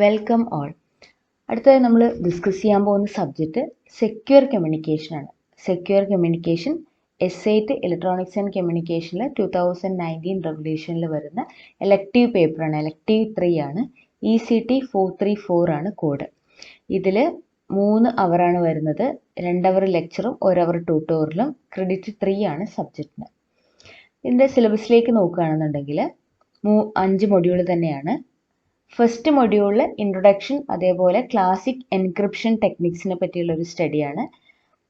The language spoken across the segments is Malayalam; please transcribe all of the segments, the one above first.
Welcome all. അടുത്തതായി നമ്മൾ ഡിസ്കസ് ചെയ്യാൻ പോകുന്ന സബ്ജക്റ്റ് സെക്യൂർ കമ്മ്യൂണിക്കേഷൻ ആണ്. Secure communication S8 electronics and കമ്മ്യൂണിക്കേഷനിൽ 2019 റെവല്യൂഷനിൽ വരുന്ന എലക്റ്റീവ് പേപ്പറാണ്. എലക്റ്റീവ് 3 ആണ്. ECT 434 ആണ് കോഡ്. ഇതിൽ 3 അവറാണ് വരുന്നത്. 2 അവർ ലെക്ചറും 1 അവർ ട്യൂട്ടോറിയലും. ക്രെഡിറ്റ് 3 ആണ് സബ്ജക്റ്റിന്. ഇതിൻ്റെ സിലബസിലേക്ക് നോക്കുകയാണെന്നുണ്ടെങ്കിൽ 5 മൊഡ്യൂൾ തന്നെയാണ്. ഫസ്റ്റ് മൊഡ്യൂളിൽ ഇൻട്രൊഡക്ഷൻ, അതേപോലെ ക്ലാസിക് എൻക്രിപ്ഷൻ ടെക്നിക്സിനെ പറ്റിയുള്ള ഒരു സ്റ്റഡിയാണ്.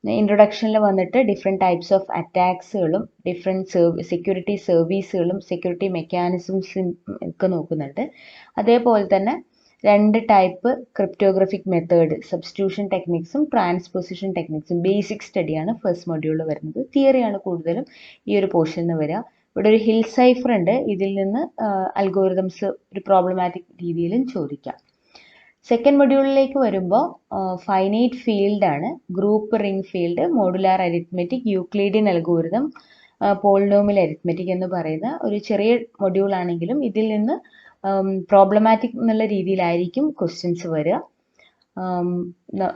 ഇൻട്രൊഡക്ഷനിൽ വന്നിട്ട് ഡിഫറെൻറ്റ് ടൈപ്സ് ഓഫ് അറ്റാക്സുകളും ഡിഫറെൻറ്റ് സെക്യൂരിറ്റി സർവീസുകളും സെക്യൂരിറ്റി മെക്കാനിസംസും ഒക്കെ നോക്കുന്നുണ്ട്. അതേപോലെ തന്നെ 2 ടൈപ്പ് ക്രിപ്റ്റോഗ്രഫിക് മെത്തേഡ്, സബ്സ്റ്റിറ്റ്യൂഷൻ ടെക്നിക്സും ട്രാൻസ്പോസിഷൻ ടെക്നിക്സും ബേസിക് സ്റ്റഡിയാണ് ഫസ്റ്റ് മൊഡ്യൂളിൽ വരുന്നത്. തിയറിയാണ് കൂടുതലും ഈ ഒരു പോർഷനിൽ നിന്ന് വരിക. ഇവിടെ ഒരു ഹിൽ സൈഫർ ഉണ്ട്. ഇതിൽ നിന്ന് അൽഗോരിതംസ് ഒരു പ്രോബ്ലമാറ്റിക് രീതിയിലും ചോദിക്കാം. സെക്കൻഡ് മൊഡ്യൂളിലേക്ക് വരുമ്പോൾ ഫൈനൈറ്റ് ഫീൽഡ് ആണ്, group ring field, modular arithmetic, Euclidean algorithm, polynomial arithmetic എന്ന് പറയുന്ന ഒരു ചെറിയ മൊഡ്യൂൾ ആണെങ്കിലും ഇതിൽ നിന്ന് പ്രോബ്ലമാറ്റിക് എന്നുള്ള രീതിയിലായിരിക്കും ക്വസ്റ്റ്യൻസ് വരിക.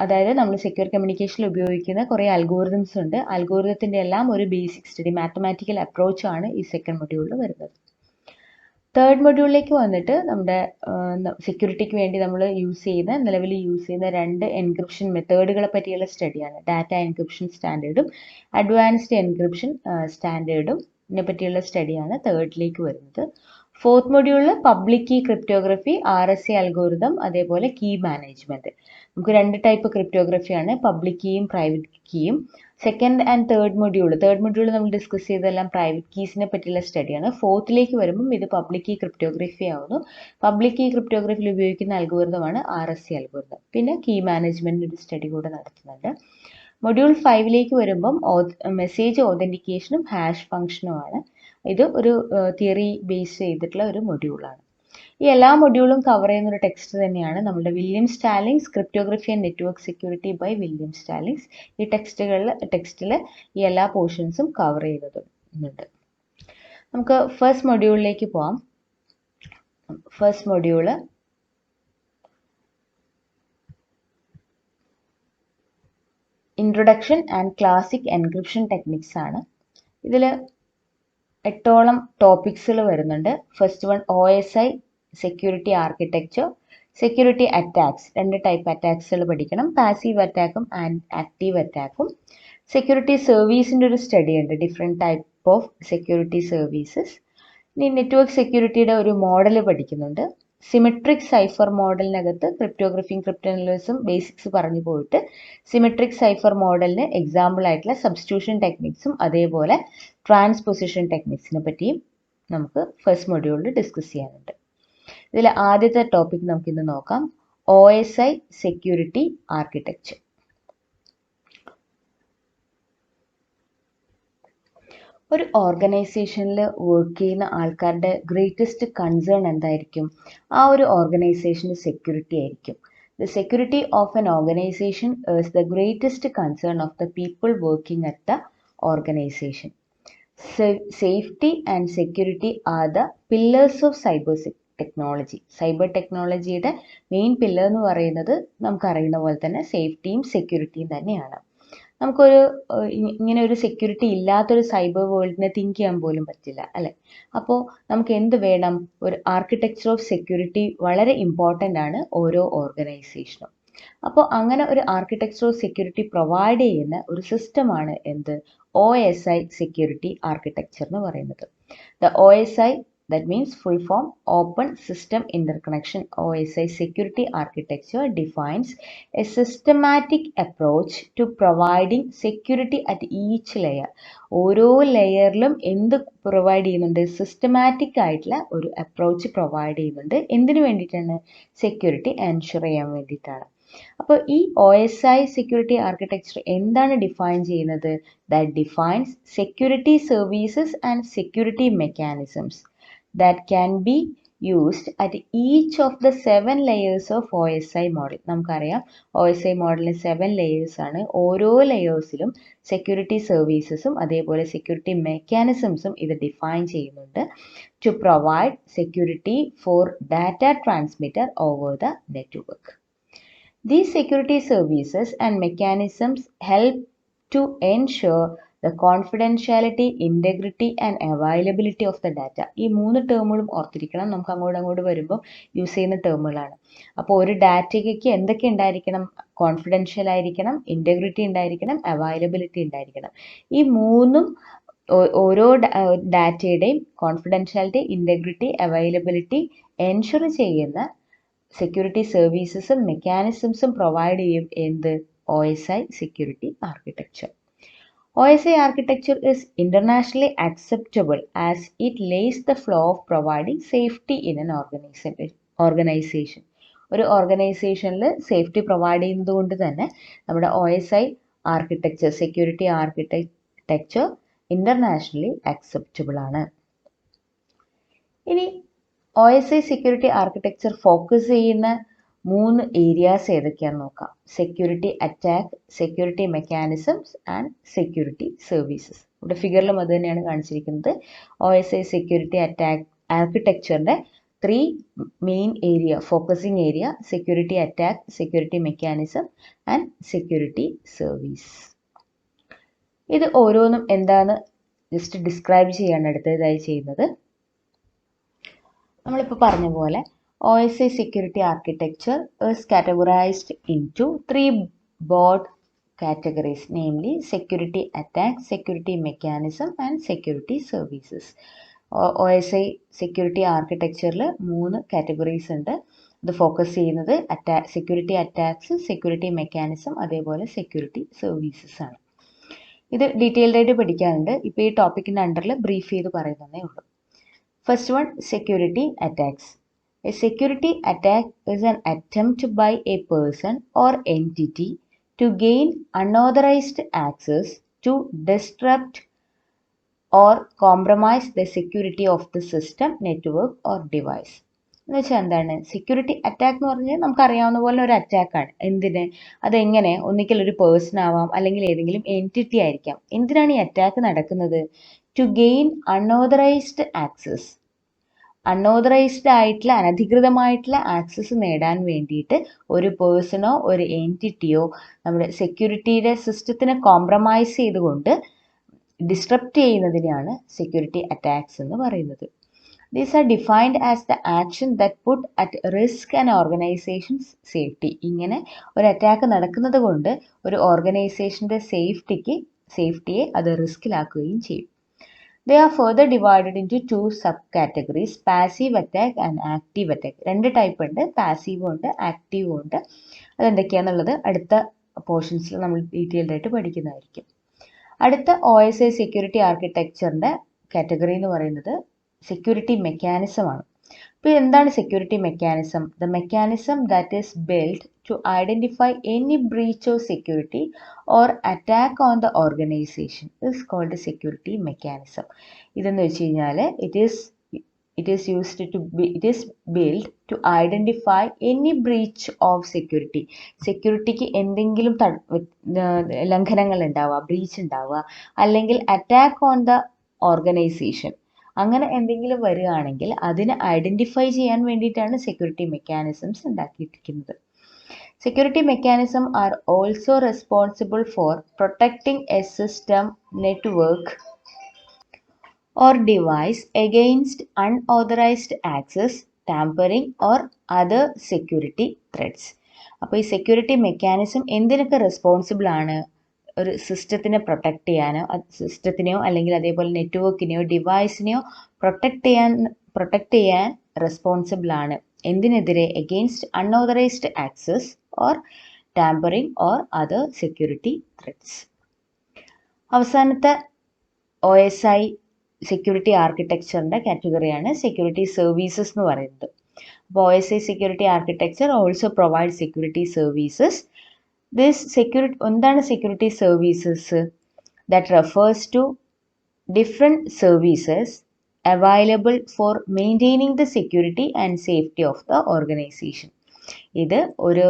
അതായത് നമ്മൾ സെക്യൂർ കമ്മ്യൂണിക്കേഷനിൽ ഉപയോഗിക്കുന്ന കുറേ അൽഗോരിതംസ് ഉണ്ട്. അൽഗോരിതത്തിൻ്റെ എല്ലാം ഒരു ബേസിക് സ്റ്റഡി, മാത്തമാറ്റിക്കൽ അപ്രോച്ച് ആണ് ഈ സെക്കൻഡ് മൊഡ്യൂളിൽ വരുന്നത്. തേർഡ് മൊഡ്യൂളിലേക്ക് വന്നിട്ട് നമ്മുടെ സെക്യൂരിറ്റിക്ക് വേണ്ടി നമ്മൾ നിലവിൽ യൂസ് ചെയ്യുന്ന 2 എൻക്രിപ്ഷൻ മെത്തേഡുകളെ പറ്റിയുള്ള സ്റ്റഡിയാണ്. ഡാറ്റ എൻക്രിപ്ഷൻ സ്റ്റാൻഡേർഡും അഡ്വാൻസ്ഡ് എൻക്രിപ്ഷൻ സ്റ്റാൻഡേർഡും ഇതിനെ പറ്റിയുള്ള സ്റ്റഡിയാണ് തേർഡിലേക്ക് വരുന്നത്. ഫോർത്ത് മൊഡ്യൂളിൽ public key cryptography, RSA algorithm, അതേപോലെ കീ മാനേജ്മെന്റ്. നമുക്ക് 2 ടൈപ്പ് ക്രിപ്റ്റോഗ്രഫിയാണ്, പബ്ലിക് കീയും പ്രൈവറ്റ് കീയും. സെക്കൻഡ് ആൻഡ് തേർഡ് മൊഡ്യൂൾ നമ്മൾ ഡിസ്കസ് ചെയ്തതെല്ലാം പ്രൈവറ്റ് കീസിനെ പറ്റിയുള്ള സ്റ്റഡിയാണ്. ഫോർത്തിലേക്ക് വരുമ്പം ഇത് പബ്ലിക് കീ ക്രിപ്റ്റോഗ്രഫി ആവുന്നു. പബ്ലിക് കീ ക്രിപ്റ്റോഗ്രഫിയിൽ ഉപയോഗിക്കുന്ന അൽഗോരിതമാണ് RSA അൽഗോരിതം. പിന്നെ കീ മാനേജ്മെന്റ് ഒരു സ്റ്റഡി കൂടെ നടത്തുന്നുണ്ട്. മൊഡ്യൂൾ 5ലേക്ക് വരുമ്പം മെസ്സേജ് ഓതന്റിക്കേഷനും ഹാഷ് ഫംഗ്ഷനുമാണ്. ഇത് ഒരു തിയറി ബേസ് ചെയ്തിട്ടുള്ള ഒരു മൊഡ്യൂളാണ്. ഈ എല്ലാ മൊഡ്യൂളും കവർ ചെയ്യുന്ന ഒരു ടെക്സ്റ്റ് തന്നെയാണ് നമ്മുടെ William Stallings cryptography and network security by William Stallings. ഈ ടെക്സ്റ്റിൽ ഈ എല്ലാ പോർഷൻസും കവർ ചെയ്യുന്നുണ്ട്. നമുക്ക് ഫസ്റ്റ് മൊഡ്യൂളിലേക്ക് പോവാം. First module introduction and classic encryption techniques ആണ്. ഇതിൽ 8ഓളം ടോപ്പിക്സുകൾ വരുന്നുണ്ട്. First one OSI security architecture, security attacks, 2 type അറ്റാക്സുകൾ പഠിക്കണം, പാസീവ് അറ്റാക്കും ആൻഡ് ആക്റ്റീവ് അറ്റാക്കും. സെക്യൂരിറ്റി സർവീസിൻ്റെ ഒരു സ്റ്റഡി ഉണ്ട്, different type of security services. ഇനി നെറ്റ്വർക്ക് സെക്യൂരിറ്റിയുടെ ഒരു മോഡൽ പഠിക്കുന്നുണ്ട്. സിമെട്രിക് സൈഫർ മോഡലിനകത്ത് ക്രിപ്റ്റോഗ്രഫിയും ക്രിപ്റ്റോഅനാലിസിസും ബേസിക്സ് പറഞ്ഞു പോയിട്ട് സിമെട്രിക് സൈഫർ മോഡലിന് എക്സാമ്പിൾ ആയിട്ടുള്ള സബ്സ്റ്റിറ്റ്യൂഷൻ ടെക്നിക്സും അതേപോലെ ട്രാൻസ്പോസിഷൻ ടെക്നിക്സിനെ പറ്റിയും നമുക്ക് ഫസ്റ്റ് മൊഡ്യൂളിൽ ഡിസ്കസ് ചെയ്യാനുണ്ട്. ഇതിൽ ആദ്യത്തെ ടോപ്പിക് നമുക്കിന്ന് നോക്കാം, OSI സെക്യൂരിറ്റി ആർക്കിടെക്ചർ. ഒരു ഓർഗനൈസേഷനിൽ വർക്ക് ചെയ്യുന്ന ആൾക്കാരുടെ ഗ്രേറ്റസ്റ്റ് കൺസേൺ എന്തായിരിക്കും? ആ ഒരു ഓർഗനൈസേഷന് സെക്യൂരിറ്റി ആയിരിക്കും. The security of N organisation is the greatest concern of the people working at the organisation. Safety and security are the pillars of cyber technology. Cyber ടെക്നോളജിയുടെ മെയിൻ പില്ലർ എന്ന് പറയുന്നത് നമുക്കറിയുന്ന പോലെ തന്നെ സേഫ്റ്റിയും സെക്യൂരിറ്റിയും തന്നെയാണ്. നമുക്കൊരു ഇങ്ങനെ ഒരു സെക്യൂരിറ്റി ഇല്ലാത്തൊരു സൈബർ വേൾഡിനെ തിങ്ക് ചെയ്യാൻ പോലും പറ്റില്ല, അല്ലേ? അപ്പോൾ നമുക്ക് എന്ത് വേണം? ഒരു ആർക്കിടെക്ചർ ഓഫ് സെക്യൂരിറ്റി വളരെ ഇമ്പോർട്ടൻ്റ് ആണ് ഓരോ ഓർഗനൈസേഷനും. അപ്പോൾ അങ്ങനെ ഒരു ആർക്കിടെക്ചർ ഓഫ് സെക്യൂരിറ്റി പ്രൊവൈഡ് ചെയ്യുന്ന ഒരു സിസ്റ്റമാണ് എന്ത്? OSI സെക്യൂരിറ്റി ആർക്കിടെക്ചർ എന്ന് പറയുന്നത്. The OSI, that means full form Open System Interconnection. OSI security architecture defines a systematic approach to providing security at each layer. ഓരോ ലെയറിലും എന്ത് പ്രൊവൈഡ് ചെയ്യുന്നുണ്ട്? സിസ്റ്റമാറ്റിക് ആയിട്ടുള്ള ഒരു അപ്രോച്ച് പ്രൊവൈഡ് ചെയ്യുന്നുണ്ട്. എന്തിനു വേണ്ടിയിട്ടാണ്? സെക്യൂരിറ്റി എൻഷുർ ചെയ്യാൻ വേണ്ടിയിട്ടാണ്. അപ്പോൾ ഈ OSI സെക്യൂരിറ്റി ആർക്കിടെക്ചർ എന്താണ് ഡിഫൈൻ ചെയ്യുന്നത്? That defines security services and security mechanisms that can be used at each of the 7 layers of OSI model. നമുക്കറിയാം OSI മോഡലിന് 7 layers ആണ്. ഓരോ ലെയേഴ്സിലും സെക്യൂരിറ്റി സർവീസസും അതേപോലെ സെക്യൂരിറ്റി മെക്കാനിസംസും ഇത് ഡിഫൈൻ ചെയ്യുന്നുണ്ട് to provide security for data transmitter over the network. These security services and mechanisms help to ensure the confidentiality, integrity and availability of the data. ഈ 3 ടേമുകളും ഓർത്തിരിക്കണം. നമുക്ക് അങ്ങോട്ട് വരുമ്പോൾ യൂസ് ചെയ്യുന്ന ടേമുകളാണ്. അപ്പോൾ ഒരു ഡാറ്റയ്ക്ക് എന്തൊക്കെ ഉണ്ടായിരിക്കണം? കോൺഫിഡൻഷ്യൽ ആയിരിക്കണം, ഇൻറ്റഗ്രിറ്റി ഉണ്ടായിരിക്കണം, അവൈലബിലിറ്റി ഉണ്ടായിരിക്കണം. ഈ മൂന്നും ഓരോ ഡാറ്റയുടെയും കോൺഫിഡൻഷ്യാലിറ്റി, ഇൻറ്റഗ്രിറ്റി, അവൈലബിലിറ്റി എൻഷുർ ചെയ്യുന്ന സെക്യൂരിറ്റി സർവീസസും മെക്കാനിസംസും പ്രൊവൈഡ് ചെയ്യും എന്ത്? OSI security architecture. OSI architecture is internationally acceptable as it lays the flow of providing safety in an organization. ഒരു ഓർഗനൈസേഷനിൽ സേഫ്റ്റി പ്രൊവൈഡ് ചെയ്യുന്നത് കൊണ്ട് തന്നെ നമ്മുടെ OSI architecture, security architecture internationally acceptable ആണ്. ഇനി OSI സെക്യൂരിറ്റി ആർക്കിടെക്ചർ ഫോക്കസ് ചെയ്യുന്ന 3 ഏരിയാസ് ഏതൊക്കെയാണെന്ന് നോക്കാം. Security attack, security mechanisms and security services. ഇവിടെ ഫിഗറിലും അത് തന്നെയാണ് കാണിച്ചിരിക്കുന്നത്. OSI സെക്യൂരിറ്റി അറ്റാക്ക് ആർക്കിടെക്ചറിന്റെ 3 main area, focusing area: security attack, security mechanism and security service. ഇത് ഓരോന്നും എന്താണ് ജസ്റ്റ് ഡിസ്ക്രൈബ് ചെയ്യാണ് അടുത്തതായി ചെയ്യുന്നത്. നമ്മളിപ്പോൾ പറഞ്ഞ പോലെ OSI security architecture is categorized into 3 broad categories, namely security attack, security mechanism and security services. OSI security architecture-ൽ 3 categories ഉണ്ട്. ഇത് ഫോക്കസ് ചെയ്യുന്നത് സെക്യൂരിറ്റി അറ്റാക്സ്, സെക്യൂരിറ്റി മെക്കാനിസം, അതേപോലെ സെക്യൂരിറ്റി സർവീസസ് ആണ്. ഇത് ഡീറ്റെയിൽഡ് ആയിട്ട് പഠിക്കാനുണ്ട്. ഇപ്പോൾ ഈ ടോപ്പിക്കിൻ്റെ അണ്ടറിൽ ബ്രീഫ് ചെയ്ത് പറയുന്നതേ ഉള്ളൂ. First one, security attacks. A security attack is an attempt by a person or entity to gain unauthorized access to disrupt or compromise the security of the system, network or device. എന്ന് വെച്ചാൽ എന്താണ് സെക്യൂരിറ്റി അറ്റാക്ക് എന്ന് പറഞ്ഞാൽ നമുക്കറിയാവുന്ന പോലെ ഒരു അറ്റാക്കാണ്. എന്തിന്? അതെങ്ങനെ? ഒന്നിക്കൽ ഒരു പേഴ്സൺ ആവാം, അല്ലെങ്കിൽ ഏതെങ്കിലും എൻറ്റിറ്റി ആയിരിക്കാം. എന്തിനാണ് ഈ അറ്റാക്ക് നടക്കുന്നത്? To gain unauthorised access. Unauthorised ആയിട്ടുള്ള, അനധികൃതമായിട്ടുള്ള ആക്സസ് നേടാൻ വേണ്ടിയിട്ട് ഒരു പേഴ്സണോ ഒരു എൻറ്റിറ്റിയോ നമ്മുടെ സെക്യൂരിറ്റിയുടെ സിസ്റ്റത്തിനെ കോംപ്രമൈസ് ചെയ്തുകൊണ്ട് ഡിസ്ട്രപ്റ്റ് ചെയ്യുന്നതിനെയാണ് സെക്യൂരിറ്റി അറ്റാക്സ് എന്ന് പറയുന്നത്. These are defined as the action that put at risk an organization's safety. ഇങ്ങനെ ഒരു അറ്റാക്ക് നടക്കുന്നത് കൊണ്ട് ഒരു ഓർഗനൈസേഷൻ്റെ സേഫ്റ്റിയെ അത് റിസ്കിലാക്കുകയും ചെയ്യും. They are further divided into 2 subcategories, passive attack and active attack. 2 type ഉണ്ട്, പാസീവും ഉണ്ട്, ആക്റ്റീവും ഉണ്ട്. അതെന്തൊക്കെയാണെന്നുള്ളത് അടുത്ത പോർഷൻസിൽ നമ്മൾ ഡീറ്റെയിൽഡ് ആയിട്ട് പഠിക്കുന്നതായിരിക്കും. അടുത്ത OSI സെക്യൂരിറ്റി ആർക്കിടെക്ചറിൻ്റെ കാറ്റഗറി എന്ന് പറയുന്നത് സെക്യൂരിറ്റി മെക്കാനിസം ആണ്. അപ്പോൾ എന്താണ് security mechanism? The mechanism that is build to identify any breach of security or attack on the organisation is called security mechanism. ഇതെന്ന് വെച്ച് കഴിഞ്ഞാൽ it is build to identify any breach of security. സെക്യൂരിറ്റിക്ക് എന്തെങ്കിലും ലംഘനങ്ങൾ ഉണ്ടാവുക, ബ്രീച്ച് ഉണ്ടാവുക, അല്ലെങ്കിൽ അറ്റാക്ക് ഓൺ ദ ഓർഗനൈസേഷൻ, അങ്ങനെ എന്തെങ്കിലും വരികയാണെങ്കിൽ അതിനെ ഐഡൻറ്റിഫൈ ചെയ്യാൻ വേണ്ടിയിട്ടാണ് സെക്യൂരിറ്റി മെക്കാനിസംസ് ഉണ്ടാക്കിയിരിക്കുന്നത്. Security mechanism are also responsible for protecting A system, network or device against unauthorized access, tampering or other security threats. അപ്പോൾ ഈ സെക്യൂരിറ്റി മെക്കാനിസം എന്തിനൊക്കെ റെസ്പോൺസിബിൾ ആണ്? ഒരു സിസ്റ്റത്തിനെ സിസ്റ്റത്തിനെയോ അല്ലെങ്കിൽ അതേപോലെ നെറ്റ്വർക്കിനെയോ ഡിവൈസിനെയോ പ്രൊട്ടക്റ്റ് ചെയ്യാൻ റെസ്പോൺസിബിൾ ആണ്. എന്തിനെതിരെ? Against unauthorised access or tampering or other security threats. അവസാനത്തെ OSI സെക്യൂരിറ്റി ആർക്കിടെക്ചറിൻ്റെ കാറ്റഗറിയാണ് സെക്യൂരിറ്റി സർവീസസ് എന്ന് പറയുന്നത്. അപ്പോൾ OSI security architecture also provide security services. എന്താണ് security services? That refers to different services available for maintaining the security and safety of the organization. ഇത് ഒരു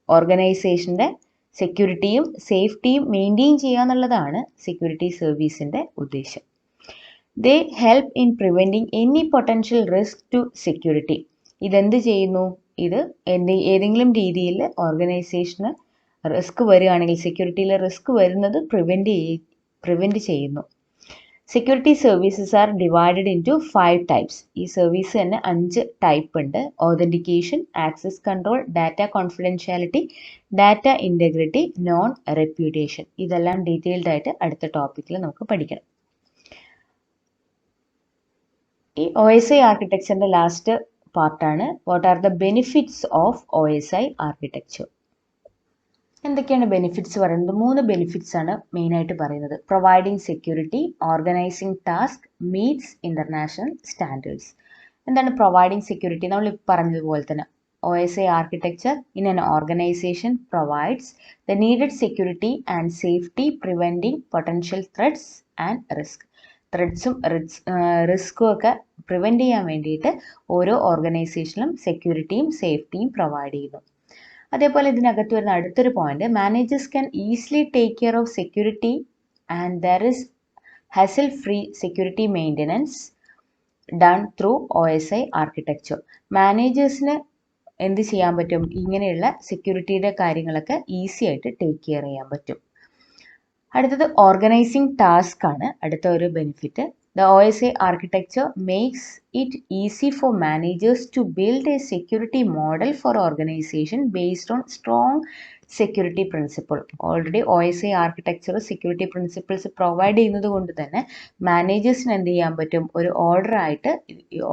ഓർഗനൈസേഷൻ്റെ സെക്യൂരിറ്റിയും സേഫ്റ്റിയും മെയിൻറ്റെയിൻ ചെയ്യുക എന്നുള്ളതാണ് സെക്യൂരിറ്റി സർവീസിൻ്റെ ഉദ്ദേശം. They help in preventing any potential risk to security. ഇതെന്ത് ചെയ്യുന്നു? ഇത് ഏതെങ്കിലും രീതിയിൽ ഓർഗനൈസേഷന് റിസ്ക് വരികയാണെങ്കിൽ, സെക്യൂരിറ്റിയിൽ റിസ്ക് വരുന്നത് പ്രിവെൻറ്റ് ചെയ്യുന്നു. Security services are divided into 5 types. ഈ സർവീസ് തന്നെ 5 ടൈപ്പ് ഉണ്ട്. Authentication, access control, data confidentiality, data integrity, non repudiation. ഇതെല്ലാം ഡീറ്റെയിൽഡ് ആയിട്ട് അടുത്ത ടോപ്പിക്കിൽ നമുക്ക് പഠിക്കണം. ഈ OSI ആർക്കിടെക്ചറിൻ്റെ ലാസ്റ്റ് പാർട്ടാണ് what are the benefits of OSI architecture. എന്തൊക്കെയാണ് ബെനിഫിറ്റ്സ് പറയുന്നത്? 3 ബെനിഫിറ്റ്സ് ആണ് മെയിനായിട്ട് പറയുന്നത്. Providing security, organising task, meets international standards. എന്താണ് പ്രൊവൈഡിങ് സെക്യൂരിറ്റി? നമ്മൾ പറഞ്ഞതുപോലെ തന്നെ OSI architecture in an organisation provides the needed security and safety, preventing potential threats and risk. ത്രെറ്റ്സും റിസ്ക്കും ഒക്കെ പ്രിവെൻറ്റ് ചെയ്യാൻ വേണ്ടിയിട്ട് ഓരോ ഓർഗനൈസേഷനിലും സെക്യൂരിറ്റിയും സേഫ്റ്റിയും പ്രൊവൈഡ് ചെയ്യുന്നു. അതേപോലെ ഇതിനകത്ത് വരുന്ന അടുത്തൊരു point, managers can easily take care of security and there is hassle free security maintenance done through OSI architecture. മാനേജേഴ്സിന് എന്ത് ചെയ്യാൻ പറ്റും? ഇങ്ങനെയുള്ള സെക്യൂരിറ്റിയുടെ കാര്യങ്ങളൊക്കെ ഈസി ആയിട്ട് ടേക്ക് കെയർ ചെയ്യാൻ പറ്റും. അടുത്തത് ഓർഗനൈസിങ് ടാസ്ക് ആണ് അടുത്ത ഒരു benefit. The OSI architecture makes it easy for managers to build a security model for organization based on strong security principle. Already OSI architecture security principles provide ചെയ്യുന്നത് കൊണ്ട് തന്നെ മാനേജേഴ്സിന് എന്ത് ചെയ്യാൻ പറ്റും? ഒരു ഓർഡർ ആയിട്ട്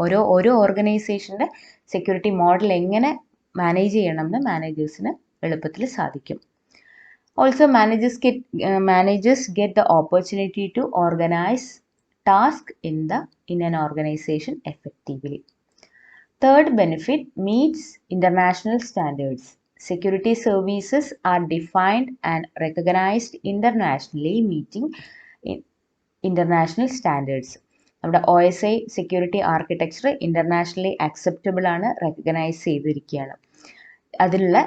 ഓരോ ഓർഗനൈസേഷൻ്റെ സെക്യൂരിറ്റി മോഡൽ എങ്ങനെ മാനേജ് ചെയ്യണമെന്ന് മാനേജേഴ്സിന് എളുപ്പത്തിൽ സാധിക്കും. Also managers get the opportunity to organize task in an organization effectively. Third benefit, meets international standards. Security services are defined and recognized internationally, meeting international standards. നമ്മുടെ OSI security architecture internationally acceptable ആണ്, റെക്കഗ്നൈസ് ചെയ്തിരിക്കുകയാണ്. അതിലുള്ള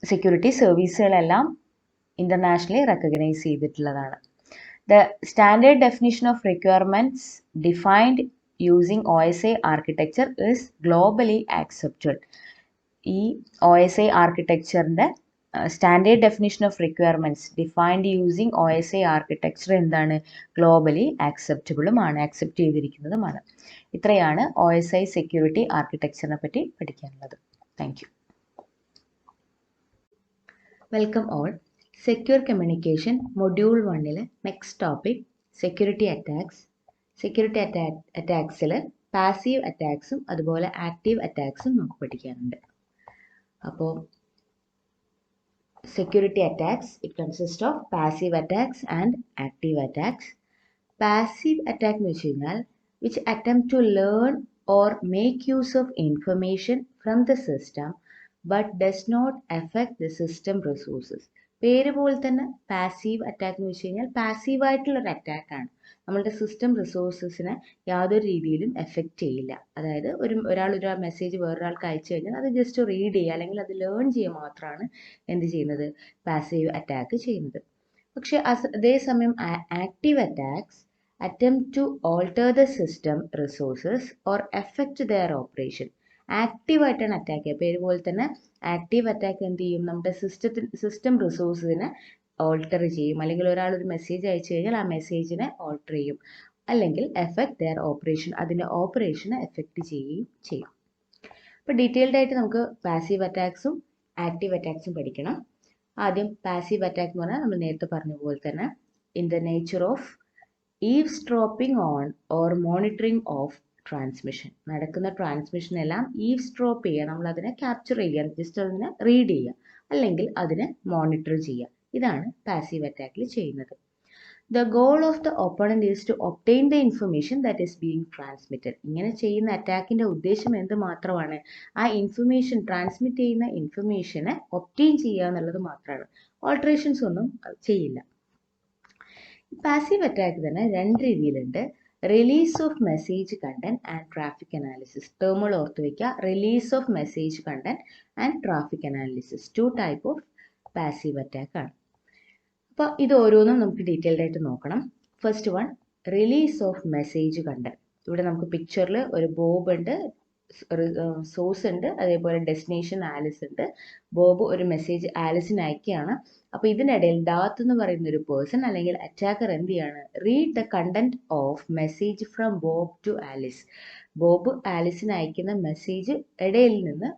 സെക്യൂരിറ്റി സർവീസുകളെല്ലാം ഇൻ്റർനാഷണലി റെക്കഗ്നൈസ് ചെയ്തിട്ടുള്ളതാണ്. The standard definition of requirements defined using OSI architecture is globally accepted. ഈ OSI ആർക്കിടെക്ചറിൻ്റെ standard definition of requirements defined using OSI architecture എന്താണ്? ഗ്ലോബലി ആക്സെപ്റ്റബിളുമാണ്, ആക്സെപ്റ്റ് ചെയ്തിരിക്കുന്നതുമാണ്. ഇത്രയാണ് OSI സെക്യൂരിറ്റി ആർക്കിടെക്ചറിനെ പറ്റി പഠിക്കാനുള്ളത്. Thank you. Welcome all. Secure communication module 1 next topic security attacks. Security അറ്റാക്സിൽ പാസീവ് അറ്റാക്സും അതുപോലെ ആക്റ്റീവ് അറ്റാക്സും നമുക്ക് പഠിക്കാനുണ്ട്. അപ്പോൾ security attacks it consist of passive attacks and active attacks. Passive attack എന്ന് വെച്ച് കഴിഞ്ഞാൽ which attempt to learn or make use of information from the system but does not affect the system resources. പേര് പോലെ തന്നെ പാസീവ് അറ്റാക്ക് എന്ന് വെച്ച് കഴിഞ്ഞാൽ പാസീവായിട്ടുള്ളൊരു അറ്റാക്കാണ്. നമ്മളുടെ സിസ്റ്റം റിസോഴ്സസിനെ യാതൊരു രീതിയിലും എഫക്റ്റ് ചെയ്യില്ല. അതായത് ഒരാൾ മെസ്സേജ് വേറൊരാൾക്ക് അയച്ചു കഴിഞ്ഞാൽ അത് ജസ്റ്റ് റീഡ് ചെയ്യുക അല്ലെങ്കിൽ അത് ലേൺ ചെയ്യുക മാത്രമാണ് എന്ത് ചെയ്യുന്നത്? പാസീവ് അറ്റാക്ക് ചെയ്യുന്നത്. പക്ഷേ അതേസമയം active attacks attempt to alter the system resources or affect their operation. ആക്റ്റീവായിട്ടാണ് അറ്റാക്ക് ചെയ്യുക. പേര് പോലെ തന്നെ ആക്റ്റീവ് അറ്റാക്ക് എന്ത് ചെയ്യും? നമ്മുടെ സിസ്റ്റം റിസോഴ്സിനെ ഓൾട്ടർ ചെയ്യും. അല്ലെങ്കിൽ ഒരാൾ ഒരു മെസ്സേജ് അയച്ചു കഴിഞ്ഞാൽ ആ മെസ്സേജിനെ ഓൾട്ടർ ചെയ്യും. അല്ലെങ്കിൽ എഫക്ട് ദെയർ ഓപ്പറേഷൻ, അതിൻ്റെ ഓപ്പറേഷനെ എഫക്റ്റ് ചെയ്യുകയും ചെയ്യും. അപ്പോൾ ഡീറ്റെയിൽഡ് ആയിട്ട് നമുക്ക് പാസീവ് അറ്റാക്സും ആക്റ്റീവ് അറ്റാക്സും പഠിക്കണം. ആദ്യം പാസീവ് അറ്റാക്ക് എന്ന് പറഞ്ഞാൽ നമ്മൾ നേരത്തെ പറഞ്ഞ പോലെ തന്നെ in the nature of eavesdropping on or monitoring of transmission. നടക്കുന്ന ട്രാൻസ്മിഷൻ എല്ലാം ഈവ്സ്ട്രോപ്പ് ചെയ്യുക, നമ്മൾ അതിനെ ക്യാപ്ചർ ചെയ്യുക, ജസ്റ്റ് അതിനെ റീഡ് ചെയ്യുക അല്ലെങ്കിൽ അതിനെ മോണിറ്റർ ചെയ്യുക. ഇതാണ് പാസീവ് അറ്റാക്കിൽ ചെയ്യുന്നത്. The goal of the opponent is to obtain the information that is being transmitted. ഇങ്ങനെ ചെയ്യുന്ന അറ്റാക്കിൻ്റെ ഉദ്ദേശം എന്ത് മാത്രമാണ്? ആ ഇൻഫർമേഷൻ, ട്രാൻസ്മിറ്റ് ചെയ്യുന്ന ഇൻഫർമേഷനെ ഒബ്റ്റെയിൻ ചെയ്യുക എന്നുള്ളത് മാത്രമാണ്. ഓൾട്ടറേഷൻസ് ഒന്നും ചെയ്യില്ല. പാസീവ് അറ്റാക്ക് തന്നെ രണ്ട് രീതിയിലുണ്ട്. Release of message content and traffic analysis. ടേമുകൾ ഓർത്ത് വയ്ക്കുക. Release of message content and traffic analysis. 2 type of passive attack ആണ്. അപ്പോൾ ഇത് ഓരോന്നും നമുക്ക് ഡീറ്റെയിൽഡ് ആയിട്ട് നോക്കണം. First one, release of message content. ഇവിടെ നമുക്ക് പിക്ചറിൽ ഒരു ബോബ് ഉണ്ട്, സോഴ്സ് ഉണ്ട്, അതേപോലെ ഡെസ്റ്റിനേഷൻ ആലിസ് ഉണ്ട്. ബോബ് ഒരു മെസ്സേജ് ആലിസിന് അയക്കുകയാണ്. അപ്പോൾ ഇതിനിടയിൽ ഡാത്ത് എന്ന് പറയുന്ന ഒരു പേഴ്സൺ അല്ലെങ്കിൽ അറ്റാക്കർ എന്ത് ചെയ്യാണ്, read the content of message from Bob to Alice. Bob ആലിസിന് അയക്കുന്ന മെസ്സേജ് ഇടയിൽ നിന്ന്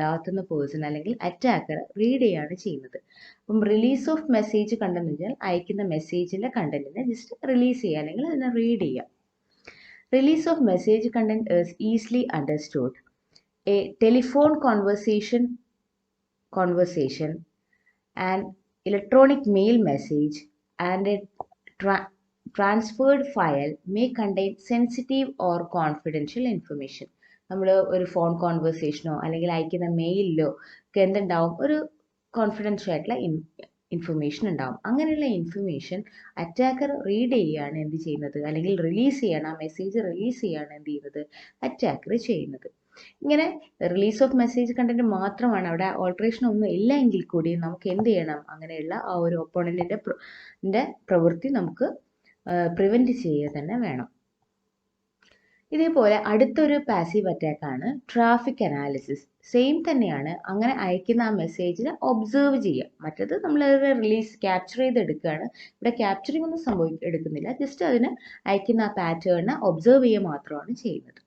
ഡാത്ത് എന്ന പേഴ്സൺ അല്ലെങ്കിൽ അറ്റാക്കർ റീഡ് ചെയ്യാണ് ചെയ്യുന്നത്. അപ്പം റിലീസ് ഓഫ് മെസ്സേജ് കണ്ടെന്ന് വെച്ചാൽ അയക്കുന്ന മെസ്സേജിന്റെ കണ്ടന്റിനെ ജസ്റ്റ് റിലീസ് ചെയ്യുക അല്ലെങ്കിൽ അതിനെ റീഡ് ചെയ്യുക. Release of message content is easily understood. A telephone conversation, an electronic mail message, and a transferred file may contain sensitive or confidential information. നമ്മൾ ഒരു ഫോൺ കോൺവെർസേഷനോ അല്ലെങ്കിൽ അയക്കുന്ന മെയിലിലോ ഒക്കെ എന്തുണ്ടാവും, ഒരു കോൺഫിഡൻഷ്യൽ ആയിട്ടുള്ള ഇൻഫർമേഷൻ ഉണ്ടാവും. അങ്ങനെയുള്ള ഇൻഫർമേഷൻ അറ്റാക്കർ റീഡ് ചെയ്യുകയാണ് എന്ത് ചെയ്യുന്നത്, അല്ലെങ്കിൽ റിലീസ് ചെയ്യണം, ആ മെസ്സേജ് റിലീസ് ചെയ്യാണ് എന്ത് ചെയ്യുന്നത്, അറ്റാക്കർ ചെയ്യുന്നത്. ഇങ്ങനെ റിലീസ് ഓഫ് മെസ്സേജ് കണ്ടന്റ് മാത്രമാണ്, അവിടെ ഓൾട്ടറേഷൻ ഒന്നും ഇല്ല എങ്കിൽ കൂടി നമുക്ക് എന്ത് ചെയ്യണം, അങ്ങനെയുള്ള ആ ഒരു ഒപ്പോണന്റിന്റെ പ്രവൃത്തി നമുക്ക് പ്രിവെന്റ് ചെയ്യുക തന്നെ വേണം. ഇതേപോലെ അടുത്തൊരു പാസീവ് അറ്റാക്ക് ആണ് ട്രാഫിക് അനാലിസിസ്. സെയിം തന്നെയാണ്, അങ്ങനെ അയക്കുന്ന ആ മെസ്സേജിനെ ഒബ്സർവ് ചെയ്യുക. മറ്റത് നമ്മൾ ക്യാപ്ചർ ചെയ്തെടുക്കുകയാണ്. ഇവിടെ ക്യാപ്ചറിങ് ഒന്നും എടുക്കുന്നില്ല, ജസ്റ്റ് അതിന് അയക്കുന്ന ആ പാറ്റേണിനെ ഒബ്സർവ് ചെയ്യുക മാത്രമാണ് ചെയ്യുന്നത്.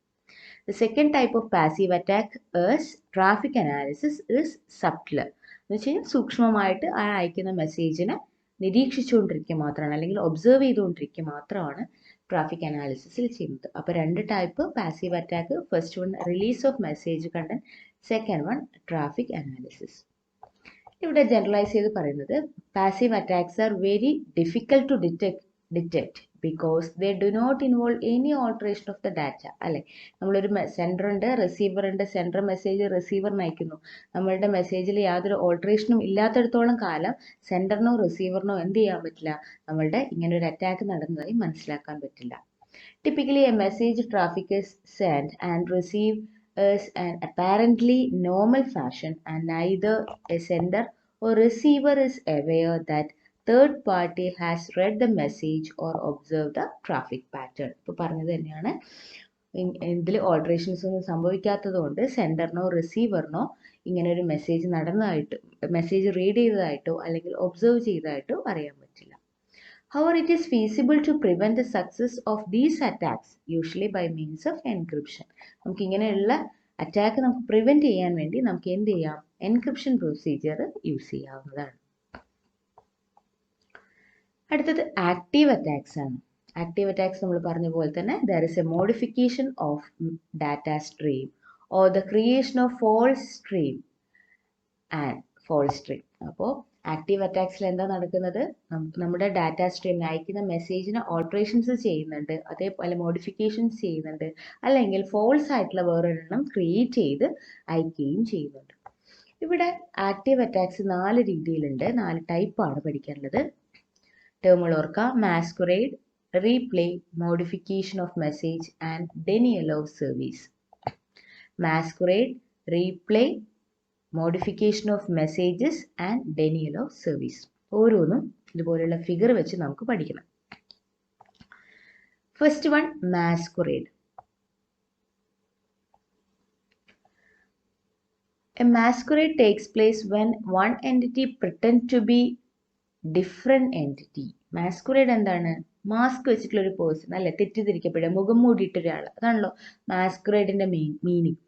The second type of passive attack is traffic analysis is subtler. എന്ന് വെച്ച് കഴിഞ്ഞാൽ സൂക്ഷ്മമായിട്ട് ആ അയക്കുന്ന മെസ്സേജിനെ നിരീക്ഷിച്ചുകൊണ്ടിരിക്കുക മാത്രമാണ്, അല്ലെങ്കിൽ ഒബ്സർവ് ചെയ്തുകൊണ്ടിരിക്കുക മാത്രമാണ് ട്രാഫിക് അനാലിസിസിൽ ചെയ്യുന്നത്. അപ്പോൾ 2 type passive attack. First one release of message content, second one traffic analysis. ഇവിടെ ജനറലൈസ് ചെയ്ത് പറയുന്നത് passive attacks are very difficult to detect because they do not involve any alteration of the data. അല്ലെ, നമ്മളൊരു സെൻഡർ ഉണ്ട്, റിസീവർ ഉണ്ട്, സെൻഡർ മെസ്സേജ് റിസീവറിന് അയക്കുന്നു. നമ്മളുടെ മെസ്സേജിൽ യാതൊരു ഓൾട്ടറേഷനും ഇല്ലാത്തടത്തോളം കാലം സെൻഡറിനോ റിസീവറിനോ എന്ത് ചെയ്യാൻ പറ്റില്ല, നമ്മളുടെ ഇങ്ങനെ ഒരു അറ്റാക്ക് നടന്നതായി മനസ്സിലാക്കാൻ പറ്റില്ല. Typically A message traffic is sent and received is an apparently normal fashion and neither a sender or receiver is aware that third party has read the message or observed the traffic pattern. ഇപ്പോൾ പറഞ്ഞത് തന്നെയാണ്, ഇതിൽ ഓൾട്ടറേഷൻസ് ഒന്നും സംഭവിക്കാത്തത് കൊണ്ട് സെൻഡറിനോ റിസീവറിനോ ഇങ്ങനെ ഒരു മെസ്സേജ് നടന്നതായിട്ട്, മെസ്സേജ് റീഡ് ചെയ്തതായിട്ടോ അല്ലെങ്കിൽ ഒബ്സർവ് ചെയ്തതായിട്ടോ അറിയാൻ പറ്റില്ല. However, it is feasible to prevent the success of these attacks, usually by means of encryption. നമുക്ക് ഇങ്ങനെയുള്ള അറ്റാക്ക് നമുക്ക് പ്രിവെന്റ് ചെയ്യാൻ വേണ്ടി നമുക്ക് എന്ത് ചെയ്യാം, എൻക്രിപ്ഷൻ പ്രൊസീജിയർ യൂസ് ചെയ്യാവുന്നതാണ്. അടുത്തത് ആക്റ്റീവ് അറ്റാക്സ് ആണ്. ആക്റ്റീവ് അറ്റാക്സ് നമ്മൾ പറഞ്ഞ പോലെ തന്നെ there is a modification of data stream or the creation of false stream. അപ്പോൾ ആക്റ്റീവ് അറ്റാക്സിൽ എന്താ നടക്കുന്നത്, നമ്മുടെ ഡാറ്റ സ്ട്രീമിന് അയക്കുന്ന മെസ്സേജിന് ഓൾട്ടറേഷൻസ് ചെയ്യുന്നുണ്ട്, അതേപോലെ മോഡിഫിക്കേഷൻസ് ചെയ്യുന്നുണ്ട്, അല്ലെങ്കിൽ ഫോൾസ് ആയിട്ടുള്ള വേറൊരെണ്ണം ക്രിയേറ്റ് ചെയ്ത് അയക്കുകയും ചെയ്യുന്നുണ്ട്. ഇവിടെ ആക്റ്റീവ് അറ്റാക്സ് 4 രീതിയിലുണ്ട്, 4 ടൈപ്പാണ് പഠിക്കാനുള്ളത്. ടേമുകൾ ഓർക്കുക: masquerade, replay, modification of message and denial of service. Masquerade, replay, modification of messages and denial of service. ഓരോന്നും ഇതുപോലെയുള്ള ഫിഗർ വെച്ച് നമുക്ക് പഠിക്കണം. First one, masquerade. A masquerade takes place when one entity pretends to be different entity. മാസ്കുറേഡ് എന്താണ്, മാസ്ക് വെച്ചിട്ടുള്ള ഒരു പേഴ്സൺ അല്ലെ, തെറ്റിദ്ധരിക്കപ്പെടുക, മുഖം മൂടിയിട്ട ഒരാൾ, അതാണല്ലോ മാസ്കുറേഡിന്റെ മീനിങ്.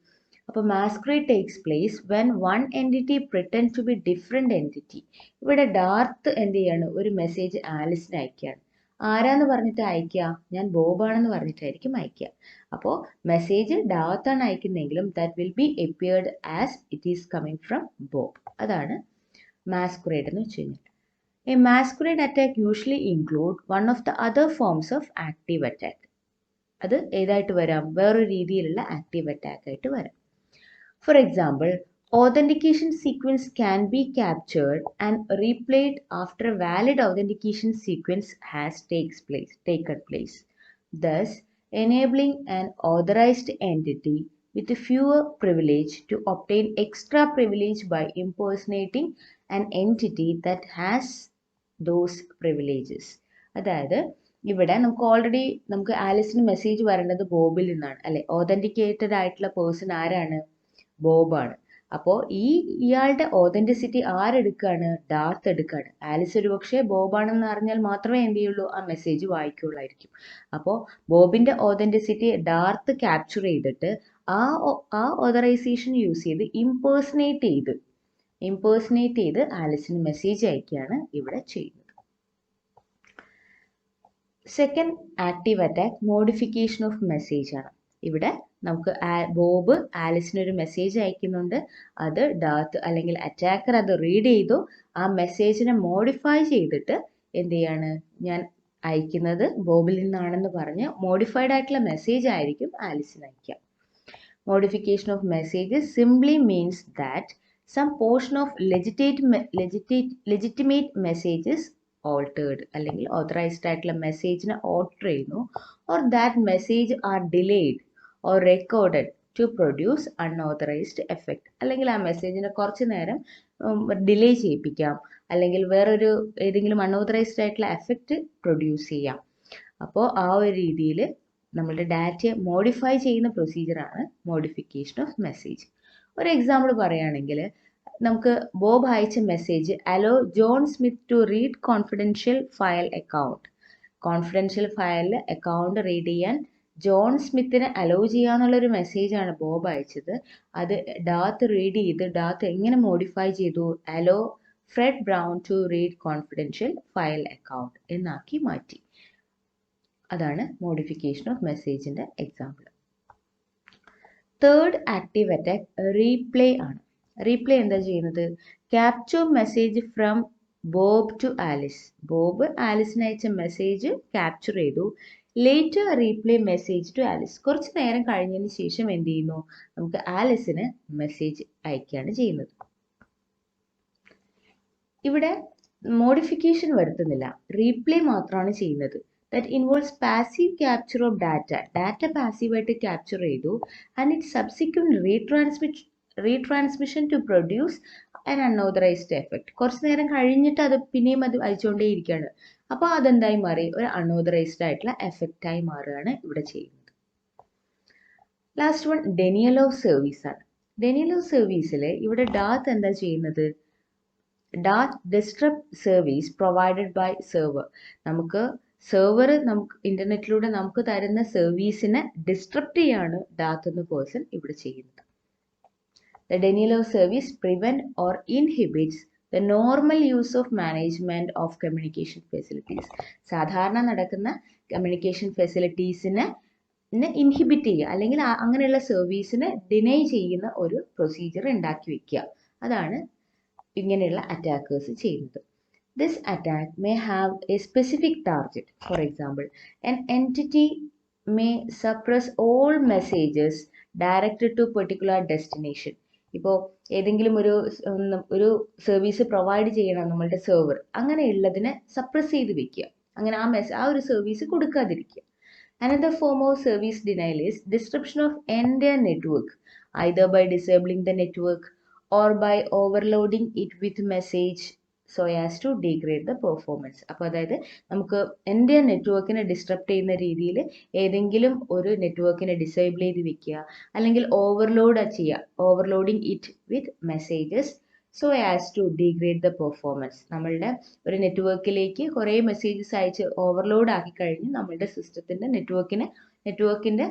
അപ്പോൾ masquerade takes place when one entity pretend to be different entity. ഇവിടെ ഡാർത്ത് എന്ത് ചെയ്യാണ്, ഒരു മെസ്സേജ് ആലിസിന് അയക്കുകയാണ്. ആരാന്ന് പറഞ്ഞിട്ട് അയക്കുക, ഞാൻ ബോബാണെന്ന് പറഞ്ഞിട്ടായിരിക്കും അയക്കുക. അപ്പോൾ മെസ്സേജ് ഡാർത്താണ് അയക്കുന്നതെങ്കിലും that will be appeared as it is coming from Bob. അതാണ് മാസ്കുറേഡ് എന്ന് വെച്ച് കഴിഞ്ഞാൽ. A masquerade attack usually include one of the other forms of active attack. അത് ഏതായിട്ട് വരാം, വേറൊരു രീതിയിലുള്ള ആക്റ്റീവ് അറ്റാക്ക് ആയിട്ട് വരാം. For example, authentication sequence can be captured and replayed after a valid authentication sequence has taken place. Thus, enabling an authorized entity with fewer privilege to obtain extra privilege by impersonating an entity that has those privileges. അതായത് ഇവിടെ നമുക്ക് ഓൾറെഡി നമുക്ക് ആലിസിന് മെസ്സേജ് വരേണ്ടത് ബോബിൽ നിന്നാണ് അല്ലെ. ഓതന്റിക്കേറ്റഡ് ആയിട്ടുള്ള പേഴ്സൺ ആരാണ്? ബോബാണ്. അപ്പോൾ ഇയാളുടെ ഓതന്റിസിറ്റി ആരെടുക്കുകയാണ്? ഡാർത്ത് എടുക്കുകയാണ്. ആലിസ് ഒരു പക്ഷേ ബോബാണെന്ന് അറിഞ്ഞാൽ മാത്രമേ എന്ത് ചെയ്യുള്ളൂ? ആ മെസ്സേജ് വായിക്കുള്ളായിരിക്കും. അപ്പോൾ ബോബിന്റെ ഓതന്റിസിറ്റി ഡാർത്ത് ക്യാപ്ചർ ചെയ്തിട്ട് ആ ഓതറൈസേഷൻ യൂസ് ചെയ്ത് ഇംപേഴ്സണേറ്റ് ചെയ്ത് ആലിസിന് മെസ്സേജ് അയക്കുകയാണ് ഇവിടെ ചെയ്യുന്നത്. Second active attack modification of message ആണ്. ഇവിടെ നമുക്ക് ബോബ് ആലിസിനൊരു മെസ്സേജ് അയക്കുന്നുണ്ട്. അത് ഡാർത്ത് അല്ലെങ്കിൽ അറ്റാക്കർ അത് റീഡ് ചെയ്തു. ആ മെസ്സേജിനെ മോഡിഫൈ ചെയ്തിട്ട് എന്ത് ചെയ്യാണ്? ഞാൻ അയക്കുന്നത് ബോബിൽ നിന്നാണെന്ന് പറഞ്ഞ് മോഡിഫൈഡ് ആയിട്ടുള്ള മെസ്സേജ് ആയിരിക്കും ആലിസിന് അയക്കുക. Modification of messages simply means that some portion of legitimate messages altered അല്ലെങ്കിൽ ഓതറൈസ്ഡ് ആയിട്ടുള്ള മെസ്സേജിനെ ഓൾട്ടർ ചെയ്യുന്നു. Or that message are delayed or recorded to produce unauthorised effect. അല്ലെങ്കിൽ ആ മെസ്സേജിനെ കുറച്ച് നേരം ഡിലേ ചെയ്യിപ്പിക്കാം, അല്ലെങ്കിൽ വേറൊരു ഏതെങ്കിലും അൺഓതറൈസ്ഡ് ആയിട്ടുള്ള എഫക്റ്റ് പ്രൊഡ്യൂസ് ചെയ്യാം. അപ്പോൾ ആ ഒരു രീതിയിൽ നമ്മളുടെ ഡാറ്റയെ മോഡിഫൈ ചെയ്യുന്ന പ്രൊസീജിയറാണ് മോഡിഫിക്കേഷൻ ഓഫ് മെസ്സേജ്. ഒരു എക്സാമ്പിൾ പറയുകയാണെങ്കിൽ നമുക്ക് ബോബ് അയച്ച message allow John Smith to read confidential file account. Confidential ഫയലിൽ അക്കൗണ്ട് റീഡ് ചെയ്യാൻ ജോൺ സ്മിത്തിനെ അലോ ചെയ്യാന്നുള്ളൊരു മെസ്സേജാണ് ബോബ് അയച്ചത്. അത് ഡാർത്ത് റീഡ് ചെയ്ത് ഡാർത്ത് എങ്ങനെ മോഡിഫൈ ചെയ്തു? Allow Fred Brown to read confidential file account എന്നാക്കി മാറ്റി. അതാണ് മോഡിഫിക്കേഷൻ ഓഫ് മെസ്സേജിന്റെ example. Third active attack replay ആണ്. റീപ്ലേ എന്താ ചെയ്യുന്നത്? Capture message from Bob to Alice. Bob ആലിസിന് അയച്ച മെസ്സേജ് ക്യാപ്ചർ ചെയ്തു. Later replay message to Alice. കുറച്ച് നേരം കഴിഞ്ഞതിന് ശേഷം എന്ത് ചെയ്യുന്നു? നമുക്ക് ആലിസിന് മെസ്സേജ് അയക്കുകയാണ് ചെയ്യുന്നത്. ഇവിടെ മോഡിഫിക്കേഷൻ വരുത്തുന്നില്ല, റീപ്ലേ മാത്രമാണ് ചെയ്യുന്നത്. That involves passive capture of data. Data പാസീവായിട്ട് ക്യാപ്ചർ ചെയ്തു and it subsequent retransmission to produce an unauthorized effect. കുറച്ച് നേരം കഴിഞ്ഞിട്ട് അത് പിന്നെയും അത് അയച്ചുകൊണ്ടേയിരിക്കുകയാണ്. അപ്പോൾ അതെന്തായി മാറി? ഒരു അൺഓതറൈസ്ഡ് ആയിട്ടുള്ള എഫക്റ്റായി മാറുകയാണ് ഇവിടെ ചെയ്യുന്നത്. Last one denial of service ആണ്. ഡെനിയൽ ഓഫ് സർവീസിൽ ഇവിടെ ഡാർത്ത് എന്താ ചെയ്യുന്നത്? Darth disrupt service provided by server. നമുക്ക് ഇന്റർനെറ്റിലൂടെ നമുക്ക് തരുന്ന സർവീസിനെ ഡിസ്ട്രപ്റ്റ് ചെയ്യാണ് ഡാർത്ത് എന്ന പേഴ്സൺ ഇവിടെ ചെയ്യുന്നത്. The denial of service prevent or inhibits the normal use of management of communication facilities. സാധാരണ നടക്കുന്ന കമ്മ്യൂണിക്കേഷൻ ഫെസിലിറ്റീസിനെ ഇൻഹിബിറ്റ് ചെയ്യുക അല്ലെങ്കിൽ അങ്ങനെയുള്ള സർവീസിനെ ഡിനൈ ചെയ്യുന്ന ഒരു പ്രൊസീജിയർ ഉണ്ടാക്കി വെക്കുക. അതാണ് ഇങ്ങനെയുള്ള അറ്റാക്കേഴ്സ് ചെയ്യുന്നത്. This attack may have a specific target. For example, an entity may suppress all messages directed to particular destination. ഇപ്പോൾ ഏതെങ്കിലും ഒരു സർവീസ് പ്രൊവൈഡ് ചെയ്യണം നമ്മളുടെ സെർവർ, അങ്ങനെയുള്ളതിനെ സപ്രസ് ചെയ്ത് വെക്കുക, അങ്ങനെ ആ ഒരു service കൊടുക്കാതിരിക്കുക. Another form of service denial is disruption of entire network, either by disabling the network or by overloading it with message so as to degrade the performance. അപ്പോൾ അതായത് നമുക്ക് എൻ്റെ നെറ്റ്വർക്കിനെ ഡിസ്ട്രപ്റ്റ് ചെയ്യുന്ന രീതിയിൽ ഏതെങ്കിലും ഒരു നെറ്റ്വർക്കിനെ ഡിസേബിൾ ചെയ്ത് വെക്കുക, അല്ലെങ്കിൽ overloading it with messages so as to degrade the performance. നമ്മളുടെ ഒരു നെറ്റ്വർക്കിലേക്ക് കുറേ മെസ്സേജസ് അയച്ച് ഓവർലോഡ് ആക്കി കഴിഞ്ഞ് നമ്മളുടെ സിസ്റ്റത്തിൻ്റെ നെറ്റ്വർക്കിൻ്റെ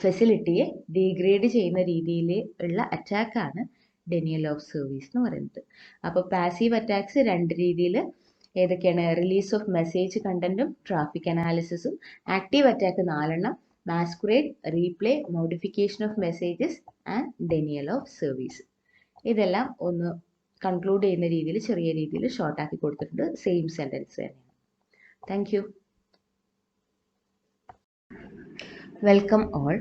ഫെസിലിറ്റിയെ ഡീഗ്രേഡ് ചെയ്യുന്ന രീതിയിൽ ഉള്ള അറ്റാക്കാണ് ഡെനിയൽ ഓഫ് സർവീസ് എന്ന് പറയുന്നത്. അപ്പോൾ പാസീവ് അറ്റാക്സ് രണ്ട് രീതിയിൽ ഏതൊക്കെയാണ്? റിലീസ് ഓഫ് മെസ്സേജ് കണ്ടന്റും ട്രാഫിക് അനാലിസിസും. Active attack 4 masquerade, replay, modification of messages and denial of service. ഇതെല്ലാം ഒന്ന് കൺക്ലൂഡ് ചെയ്യുന്ന രീതിയിൽ ചെറിയ രീതിയിൽ ഷോർട്ടാക്കി കൊടുത്തിട്ടുണ്ട്. സെയിം സെൻറ്റൻസ് തന്നെയാണ്. Thank you. Welcome all.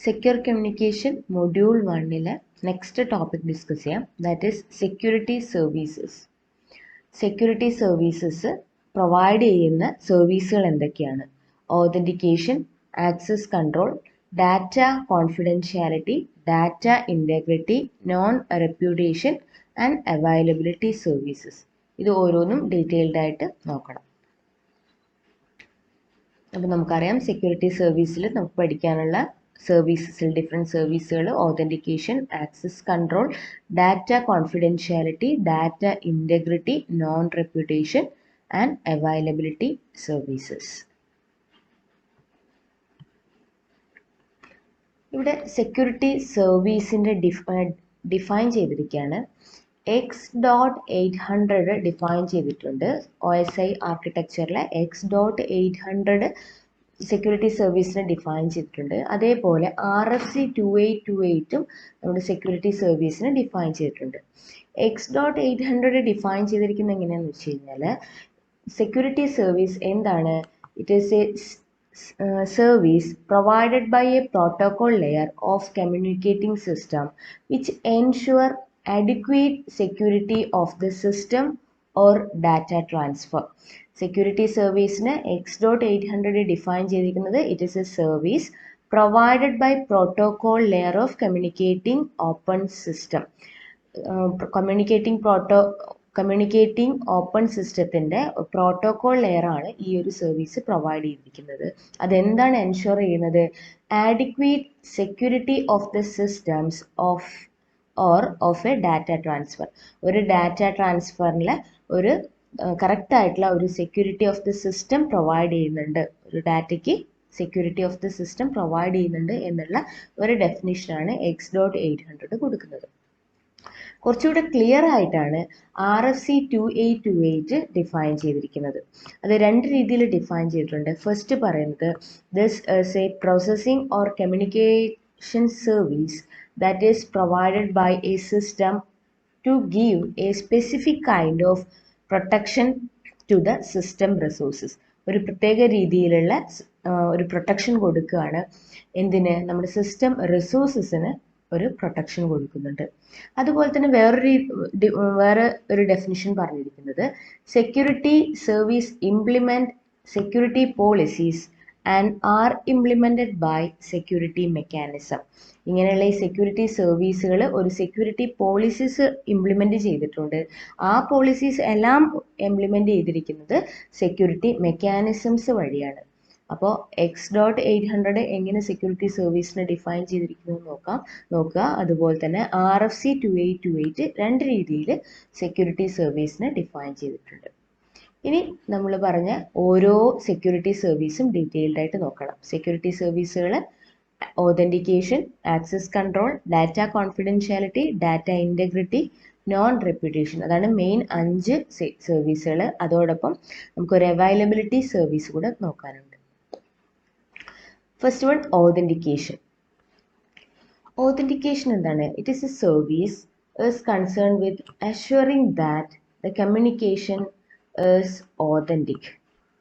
Secure communication module 1 next topic discuss ചെയ്യാം. That is security services. Security services provide ചെയ്യുന്ന സർവീസുകൾ എന്തൊക്കെയാണ്? Authentication, access control, data confidentiality, data integrity, non-repudiation and availability services. ഇത് ഓരോന്നും ഡീറ്റെയിൽഡ് ആയിട്ട് നോക്കണം. അപ്പോൾ നമുക്കറിയാം സെക്യൂരിറ്റി സർവീസിൽ നമുക്ക് പഠിക്കാനുള്ള സർവീസസിൽ ഡിഫറെൻറ്റ് സർവീസുകൾ authentication, access control, data confidentiality, data integrity, non reputation and availability services. ഇവിടെ സെക്യൂരിറ്റി സർവീസിൻ്റെ ഡിഫൈൻ ചെയ്തിരിക്കുകയാണ്. X.800 ഡിഫൈൻ ചെയ്തിട്ടുണ്ട്. OSI ആർക്കിടെക്ചറിലെ X.800 സെക്യൂരിറ്റി സർവീസിനെ ഡിഫൈൻ ചെയ്തിട്ടുണ്ട്. അതേപോലെ RFC 2828ഉം നമ്മുടെ സെക്യൂരിറ്റി സർവീസിനെ ഡിഫൈൻ ചെയ്തിട്ടുണ്ട്. X.800 ഡിഫൈൻ ചെയ്തിരിക്കുന്നത് എങ്ങനെയാണെന്ന് വെച്ച് കഴിഞ്ഞാൽ, സെക്യൂരിറ്റി സർവീസ് എന്താണ്? It is A service provided by a protocol layer of communicating system which ensure adequate security of the system or data transfer. Security service ne X.800 define ചെയ്തിരിക്കുന്നത് it is a service provided by protocol layer of communicating open system. Communicating open സിസ്റ്റത്തിൻ്റെ പ്രോട്ടോകോൾ ലെയർ ആണ് ഈ ഒരു സർവീസ് പ്രൊവൈഡ് ചെയ്തിരിക്കുന്നത്. അതെന്താണ് എൻഷുർ ചെയ്യുന്നത്? Adequate security of the systems of A data transfer. ഒരു ഡാറ്റ ട്രാൻസ്ഫറിൽ ഒരു കറക്റ്റ് ആയിട്ടുള്ള ഒരു security of the system provide ചെയ്യുന്നുണ്ട്, ഒരു ഡാറ്റയ്ക്ക് security of the system provide ചെയ്യുന്നുണ്ട് എന്നുള്ള ഒരു ഡെഫിനിഷനാണ് X.800 കൊടുക്കുന്നത്. കുറച്ചുകൂടെ ക്ലിയർ ആയിട്ടാണ് RFC 2828 ഡിഫൈൻ ചെയ്തിരിക്കുന്നത്. അത് രണ്ട് രീതിയിൽ ഡിഫൈൻ ചെയ്തിട്ടുണ്ട്. ഫസ്റ്റ് പറയുന്നത് this is a processing or communication service that is provided by a system to give a specific kind of protection to the system resources. ഒരു പ്രത്യേക രീതിയിലുള്ള ഒരു പ്രൊട്ടക്ഷൻ കൊടുക്കുകയാണ്. എന്തിന്? നമ്മുടെ സിസ്റ്റം റിസോഴ്സസിന് ഒരു പ്രൊട്ടക്ഷൻ കൊടുക്കുന്നുണ്ട്. അതുപോലെ തന്നെ വേറെ ഒരു ഡെഫിനിഷൻ പറഞ്ഞിരിക്കുന്നത് security service implement security policies and are implemented by security mechanism. ഇങ്ങനെയുള്ള ഈ സെക്യൂരിറ്റി സർവീസുകൾ ഒരു സെക്യൂരിറ്റി പോളിസീസ് ഇംപ്ലിമെൻറ്റ് ചെയ്തിട്ടുണ്ട്. ആ പോളിസീസ് എല്ലാം ഇംപ്ലിമെൻറ്റ് ചെയ്തിരിക്കുന്നത് സെക്യൂരിറ്റി മെക്കാനിസംസ് വഴിയാണ്. അപ്പോൾ X.800 എങ്ങനെ സെക്യൂരിറ്റി സർവീസിനെ ഡിഫൈൻ ചെയ്തിരിക്കുന്നു നോക്കുക. അതുപോലെ തന്നെ RFC 2828 രണ്ട് രീതിയിൽ സെക്യൂരിറ്റി സർവീസിനെ ഡിഫൈൻ ചെയ്തിട്ടുണ്ട്. ഇനി നമ്മൾ പറഞ്ഞ ഓരോ സെക്യൂരിറ്റി സർവീസും ഡീറ്റെയിൽഡ് ആയിട്ട് നോക്കണം. സെക്യൂരിറ്റി സർവീസുകൾ authentication, access control, data confidentiality, data integrity, non reputation. അതാണ് മെയിൻ 5 സർവീസുകൾ. അതോടൊപ്പം നമുക്കൊരു അവൈലബിലിറ്റി സർവീസ് കൂടെ നോക്കാനുണ്ട്. First one authentication. ഓതൻറ്റിക്കേഷൻ എന്താണ്? It is a service is concern with assuring that the communication is authentic.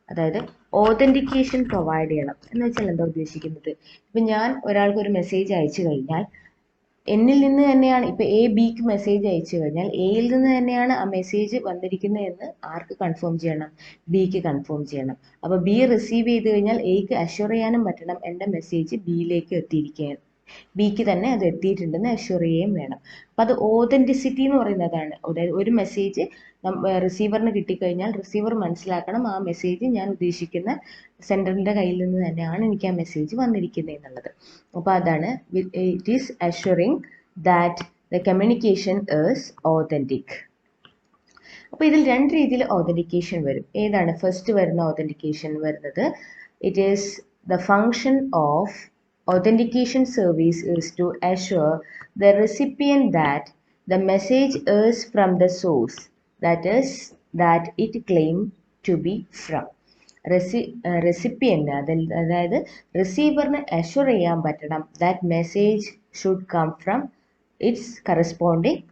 അതായത് ഓതൻറ്റിക്കേഷൻ പ്രൊവൈഡ് ചെയ്യണം എന്ന് വെച്ചാൽ എന്താ ഉദ്ദേശിക്കുന്നത്? ഇപ്പം ഞാൻ ഒരാൾക്ക് ഒരു മെസ്സേജ് അയച്ചു കഴിഞ്ഞാൽ എന്നിൽ നിന്ന് തന്നെയാണ്, ഇപ്പോൾ A Bക്ക് മെസ്സേജ് അയച്ചു കഴിഞ്ഞാൽ Aയിൽ നിന്ന് തന്നെയാണ് ആ മെസ്സേജ് വന്നിരിക്കുന്നത് എന്ന് ആർക്ക് കൺഫേം ചെയ്യണം? Bക്ക് കൺഫേം ചെയ്യണം. അപ്പോൾ B റിസീവ് ചെയ്ത് കഴിഞ്ഞാൽ Aക്ക് അഷ്വർ ചെയ്യാനും പറ്റണം എൻ്റെ മെസ്സേജ് Bയിലേക്ക് എത്തിയിരിക്കുകയാണ്, Bക്ക് തന്നെ അത് എത്തിയിട്ടുണ്ടെന്ന് അഷ്വർ ചെയ്യുകയും വേണം. അപ്പോൾ അത് ഓതൻറ്റിസിറ്റി എന്ന് പറയുന്നതാണ്. അതായത് ഒരു മെസ്സേജ് റിസീവറിന് കിട്ടിക്കഴിഞ്ഞാൽ റിസീവർ മനസ്സിലാക്കണം ആ മെസ്സേജ് ഞാൻ ഉദ്ദേശിക്കുന്ന സെൻഡറിൻ്റെ കയ്യിൽ നിന്ന് തന്നെയാണ് എനിക്ക് ആ മെസ്സേജ് വന്നിരിക്കുന്നത് എന്നുള്ളത്. അപ്പോൾ അതാണ് it is assuring that the communication is authentic. അപ്പോൾ ഇതിൽ രണ്ട് രീതിയിൽ ഓതൻറ്റിക്കേഷൻ വരും. ഏതാണ് ഫസ്റ്റ് വരുന്ന ഓതൻറ്റിക്കേഷൻ വരുന്നത്? It is the function of authentication service is to assure the recipient that the message is from the source that it claimed to be from. Recipient അതായത് റിസീവറിന് അഷ്വർ ചെയ്യാൻ പറ്റണം that message should come from its corresponding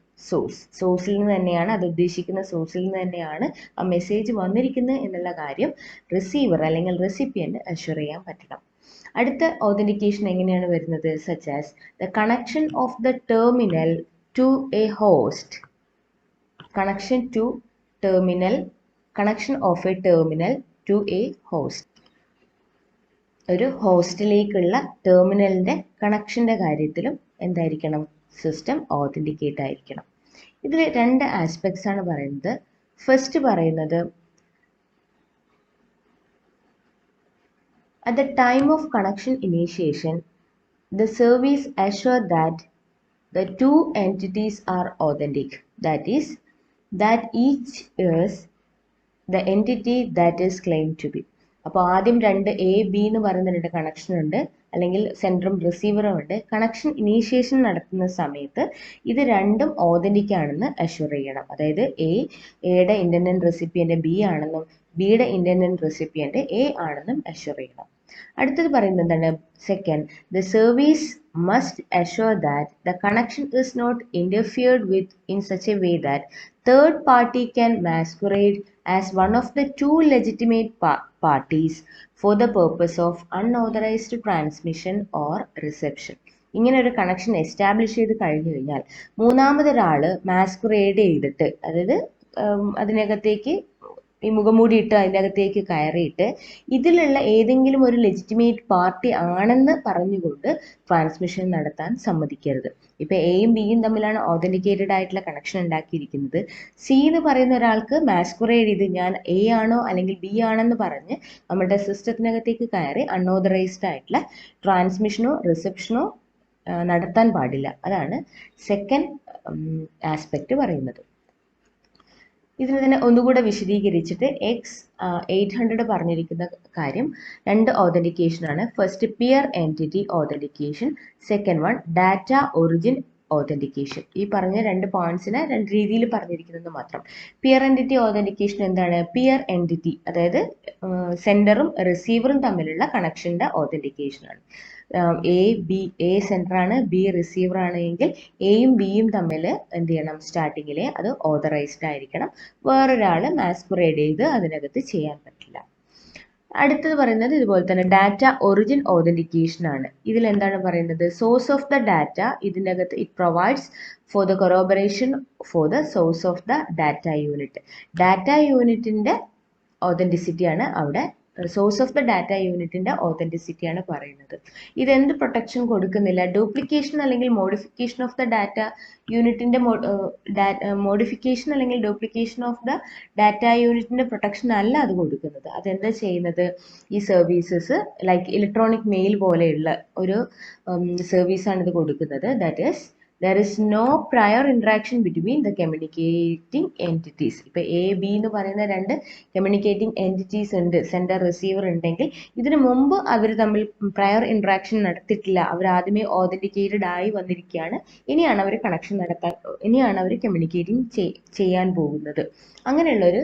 സോഴ്സിൽ നിന്ന് തന്നെയാണ്, അത് ഉദ്ദേശിക്കുന്ന സോഴ്സിൽ നിന്ന് തന്നെയാണ് ആ മെസ്സേജ് വന്നിരിക്കുന്നത് എന്നുള്ള കാര്യം റിസീവർ അല്ലെങ്കിൽ റെസിപ്പിയൻ്റ് അഷ്വർ ചെയ്യാൻ പറ്റണം. അടുത്ത ഓതൻറ്റിക്കേഷൻ എങ്ങനെയാണ് വരുന്നത്? Such as the connection of the terminal to a host. Connection of a terminal to a host. ഒരു ഹോസ്റ്റിലേക്കുള്ള ടെർമിനലിൻ്റെ കണക്ഷൻ്റെ കാര്യത്തിലും എന്തായിരിക്കണം, സിസ്റ്റം ഓതൻറ്റിക്കേറ്റ് ആയിരിക്കണം. ഇതിൽ രണ്ട് ആസ്പെക്ട്സ് ആണ് പറയുന്നത്. ഫസ്റ്റ് പറയുന്നത്, at the time of connection initiation, the service assures that the two entities are authentic. That is, that each is the entity that is claimed to be. അപ്പോൾ ആദ്യം രണ്ട് എ ബി എന്ന് പറയുന്ന രണ്ട് കണക്ഷൻ ഉണ്ട്, അല്ലെങ്കിൽ സെൻറ്ററും റിസീവറും ഉണ്ട്. കണക്ഷൻ ഇനീഷ്യേഷൻ നടത്തുന്ന സമയത്ത് ഇത് രണ്ടും ഓതൻറ്റിക് ആണെന്ന് അഷ്യൂർ ചെയ്യണം. അതായത് എയുടെ ഇൻറ്റൻഡൻറ്റ് റെസിപ്പിയൻ്റ് ബി ആണെന്നും ബിയുടെ ഇൻറ്റൻഡൻറ്റ് റെസിപ്പിയൻ്റ് എ ആണെന്നും അഷ്യൂർ ചെയ്യണം. അടുത്തത് പറയുന്നത് എന്താണ്, second, the service must assure that the connection is not interfered with in such a way that third party can masquerade as one of the two legitimate parties for the purpose of unauthorized transmission or reception. ഇങ്ങനെ ഒരു കണക്ഷൻ എസ്റ്റാബ്ലിഷ് ചെയ്ത് കഴിഞ്ഞു കഴിഞ്ഞാൽ മൂന്നാമതൊരാൾ മാസ്കുറേഡ് ചെയ്തിട്ട്, അതായത് അതിനകത്തേക്ക് ഈ മുഖംമൂടിയിട്ട് അതിൻ്റെ അകത്തേക്ക് കയറിയിട്ട് ഇതിലുള്ള ഏതെങ്കിലും ഒരു ലെജിറ്റിമേറ്റ് പാർട്ടി ആണെന്ന് പറഞ്ഞുകൊണ്ട് ട്രാൻസ്മിഷൻ നടത്താൻ സമ്മതിക്കരുത്. ഇപ്പോൾ എയും ബിയും തമ്മിലാണ് ഓതൻറ്റിക്കേറ്റഡ് ആയിട്ടുള്ള കണക്ഷൻ ഉണ്ടാക്കിയിരിക്കുന്നത്. സി എന്ന് പറയുന്ന ഒരാൾക്ക് മാസ്കുറേഡ് ചെയ്ത് ഞാൻ എ ആണോ അല്ലെങ്കിൽ ബി ആണെന്ന് പറഞ്ഞ് നമ്മുടെ സിസ്റ്റത്തിനകത്തേക്ക് കയറി അൺഓതറൈസ്ഡ് ആയിട്ടുള്ള ട്രാൻസ്മിഷനോ റിസപ്ഷനോ നടത്താൻ പാടില്ല. അതാണ് സെക്കൻഡ് ആസ്പെക്റ്റ് പറയുന്നത്. ഇതിന് തന്നെ ഒന്നുകൂടെ വിശദീകരിച്ചിട്ട് X800 പറഞ്ഞിരിക്കുന്ന കാര്യം രണ്ട് ഓതൻറ്റിക്കേഷനാണ്. First peer entity authentication, second one data origin authentication. ഈ പറഞ്ഞ രണ്ട് പോയിന്റ്സിനെ രണ്ട് രീതിയിൽ പറഞ്ഞിരിക്കുന്നത് മാത്രം. പിയർ എൻറ്റിറ്റി ഓതൻറ്റിക്കേഷൻ എന്താണ്? പിയർ എൻറ്റിറ്റി അതായത് സെൻഡറും റിസീവറും തമ്മിലുള്ള കണക്ഷൻ്റെ ഓതൻറ്റിക്കേഷനാണ്. എ സെൻഡറാണ്, ബി റിസീവർ ആണ് എങ്കിൽ എയും ബിയും തമ്മിൽ എന്ത് ചെയ്യണം, സ്റ്റാർട്ടിങ്ങിലെ അത് ഓതറൈസ്ഡ് ആയിരിക്കണം. വേറൊരാൾ മാസ്കുറേഡ് ചെയ്ത് അതിനകത്ത് ചെയ്യാൻ പറ്റില്ല. അടുത്തത് പറയുന്നത് ഇതുപോലെ തന്നെ ഡാറ്റ ഒറിജിൻ ഓതൻറ്റിക്കേഷൻ ആണ്. ഇതിൽ എന്താണ് പറയുന്നത്, സോഴ്സ് ഓഫ് ദ ഡാറ്റ ഇതിനകത്ത് it provides for the corroboration for the source of the data unit. Data യൂണിറ്റിൻ്റെ ഓതൻറ്റിസിറ്റിയാണ് അവിടെ, സോഴ്സ് ഓഫ് ദ ഡാറ്റ യൂണിറ്റിൻ്റെ ഓതൻറ്റിസിറ്റിയാണ് പറയുന്നത്. ഇതെന്ത് പ്രൊട്ടക്ഷൻ കൊടുക്കുന്നില്ല, ഡ്യൂപ്ലിക്കേഷൻ അല്ലെങ്കിൽ മോഡിഫിക്കേഷൻ ഓഫ് ദ ഡാറ്റ യൂണിറ്റിൻ്റെ മോഡിഫിക്കേഷൻ അല്ലെങ്കിൽ ഡ്യൂപ്ലിക്കേഷൻ ഓഫ് ദ ഡാറ്റ യൂണിറ്റിൻ്റെ പ്രൊട്ടക്ഷൻ അല്ല അത് കൊടുക്കുന്നത്. അതെന്താ ചെയ്യുന്നത്, ഈ സർവീസസ് ലൈക്ക് ഇലക്ട്രോണിക് മെയിൽ പോലെയുള്ള ഒരു സർവീസാണ് ഇത് കൊടുക്കുന്നത്. That is there is no prior interaction between the communicating entities. ഇപ്പോൾ എ ബി എന്ന് പറയുന്ന രണ്ട് കമ്മ്യൂണിക്കേറ്റിംഗ് എൻറ്റിറ്റീസ് ഉണ്ട്, സെൻഡർ റിസീവർ ഉണ്ടെങ്കിൽ ഇതിനു മുമ്പ് അവർ തമ്മിൽ പ്രയർ ഇൻട്രാക്ഷൻ നടത്തിയിട്ടില്ല. അവർ ആദ്യമേ ഓതൻറ്റിക്കേറ്റഡ് ആയി വന്നിരിക്കുകയാണ്. ഇനിയാണ് അവർ കണക്ഷൻ നടത്താൻ, ഇനിയാണ് അവർ കമ്മ്യൂണിക്കേറ്റിംഗ് ചെയ്യാൻ പോകുന്നത്. അങ്ങനെയുള്ളൊരു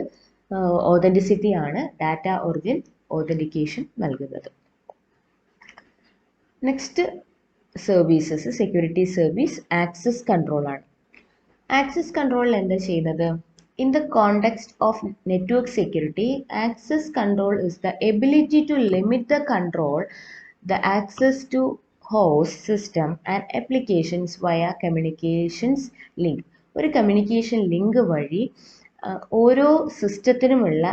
ഓതൻറ്റിസിറ്റിയാണ് ഡാറ്റ ഒറിജിൻ ഓതൻറ്റിക്കേഷൻ നൽകുന്നത്. Next services, security service access control ആണ്. ആക്സസ് കൺട്രോളിൽ എന്താ ചെയ്യുന്നത്, in the context of network security, access control is the ability to limit the control the access to host system and applications via communications link. ഒരു കമ്മ്യൂണിക്കേഷൻ ലിങ്ക് വഴി ഓരോ സിസ്റ്റത്തിനുമുള്ള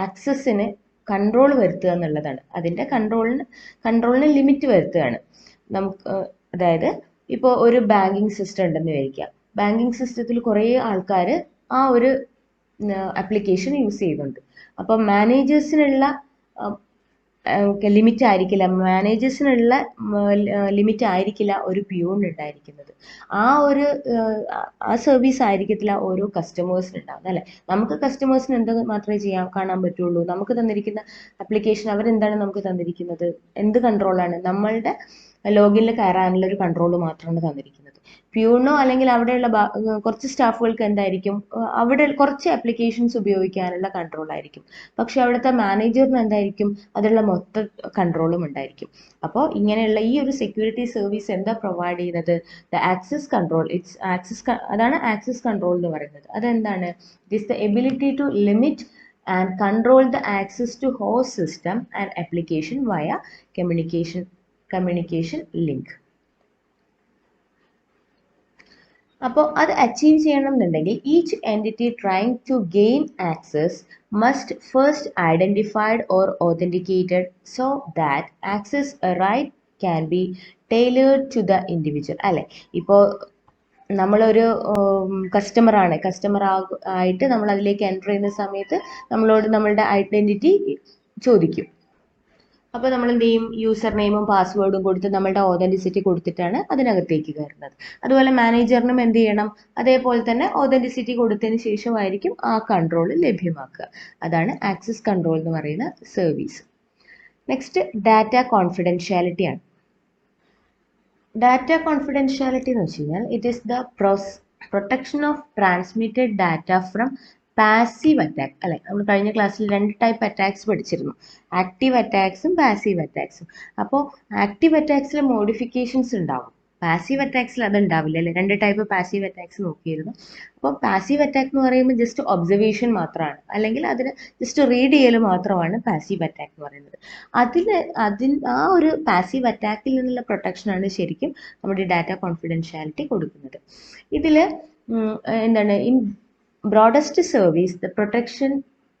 ആക്സസിന് കൺട്രോൾ വരുത്തുക എന്നുള്ളതാണ്. അതിൻ്റെ കൺട്രോളിന് ലിമിറ്റ് വരുത്തുകയാണ്. നമുക്ക് അതായത് ഇപ്പോൾ ഒരു ബാങ്കിങ് സിസ്റ്റം ഉണ്ടെന്ന് വിചാരിക്കുക. ബാങ്കിങ് സിസ്റ്റത്തിൽ കുറേ ആൾക്കാർ ആ ഒരു ആപ്ലിക്കേഷൻ യൂസ് ചെയ്യുന്നുണ്ട്. അപ്പം മാനേജേഴ്സിനുള്ള ലിമിറ്റ് ആയിരിക്കില്ല, മാനേജേഴ്സിനുള്ള ലിമിറ്റ് ആയിരിക്കില്ല ഒരു പ്യൂണിന് ഉണ്ടായിരിക്കുന്നത്. ആ സർവീസ് ആയിരിക്കത്തില്ല ഓരോ കസ്റ്റമേഴ്സിന് ഉണ്ടാകുന്നത്, അല്ലേ? നമുക്ക് കസ്റ്റമേഴ്സിന് എന്ത് മാത്രമേ കാണാൻ പറ്റുള്ളൂ, നമുക്ക് തന്നിരിക്കുന്ന ആപ്ലിക്കേഷൻ അവരെന്താണ് നമുക്ക് തന്നിരിക്കുന്നത്, എന്ത് കൺട്രോളാണ്, നമ്മളുടെ ലോഗിനിൽ കയറാനുള്ള ഒരു കൺട്രോൾ മാത്രമാണ് തന്നിരിക്കുന്നത്. പ്യൂണോ അല്ലെങ്കിൽ അവിടെയുള്ള കുറച്ച് സ്റ്റാഫുകൾക്ക് എന്തായിരിക്കും, അവിടെ കുറച്ച് ആപ്ലിക്കേഷൻസ് ഉപയോഗിക്കാനുള്ള കൺട്രോൾ ആയിരിക്കും. പക്ഷെ അവിടുത്തെ മാനേജറിന് എന്തായിരിക്കും, അതിലുള്ള മൊത്തം കൺട്രോളും ഉണ്ടായിരിക്കും. അപ്പോൾ ഇങ്ങനെയുള്ള ഈ ഒരു സെക്യൂരിറ്റി സർവീസ് എന്താ പ്രൊവൈഡ് ചെയ്യുന്നത്, ദ ആക്സസ് കൺട്രോൾ. അതാണ് ആക്സസ് കൺട്രോൾ എന്ന് പറയുന്നത്. അതെന്താണ്, it is the ability to limit and control the access to host system and application via communication link. അപ്പോൾ അത് അച്ചീവ് ചെയ്യണമെന്നുണ്ടെങ്കിൽ each entity trying to gain access must first identified or authenticated so that access right can be tailored to the individual അല്ലേ. ഇപ്പോൾ നമ്മളൊരു കസ്റ്റമർ ആയിട്ട് നമ്മൾ അതിലേക്ക് എൻ്റർ ചെയ്യുന്ന സമയത്ത് നമ്മളോട് നമ്മളുടെ ഐഡൻറ്റിറ്റി ചോദിക്കും. അപ്പോൾ നമ്മൾ എന്ത് ചെയ്യും, യൂസർ നെയിമും പാസ്വേഡും കൊടുത്ത് നമ്മളുടെ ഓതൻറ്റിസിറ്റി കൊടുത്തിട്ടാണ് അതിനകത്തേക്ക് കയറുന്നത്. അതുപോലെ മാനേജറിനും എന്ത് ചെയ്യണം, അതേപോലെ തന്നെ ഓതൻറ്റിസിറ്റി കൊടുത്തതിന് ശേഷമായിരിക്കും ആ കൺട്രോൾ ലഭ്യമാക്കുക. അതാണ് ആക്സസ് കൺട്രോൾ എന്ന് പറയുന്ന സർവീസ്. നെക്സ്റ്റ് ഡാറ്റ കോൺഫിഡൻഷ്യാലിറ്റി ആണ്. ഡാറ്റ കോൺഫിഡൻഷ്യാലിറ്റി എന്ന് വെച്ച് കഴിഞ്ഞാൽ it is the protection of transmitted data from passive attack അല്ലെ. നമ്മൾ കഴിഞ്ഞ ക്ലാസ്സിൽ 2 ടൈപ്പ് അറ്റാക്സ് പഠിച്ചിരുന്നു, ആക്റ്റീവ് അറ്റാക്സും പാസീവ് അറ്റാക്സും. അപ്പോൾ ആക്റ്റീവ് അറ്റാക്സിൽ മോഡിഫിക്കേഷൻസ് ഉണ്ടാവും, പാസീവ് അറ്റാക്സിൽ അത് ഉണ്ടാവില്ല അല്ലെ. 2 ടൈപ്പ് പാസീവ് അറ്റാക്സ് നോക്കിയിരുന്നു. അപ്പോൾ പാസീവ് അറ്റാക്ക് എന്ന് പറയുമ്പോൾ ജസ്റ്റ് ഒബ്സർവേഷൻ മാത്രമാണ്, അല്ലെങ്കിൽ അതിന് ജസ്റ്റ് റീഡ് ചെയ്യൽ മാത്രമാണ് പാസീവ് അറ്റാക്ക് എന്ന് പറയുന്നത്. ആ ഒരു പാസീവ് അറ്റാക്കിൽ നിന്നുള്ള പ്രൊട്ടക്ഷനാണ് ശരിക്കും നമ്മുടെ ഡാറ്റ കോൺഫിഡൻഷ്യാലിറ്റി കൊടുക്കുന്നത്. ഇതിൽ എന്താണ്, in broadest service, the protection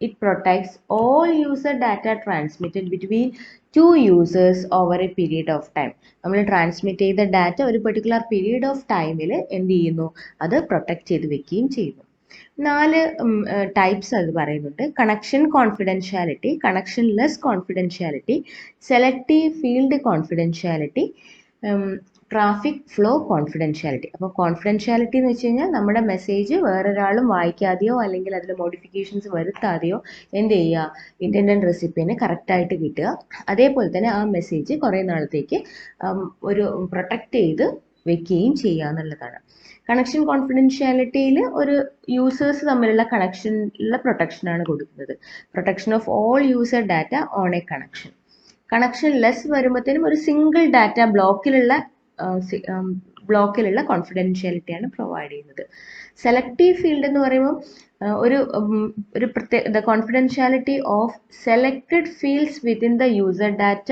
it protects all user data transmitted between two users over a period of time. നമ്മൾ ട്രാൻസ്മിറ്റ് ചെയ്ത ഡാറ്റ ഒരു പെർട്ടിക്കുലർ പീരീഡ് ഓഫ് ടൈമിൽ എന്ത് ചെയ്യുന്നു, അത് പ്രൊട്ടക്റ്റ് ചെയ്ത് വെക്കുകയും ചെയ്യുന്നു. 4 ടൈപ്സ് അത് പറയുന്നുണ്ട്. Connection confidentiality, connectionless confidentiality, selective field confidentiality, traffic flow confidentiality. അപ്പോൾ കോൺഫിഡൻഷ്യാലിറ്റി എന്ന് വെച്ച് കഴിഞ്ഞാൽ നമ്മുടെ മെസ്സേജ് വേറൊരാളും വായിക്കാതെയോ അല്ലെങ്കിൽ അതിൽ മോഡിഫിക്കേഷൻസ് വരുത്താതെയോ എന്ത് ചെയ്യുക, ഇൻറ്റൻഡൻറ്റ് റെസിപ്പിയന് കറക്റ്റായിട്ട് കിട്ടുക. അതേപോലെ തന്നെ ആ മെസ്സേജ് കുറേ നാളത്തേക്ക് ഒരു പ്രൊട്ടക്റ്റ് ചെയ്ത് വെക്കുകയും ചെയ്യുക എന്നുള്ളതാണ്. കണക്ഷൻ കോൺഫിഡൻഷ്യാലിറ്റിയിൽ ഒരു യൂസേഴ്സ് തമ്മിലുള്ള കണക്ഷനിലുള്ള പ്രൊട്ടക്ഷനാണ് കൊടുക്കുന്നത്. Protection of all user data on a connection. Connectionless വരുമ്പോഴത്തേനും ഒരു സിംഗിൾ ഡാറ്റ ബ്ലോക്കിലുള്ള കോൺഫിഡൻഷ്യാലിറ്റിയാണ് പ്രൊവൈഡ് ചെയ്യുന്നത്. സെലക്റ്റീവ് ഫീൽഡ് എന്ന് പറയുമ്പോൾ ഒരു പ്രത്യേക confidentiality of selected fields within the user data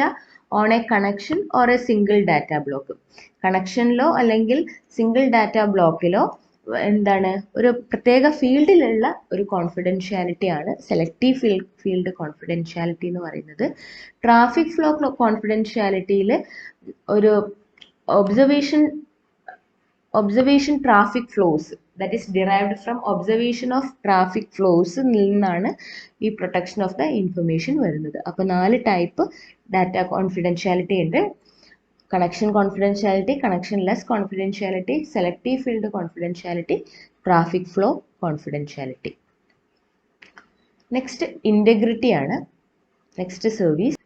on a connection or a single data block. കണക്ഷനിലോ അല്ലെങ്കിൽ സിംഗിൾ ഡാറ്റ ബ്ലോക്കിലോ എന്താണ് ഒരു പ്രത്യേക ഫീൽഡിലുള്ള ഒരു കോൺഫിഡൻഷ്യാലിറ്റി ആണ് സെലക്റ്റീവ് ഫീൽഡ് കോൺഫിഡൻഷ്യാലിറ്റി എന്ന് പറയുന്നത്. ട്രാഫിക് ഫ്ലോ കോൺഫിഡൻഷ്യാലിറ്റിയിൽ ഒരു observation traffic flows, that is derived from observation of traffic flows നിന്നാണ് ഈ പ്രൊട്ടക്ഷൻ ഓഫ് ദ ഇൻഫർമേഷൻ വരുന്നത്. അപ്പോൾ 4 ടൈപ്പ് ഡാറ്റ കോൺഫിഡൻഷ്യാലിറ്റി ഉണ്ട്. Connection confidentiality, connectionless confidentiality, selective field confidentiality, traffic flow confidentiality. Next integrity ആണ്. Next service.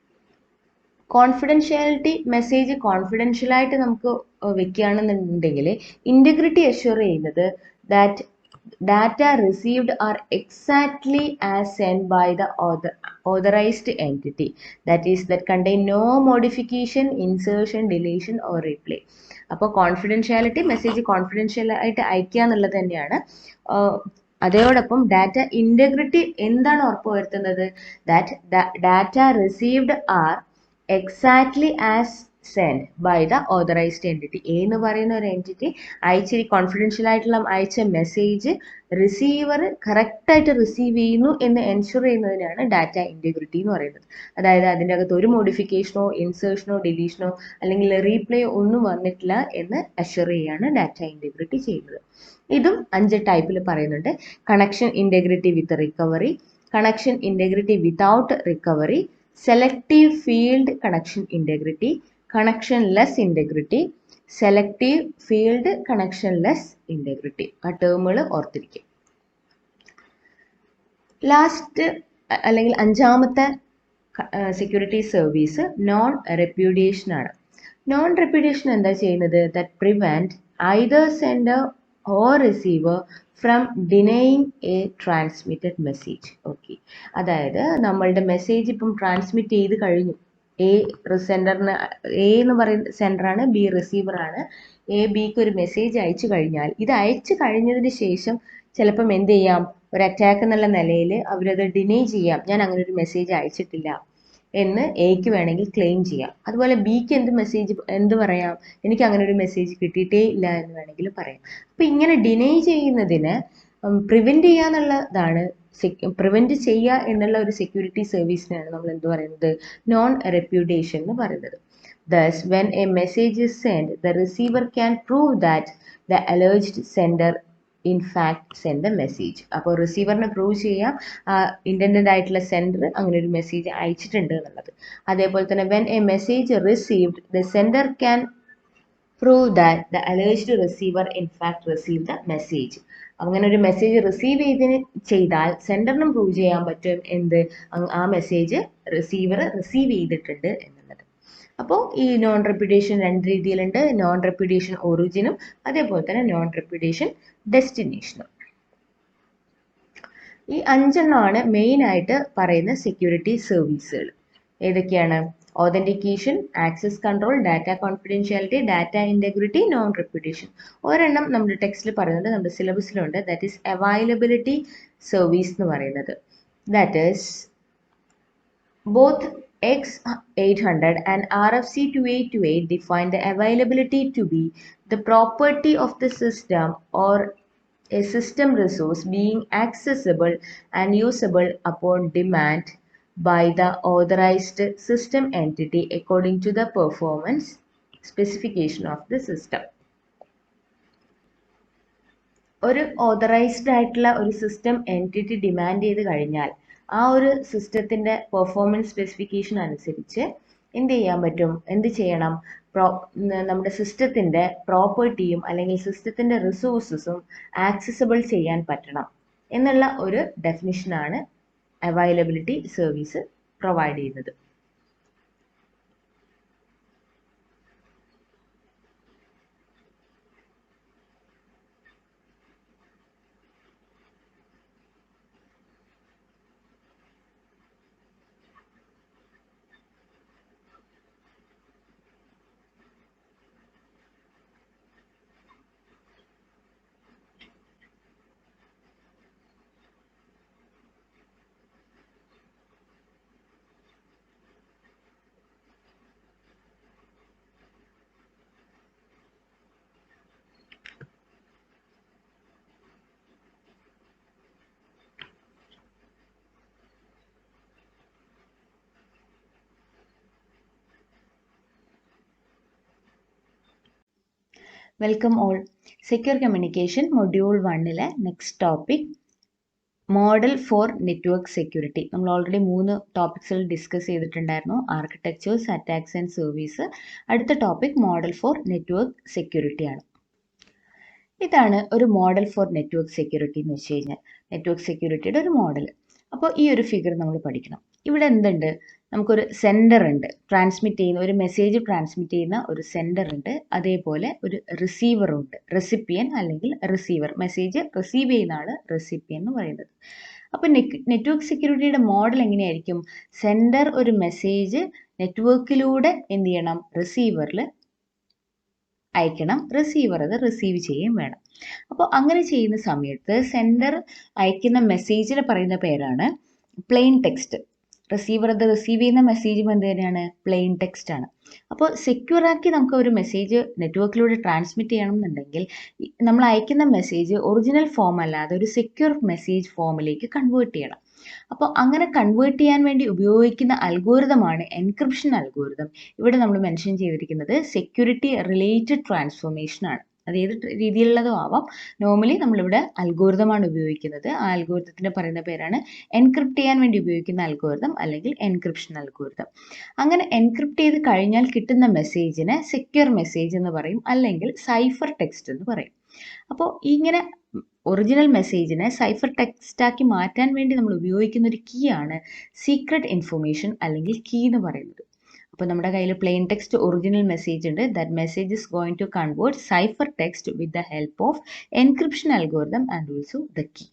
കോൺഫിഡൻഷ്യാലിറ്റി മെസ്സേജ് കോൺഫിഡൻഷ്യലായിട്ട് നമുക്ക് വെക്കുകയാണെന്നുണ്ടെങ്കിൽ ഇൻറ്റഗ്രിറ്റി അഷ്യൂർ ചെയ്യുന്നത് that data received are exactly as send by the authorised entity, that contain no modification, insertion, deletion or replay. അപ്പോൾ കോൺഫിഡൻഷ്യാലിറ്റി മെസ്സേജ് കോൺഫിഡൻഷ്യലായിട്ട് അയക്കുക എന്നുള്ളത് തന്നെയാണ്. അതോടൊപ്പം ഡാറ്റ ഇൻറ്റഗ്രിറ്റി എന്താണ് ഉറപ്പുവരുത്തുന്നത്, that data received are exactly as send by the authorised entity. എന്ന് പറയുന്ന ഒരു എൻറ്റിറ്റി കോൺഫിഡൻഷ്യൽ ആയിട്ടുള്ള അയച്ച മെസ്സേജ് റിസീവർ കറക്റ്റായിട്ട് റിസീവ് ചെയ്യുന്നു എന്ന് എൻഷുർ ചെയ്യുന്നതിനാണ് ഡാറ്റ ഇൻറ്റഗ്രിറ്റി എന്ന് പറയുന്നത്. അതായത് അതിൻ്റെ അകത്ത് ഒരു മോഡിഫിക്കേഷനോ ഇൻസേർഷനോ ഡിലീഷനോ അല്ലെങ്കിൽ റീപ്ലേയോ ഒന്നും വന്നിട്ടില്ല എന്ന് അഷ്വർ ചെയ്യാണ് ഡാറ്റ ഇൻറ്റഗ്രിറ്റി ചെയ്യുന്നത്. ഇതും 5 ടൈപ്പിൽ പറയുന്നുണ്ട്. Connection integrity with recovery, connection integrity without recovery, selective field connection integrity, connectionless integrity, selective field connectionless integrity. ആ ടേമുകൾ ഓർത്തിരിക്കും. ലാസ്റ്റ് അല്ലെങ്കിൽ 5ാമത്തെ സെക്യൂരിറ്റി സർവീസ് നോൺ റെപ്യൂഡിയേഷൻ ആണ്. നോൺ റെപ്യൂഡിയേഷൻ എന്താ ചെയ്യുന്നത്, that prevent either sender or receiver from denying a transmitted message. Okay, അതായത് നമ്മളുടെ മെസ്സേജ് ഇപ്പം ട്രാൻസ്മിറ്റ് ചെയ്ത് കഴിഞ്ഞു. എ എന്ന് പറയുന്ന സെൻഡറാണ്, ബി റിസീവറാണ്. എ ബിക്ക് ഒരു മെസ്സേജ് അയച്ചു കഴിഞ്ഞാൽ ഇത് അയച്ചു കഴിഞ്ഞതിന് ശേഷം ചിലപ്പം എന്ത് ചെയ്യാം, ഒരു അറ്റാക്ക് എന്നുള്ള നിലയിൽ അവരത് ഡിനൈ ചെയ്യാം, ഞാൻ അങ്ങനെ ഒരു മെസ്സേജ് അയച്ചിട്ടില്ല എന്ന് എക്ക് വേണമെങ്കിൽ ക്ലെയിം ചെയ്യാം. അതുപോലെ ബിക്ക് എന്ത് പറയാം, എനിക്ക് അങ്ങനെ ഒരു മെസ്സേജ് കിട്ടിയിട്ടേ ഇല്ല എന്ന് വേണമെങ്കിൽ പറയാം. അപ്പം ഇങ്ങനെ ഡിനൈ ചെയ്യുന്നതിന് പ്രിവെൻറ്റ് ചെയ്യുക എന്നുള്ളതാണ്, പ്രിവെൻറ്റ് ചെയ്യുക എന്നുള്ള ഒരു സെക്യൂരിറ്റി സർവീസിനാണ് നമ്മൾ എന്ത് പറയുന്നത്, നോൺ റെപ്യൂഡിയേഷൻ എന്ന് പറയുന്നത്. Thus, when a message is sent, the receiver can prove that the alleged sender in fact send the message. അപ്പോൾ റിസീവറിനെ പ്രൂവ് ചെയ്യാം ഇൻറ്റൻഡഡ് ആയിട്ടുള്ള സെൻഡർ അങ്ങനെ ഒരു മെസ്സേജ് അയച്ചിട്ടുണ്ട് എന്നുള്ളത്. അതേപോലെ തന്നെ when a message received, the sender can prove that the alleged receiver in fact received the message. അങ്ങനെ ഒരു മെസ്സേജ് റിസീവ് ചെയ്താൽ സെൻഡറിനും പ്രൂവ് ചെയ്യാൻ പറ്റും എന്ത്, ആ മെസ്സേജ് റിസീവർ റിസീവ് ചെയ്തിട്ടുണ്ട് എന്നുള്ളത്. അപ്പോൾ ഈ നോൺ റെപ്യൂഡിയേഷൻ രണ്ട് രീതിയിലുണ്ട്, നോൺ റെപ്യൂഡിയേഷൻ ഒറിജിനും അതേപോലെ തന്നെ നോൺ റെപ്യൂഡിയേഷൻ ഡെസ്റ്റിനേഷനും. ഈ 5 മെയിൻ ആയിട്ട് പറയുന്ന സെക്യൂരിറ്റി സർവീസുകൾ. ഏതൊക്കെയാണ്? Authentication, access control, data confidentiality, data integrity, non-repudiation. ഒരെണ്ണം നമ്മുടെ ടെക്സ്റ്റിൽ പറയുന്നുണ്ട്, നമ്മുടെ സിലബസിലുണ്ട്, ദാറ്റ് ഈസ് അവൈലബിലിറ്റി സർവീസ് എന്ന് പറയുന്നത്. That is both X800 and RFC 2828 define the availability to be the property of the system or a system resource being accessible and usable upon demand by the authorized system entity according to the performance specification of the system. ഒരു ഓതറൈസ്ഡ് ആയിട്ടുള്ള ഒരു സിസ്റ്റം എൻറ്റിറ്റി ഡിമാൻഡ് ചെയ്ത് കഴിഞ്ഞാൽ ആ ഒരു സിസ്റ്റത്തിൻ്റെ പെർഫോമൻസ് സ്പെസിഫിക്കേഷൻ അനുസരിച്ച് എന്ത് ചെയ്യാൻ പറ്റും, എന്ത് ചെയ്യണം, നമ്മുടെ സിസ്റ്റത്തിൻ്റെ പ്രോപ്പർട്ടിയും അല്ലെങ്കിൽ സിസ്റ്റത്തിൻ്റെ റിസോഴ്സസും ആക്സസിബിൾ ചെയ്യാൻ പറ്റണം എന്നുള്ള ഒരു ഡെഫിനിഷനാണ് അവൈലബിലിറ്റി സർവീസ് പ്രൊവൈഡ് ചെയ്യുന്നത്. Welcome all. Secure communication module 1 next topic model for network security. നമ്മൾ ഓൾറെഡി 3 ടോപ്പിക്സിൽ ഡിസ്കസ് ചെയ്തിട്ടുണ്ടായിരുന്നു, ആർക്കിടെക്ചേഴ്സ്, അറ്റാക്സ് ആൻഡ് സർവീസ്. അടുത്ത topic model for network security ആണ്. ഇതാണ് ഒരു മോഡൽ ഫോർ നെറ്റ്വർക്ക് സെക്യൂരിറ്റി എന്ന് വെച്ച് കഴിഞ്ഞാൽ നെറ്റ്വർക്ക് സെക്യൂരിറ്റിയുടെ ഒരു മോഡൽ. അപ്പോൾ ഈ ഒരു ഫിഗർ നമ്മൾ പഠിക്കണം. ഇവിടെ എന്തുണ്ട്, നമുക്കൊരു സെൻഡർ ഉണ്ട്, ട്രാൻസ്മിറ്റ് ചെയ്യുന്ന ഒരു മെസ്സേജ് ട്രാൻസ്മിറ്റ് ചെയ്യുന്ന ഒരു സെൻഡർ ഉണ്ട്, അതേപോലെ ഒരു റിസീവറും ഉണ്ട്, റെസിപ്പിയൻ അല്ലെങ്കിൽ റിസീവർ. മെസ്സേജ് റിസീവ് ചെയ്യുന്ന ആൾ റെസിപ്പിയൻ എന്ന് പറയുന്നത്. അപ്പോൾ നെറ്റ്വർക്ക് സെക്യൂരിറ്റിയുടെ മോഡൽ എങ്ങനെയായിരിക്കും, സെൻഡർ ഒരു മെസ്സേജ് നെറ്റ്വർക്കിലൂടെ എന്ത് ചെയ്യണം, റിസീവറിൽ അയക്കണം, റിസീവർ അത് റിസീവ് ചെയ്യുകയും വേണം. അപ്പോൾ അങ്ങനെ ചെയ്യുന്ന സമയത്ത് സെൻഡർ അയക്കുന്ന മെസ്സേജിന് പറയുന്ന പേരാണ് പ്ലെയിൻ ടെക്സ്റ്റ്. റിസീവർ അത് റിസീവ് ചെയ്യുന്ന മെസ്സേജും എന്ത് തന്നെയാണ്, പ്ലെയിൻ ടെക്സ്റ്റ് ആണ്. അപ്പോൾ സെക്യൂറാക്കി നമുക്ക് ഒരു മെസ്സേജ് നെറ്റ്വർക്കിലൂടെ ട്രാൻസ്മിറ്റ് ചെയ്യണം എന്നുണ്ടെങ്കിൽ നമ്മൾ അയക്കുന്ന മെസ്സേജ് ഒറിജിനൽ ഫോം അല്ലാതെ ഒരു സെക്യൂർ മെസ്സേജ് ഫോമിലേക്ക് കൺവേർട്ട് ചെയ്യണം. അപ്പോൾ അങ്ങനെ കൺവേർട്ട് ചെയ്യാൻ വേണ്ടി ഉപയോഗിക്കുന്ന അൽഗോരിതമാണ് എൻക്രിപ്ഷൻ അൽഗോരിതം. ഇവിടെ നമ്മൾ മെൻഷൻ ചെയ്തിരിക്കുന്നത് സെക്യൂരിറ്റി റിലേറ്റഡ് ട്രാൻസ്ഫോർമേഷൻ ആണ്. അത് ഏത് രീതിയിലുള്ളതും ആവാം. നോർമലി നമ്മളിവിടെ അൽഗോരിതമാണ് ഉപയോഗിക്കുന്നത്. ആ അൽഗോരിതത്തിന് പറയുന്ന പേരാണ് എൻക്രിപ്റ്റ് ചെയ്യാൻ വേണ്ടി ഉപയോഗിക്കുന്ന അൽഗോരിതം അല്ലെങ്കിൽ എൻക്രിപ്ഷൻ അൽഗോരിതം. അങ്ങനെ എൻക്രിപ്റ്റ് ചെയ്ത് കഴിഞ്ഞാൽ കിട്ടുന്ന മെസ്സേജിനെ സെക്യൂർ മെസ്സേജ് എന്ന് പറയും, അല്ലെങ്കിൽ സൈഫർ ടെക്സ്റ്റ് എന്ന് പറയും. അപ്പോൾ ഇങ്ങനെ ഒറിജിനൽ മെസ്സേജിനെ സൈഫർ ടെക്സ്റ്റാക്കി മാറ്റാൻ വേണ്ടി നമ്മൾ ഉപയോഗിക്കുന്ന ഒരു കീ ആണ് സീക്രട്ട് ഇൻഫർമേഷൻ അല്ലെങ്കിൽ കീ എന്ന് പറയുന്നത്. അപ്പോൾ നമ്മുടെ കയ്യിൽ പ്ലെയിൻ ടെക്സ്റ്റ് ഒറിജിനൽ മെസ്സേജ് ഉണ്ട്. That message is going to convert cipher text with the help of encryption algorithm and also the key.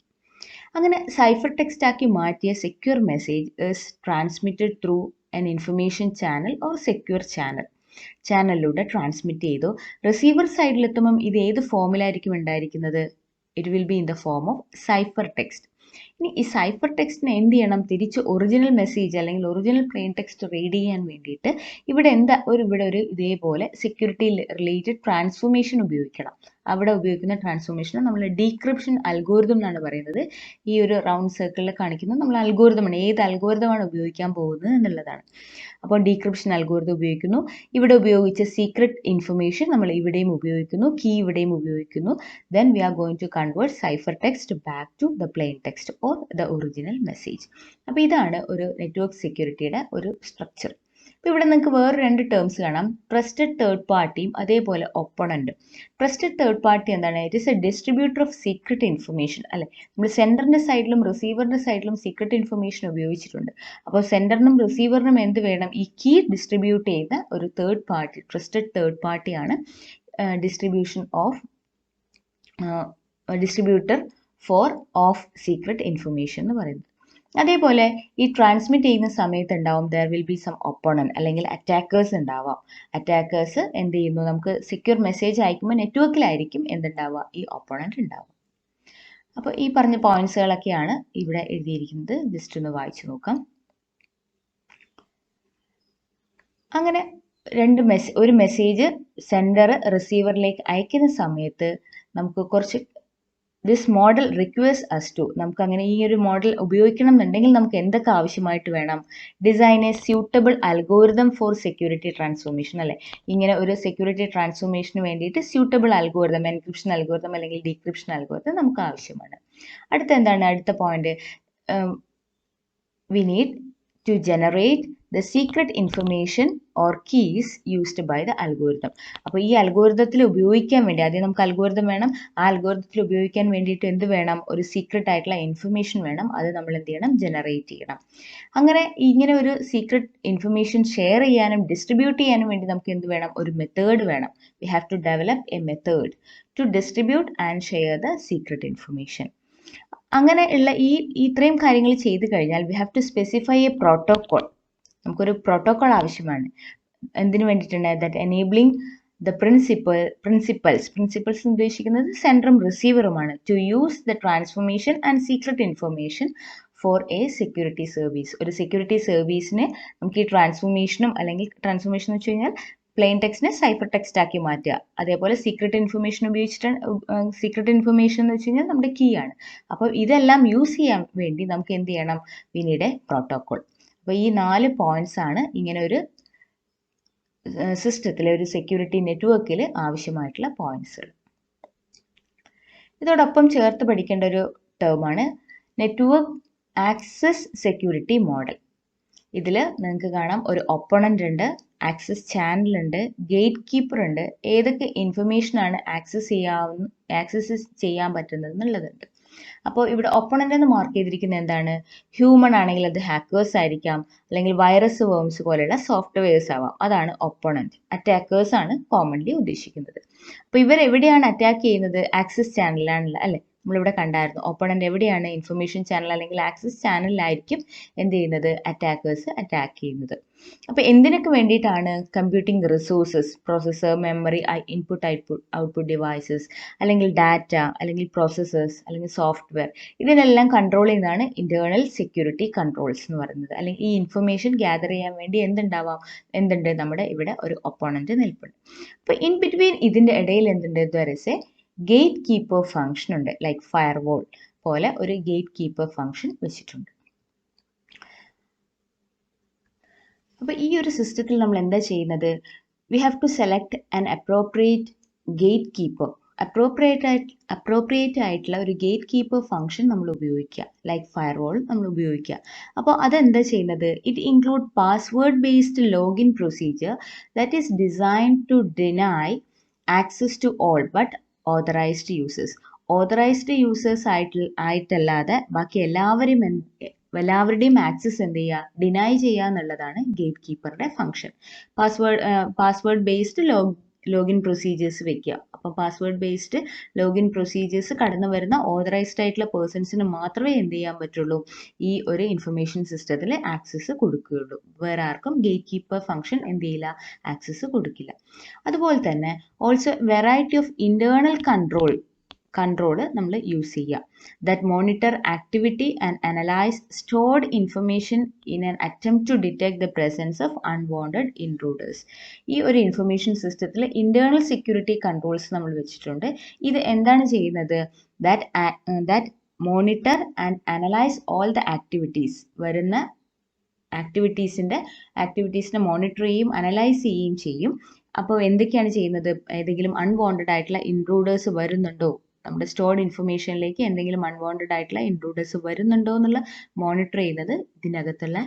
അങ്ങനെ സൈഫർ ടെക്സ്റ്റ് ആക്കി മാറ്റിയ secure message is transmitted through an information channel or secure ചാനലിലൂടെ ട്രാൻസ്മിറ്റ് ചെയ്തു. റിസീവർ സൈഡിലെത്തുമ്പം ഇത് ഏത് ഫോമിലായിരിക്കും ഉണ്ടായിരിക്കുന്നത്, it will be in the form of cipher text. ഇനി ഈ സൈഫർ ടെക്സ്റ്റിനെ എന്ത് ചെയ്യണം, തിരിച്ച് ഒറിജിനൽ മെസ്സേജ് അല്ലെങ്കിൽ ഒറിജിനൽ പ്ലെയിൻ ടെക്സ്റ്റ് റീഡ് ചെയ്യാൻ വേണ്ടിയിട്ട് ഇവിടെ ഒരു ഇതേപോലെ സെക്യൂരിറ്റി റിലേറ്റഡ് ട്രാൻസ്ഫോർമേഷൻ ഉപയോഗിക്കണം. അവിടെ ഉപയോഗിക്കുന്ന ട്രാൻസ്ഫോർമേഷൻ നമ്മൾ ഡീക്രിപ്ഷൻ അൽഗോരിതം എന്നാണ് പറയുന്നത്. ഈ ഒരു റൗണ്ട് സർക്കിളിൽ കാണിക്കുന്നത് നമ്മൾ അൽഗോരിതമാണ്, ഏത് അൽഗോരിതമാണ് ഉപയോഗിക്കാൻ പോകുന്നത് എന്നുള്ളതാണ്. അപ്പോൾ ഡീക്രിപ്ഷൻ അൽഗോരിതം ഉപയോഗിക്കുന്നു. ഇവിടെ ഉപയോഗിച്ച സീക്രട്ട് ഇൻഫർമേഷൻ നമ്മൾ ഇവിടെയും ഉപയോഗിക്കുന്നു, കീ ഇവിടെയും ഉപയോഗിക്കുന്നു. Then we are going to convert ciphertext back to the plain text or the original message. അപ്പോൾ ഇതാണ് ഒരു നെറ്റ്വർക്ക് സെക്യൂരിറ്റിയുടെ ഒരു സ്ട്രക്ചർ. അപ്പോൾ ഇവിടെ നിങ്ങൾക്ക് വേറെ രണ്ട് ടേംസ് കാണാം, ട്രസ്റ്റഡ് തേർഡ് പാർട്ടിയും അതേപോലെ ഒപ്പണൻറ്റും. ട്രസ്റ്റഡ് തേർഡ് പാർട്ടി എന്താണ്? It is A distributor of secret information അല്ലെ. നമ്മൾ സെൻഡറിൻ്റെ സൈഡിലും റിസീവറിൻ്റെ സൈഡിലും സീക്രട്ട് ഇൻഫർമേഷൻ ഉപയോഗിച്ചിട്ടുണ്ട്. അപ്പോൾ സെൻഡറിനും റിസീവറിനും എന്ത് വേണം? ഈ കീ ഡിസ്ട്രിബ്യൂട്ട് ചെയ്യുന്ന ഒരു തേർഡ് പാർട്ടി, ട്രസ്റ്റഡ് തേർഡ് പാർട്ടിയാണ് ഡിസ്ട്രിബ്യൂട്ടർ ഓഫ് സീക്രട്ട് ഇൻഫർമേഷൻ എന്ന് പറയുന്നത്. അതേപോലെ ഈ ട്രാൻസ്മിറ്റ് ചെയ്യുന്ന സമയത്ത് ഉണ്ടാവും there will be some opponent അല്ലെങ്കിൽ അറ്റാക്കേഴ്സ് ഉണ്ടാവാം. അറ്റാക്കേഴ്സ് എന്ത് ചെയ്യുന്നു? നമുക്ക് സെക്യൂർ മെസ്സേജ് അയക്കുമ്പോൾ നെറ്റ്വർക്കിലായിരിക്കും എന്തുണ്ടാവുക? ഈ ഒപ്പോണന്റ് ഉണ്ടാവുക. അപ്പോൾ ഈ പറഞ്ഞ പോയിന്റ്സുകളൊക്കെയാണ് ഇവിടെ എഴുതിയിരിക്കുന്നത്. ജസ്റ്റ് ഒന്ന് വായിച്ചു നോക്കാം. അങ്ങനെ ഒരു മെസ്സേജ് സെൻഡർ റിസീവറിലേക്ക് അയക്കുന്ന സമയത്ത് നമുക്ക് കുറച്ച് this model request as to, നമുക്ക് അങ്ങനെ ഈ ഒരു മോഡൽ ഉപയോഗിക്കണം എന്നുണ്ടെങ്കിൽ നമുക്ക് എന്തൊക്കെ ആവശ്യമായിട്ട് വേണം? Design A suitable algorithm for security transformation അല്ലെ. ഇങ്ങനെ ഒരു സെക്യൂരിറ്റി ട്രാൻസ്ഫോർമേഷന് വേണ്ടിയിട്ട് സ്യൂട്ടബിൾ അൽഗോരിതം, എൻക്രിപ്ഷൻ അൽഗോരിതം അല്ലെങ്കിൽ ഡീക്രിപ്ഷൻ അൽഗോരിതം നമുക്ക് ആവശ്യമാണ്. അടുത്ത point, we need to generate the secret information or keys used by the algorithm. അപ്പോൾ ഈ അൽഗോരിതത്തിൽ ഉപയോഗിക്കാൻ വേണ്ടി ആദ്യം നമുക്ക് അൽഗോരിതം വേണം. ആ അൽഗോരിതത്തിൽ ഉപയോഗിക്കാൻ വേണ്ടിയിട്ട് എന്ത് വേണം? ഒരു സീക്രട്ട് ആയിട്ടുള്ള ഇൻഫർമേഷൻ വേണം. അത് നമ്മൾ എന്ത് ചെയ്യണം? ജനറേറ്റ് ചെയ്യണം. അങ്ങനെ ഇങ്ങനെ ഒരു സീക്രട്ട് ഇൻഫർമേഷൻ ഷെയർ ചെയ്യാനും ഡിസ്ട്രിബ്യൂട്ട് ചെയ്യാനും വേണ്ടി നമുക്ക് എന്ത് വേണം? ഒരു മെത്തേഡ് വേണം. We have to develop a method to distribute and share the secret information. അങ്ങനെ ഉള്ള ഇത്രയും കാര്യങ്ങൾ ചെയ്തു കഴിഞ്ഞാൽ we have to specify a protocol. നമുക്കൊരു പ്രോട്ടോകോൾ ആവശ്യമാണ്. എന്തിനു വേണ്ടിയിട്ടുണ്ട്? ദാറ്റ് എനേബിളിംഗ് ദ പ്രിൻസിപ്പൽസ് ഉദ്ദേശിക്കുന്നത് സെൻഡറും റിസീവറുമാണ്. To use the transformation and secret information for a security service. ഒരു സെക്യൂരിറ്റി സർവീസിന് നമുക്ക് ഈ ട്രാൻസ്ഫോർമേഷനും അല്ലെങ്കിൽ ട്രാൻസ്ഫോർമേഷൻ എന്ന് വെച്ച് കഴിഞ്ഞാൽ പ്ലെയിൻ ടെക്സ്റ്റിനെ സൈഫർ ടെക്സ്റ്റ് ആക്കി മാറ്റുക. അതേപോലെ സീക്രട്ട് ഇൻഫർമേഷൻ സീക്രട്ട് ഇൻഫർമേഷൻ എന്ന് വെച്ച് കഴിഞ്ഞാൽ നമ്മുടെ കീ ആണ്. അപ്പോൾ ഇതെല്ലാം യൂസ് ചെയ്യാൻ വേണ്ടി നമുക്ക് എന്ത് ചെയ്യണം? We need A protocol. അപ്പോൾ ഈ 4 പോയിന്റ്സ് ആണ് ഇങ്ങനെ ഒരു സിസ്റ്റത്തിലെ ഒരു സെക്യൂരിറ്റി നെറ്റ്വർക്കിൽ ആവശ്യമായിട്ടുള്ള പോയിന്റ്സുകൾ. ഇതോടൊപ്പം ചേർത്ത് പഠിക്കേണ്ട ഒരു ടേമാണ് നെറ്റ്വർക്ക് ആക്സസ് സെക്യൂരിറ്റി മോഡൽ. ഇതിൽ നിങ്ങൾക്ക് കാണാം ഒരു ഒപ്പണന്റ് ഉണ്ട്, ആക്സസ് ചാനൽ ഉണ്ട്, ഗേറ്റ് കീപ്പർ ഉണ്ട്, ഏതൊക്കെ ഇൻഫർമേഷൻ ആണ് ആക്സസ് ചെയ്യാൻ പറ്റുന്നത് എന്നുള്ളതുണ്ട്. അപ്പോൾ ഇവിടെ ഒപ്പണന്റ് എന്ന് മാർക്ക് ചെയ്തിരിക്കുന്നത് എന്താണ്? ഹ്യൂമൺ ആണെങ്കിൽ അത് ഹാക്കേഴ്സ് ആയിരിക്കാം, അല്ലെങ്കിൽ വൈറസ് വേംസ് പോലെയുള്ള സോഫ്റ്റ്വെയർസ് ആവാം. അതാണ് ഒപ്പണന്റ്. അറ്റാക്കേഴ്സ് ആണ് കോമൺലി ഉദ്ദേശിക്കുന്നത്. അപ്പോൾ ഇവർ എവിടെയാണ് അറ്റാക്ക് ചെയ്യുന്നത്? ആക്സസ് ചാനലിലാണല്ലോ അല്ലേ. നമ്മളിവിടെ കണ്ടായിരുന്നു ഒപ്പണന്റ് എവിടെയാണ്? ഇൻഫർമേഷൻ ചാനൽ അല്ലെങ്കിൽ ആക്സസ് ചാനലിലായിരിക്കും എന്ത് ചെയ്യുന്നത്? അറ്റാക്കേഴ്സ് അറ്റാക്ക് ചെയ്യുന്നത്. അപ്പോൾ എന്തിനൊക്കെ വേണ്ടിയിട്ടാണ്? Computing resources, processor, memory, input output devices, അല്ലെങ്കിൽ ഡാറ്റ, അല്ലെങ്കിൽ പ്രോസസ്സേഴ്സ്, അല്ലെങ്കിൽ സോഫ്റ്റ്വെയർ, ഇതിനെല്ലാം കൺട്രോൾ ചെയ്യുന്നതാണ് ഇന്റേണൽ സെക്യൂരിറ്റി കൺട്രോൾസ് എന്ന് പറയുന്നത്. അല്ലെങ്കിൽ ഈ ഇൻഫർമേഷൻ ഗ്യാദർ ചെയ്യാൻ വേണ്ടി എന്തുണ്ട്? നമ്മുടെ ഇവിടെ ഒരു ഒപ്പോണന്റ് നിൽപ്പുണ്ട്. അപ്പോൾ ഇൻ ബിറ്റ്വീൻ ഇതിൻ്റെ ഇടയിൽ എന്തുണ്ട്? There is A gate keeper function ഉണ്ട്. ലൈക്ക് ഫയർവാൾ പോലെ ഒരു ഗേറ്റ് കീപ്പർ ഫംഗ്ഷൻ വെച്ചിട്ടുണ്ട്. അപ്പോൾ ഈ ഒരു സിസ്റ്റത്തിൽ നമ്മൾ എന്താ ചെയ്യുന്നത്? We have to select an appropriate gatekeeper. Appropriate ആയിട്ടുള്ള ഒരു ഗേറ്റ് കീപ്പർ ഫംഗ്ഷൻ നമ്മൾ ഉപയോഗിക്കുക. ലൈക്ക് ഫയർവാൾ നമ്മൾ ഉപയോഗിക്കുക. അപ്പോൾ അതെന്താ ചെയ്യുന്നത്? It include password based login procedure that is designed to deny access to all but authorized users. Authorized users ആയിട്ടല്ലാതെ ബാക്കി എല്ലാവരുടെയും ആക്സസ് എന്ത് ചെയ്യുക? ഡിനൈ ചെയ്യുക എന്നുള്ളതാണ് ഗേറ്റ് കീപ്പറുടെ function. Password based login procedures വെക്കുക. അപ്പോൾ പാസ്വേഡ് ബേസ്ഡ് ലോഗിൻ പ്രൊസീജിയേഴ്സ് കടന്നു വരുന്ന ഓതറൈസ്ഡ് ആയിട്ടുള്ള പേഴ്സൺസിന് മാത്രമേ എന്ത് ചെയ്യാൻ പറ്റുള്ളൂ? ഈ ഒരു ഇൻഫർമേഷൻ സിസ്റ്റത്തിൽ ആക്സസ് കൊടുക്കുകയുള്ളൂ. വേറെ ആർക്കും ഗേറ്റ് കീപ്പർ ഫംഗ്ഷൻ എന്ത് ചെയ്യില്ല? ആക്സസ് കൊടുക്കില്ല. അതുപോലെ തന്നെ also variety of internal control control നമ്മൾ യൂസ് ചെയ്യുക. That monitor activity and analyze stored information in an attempt to detect the presence of unwanted intruders. ഈ ഒരു ഇൻഫർമേഷൻ സിസ്റ്റത്തിൽ ഇന്റേണൽ സെക്യൂരിറ്റി കൺട്രോൾസ് നമ്മൾ വെച്ചിട്ടുണ്ട്. ഇത് എന്താണ് ചെയ്യുന്നത്? that monitor and analyze all the activities. വരുന്ന ആക്ടിവിറ്റീസിനെ മോണിറ്റർ ചെയ്യും, അനലൈസ് ചെയ്യുകയും ചെയ്യും. അപ്പോൾ എന്തൊക്കെയാണ് ചെയ്യുന്നത്? ഏതെങ്കിലും അൺവാണ്ടഡ് ആയിട്ടുള്ള ഇൻട്രൂഡേഴ്സ് വരുന്നുണ്ടോ, നമ്മുടെ സ്റ്റോർഡ് ഇൻഫർമേഷനിലേക്ക് എന്തെങ്കിലും അൺവാണ്ടഡ് ആയിട്ടുള്ള ഇൻട്രൂഡേഴ്സ് വരുന്നുണ്ടോ എന്നുള്ള മോണിറ്റർ ചെയ്യുന്നത് ഇതിനകത്തുള്ള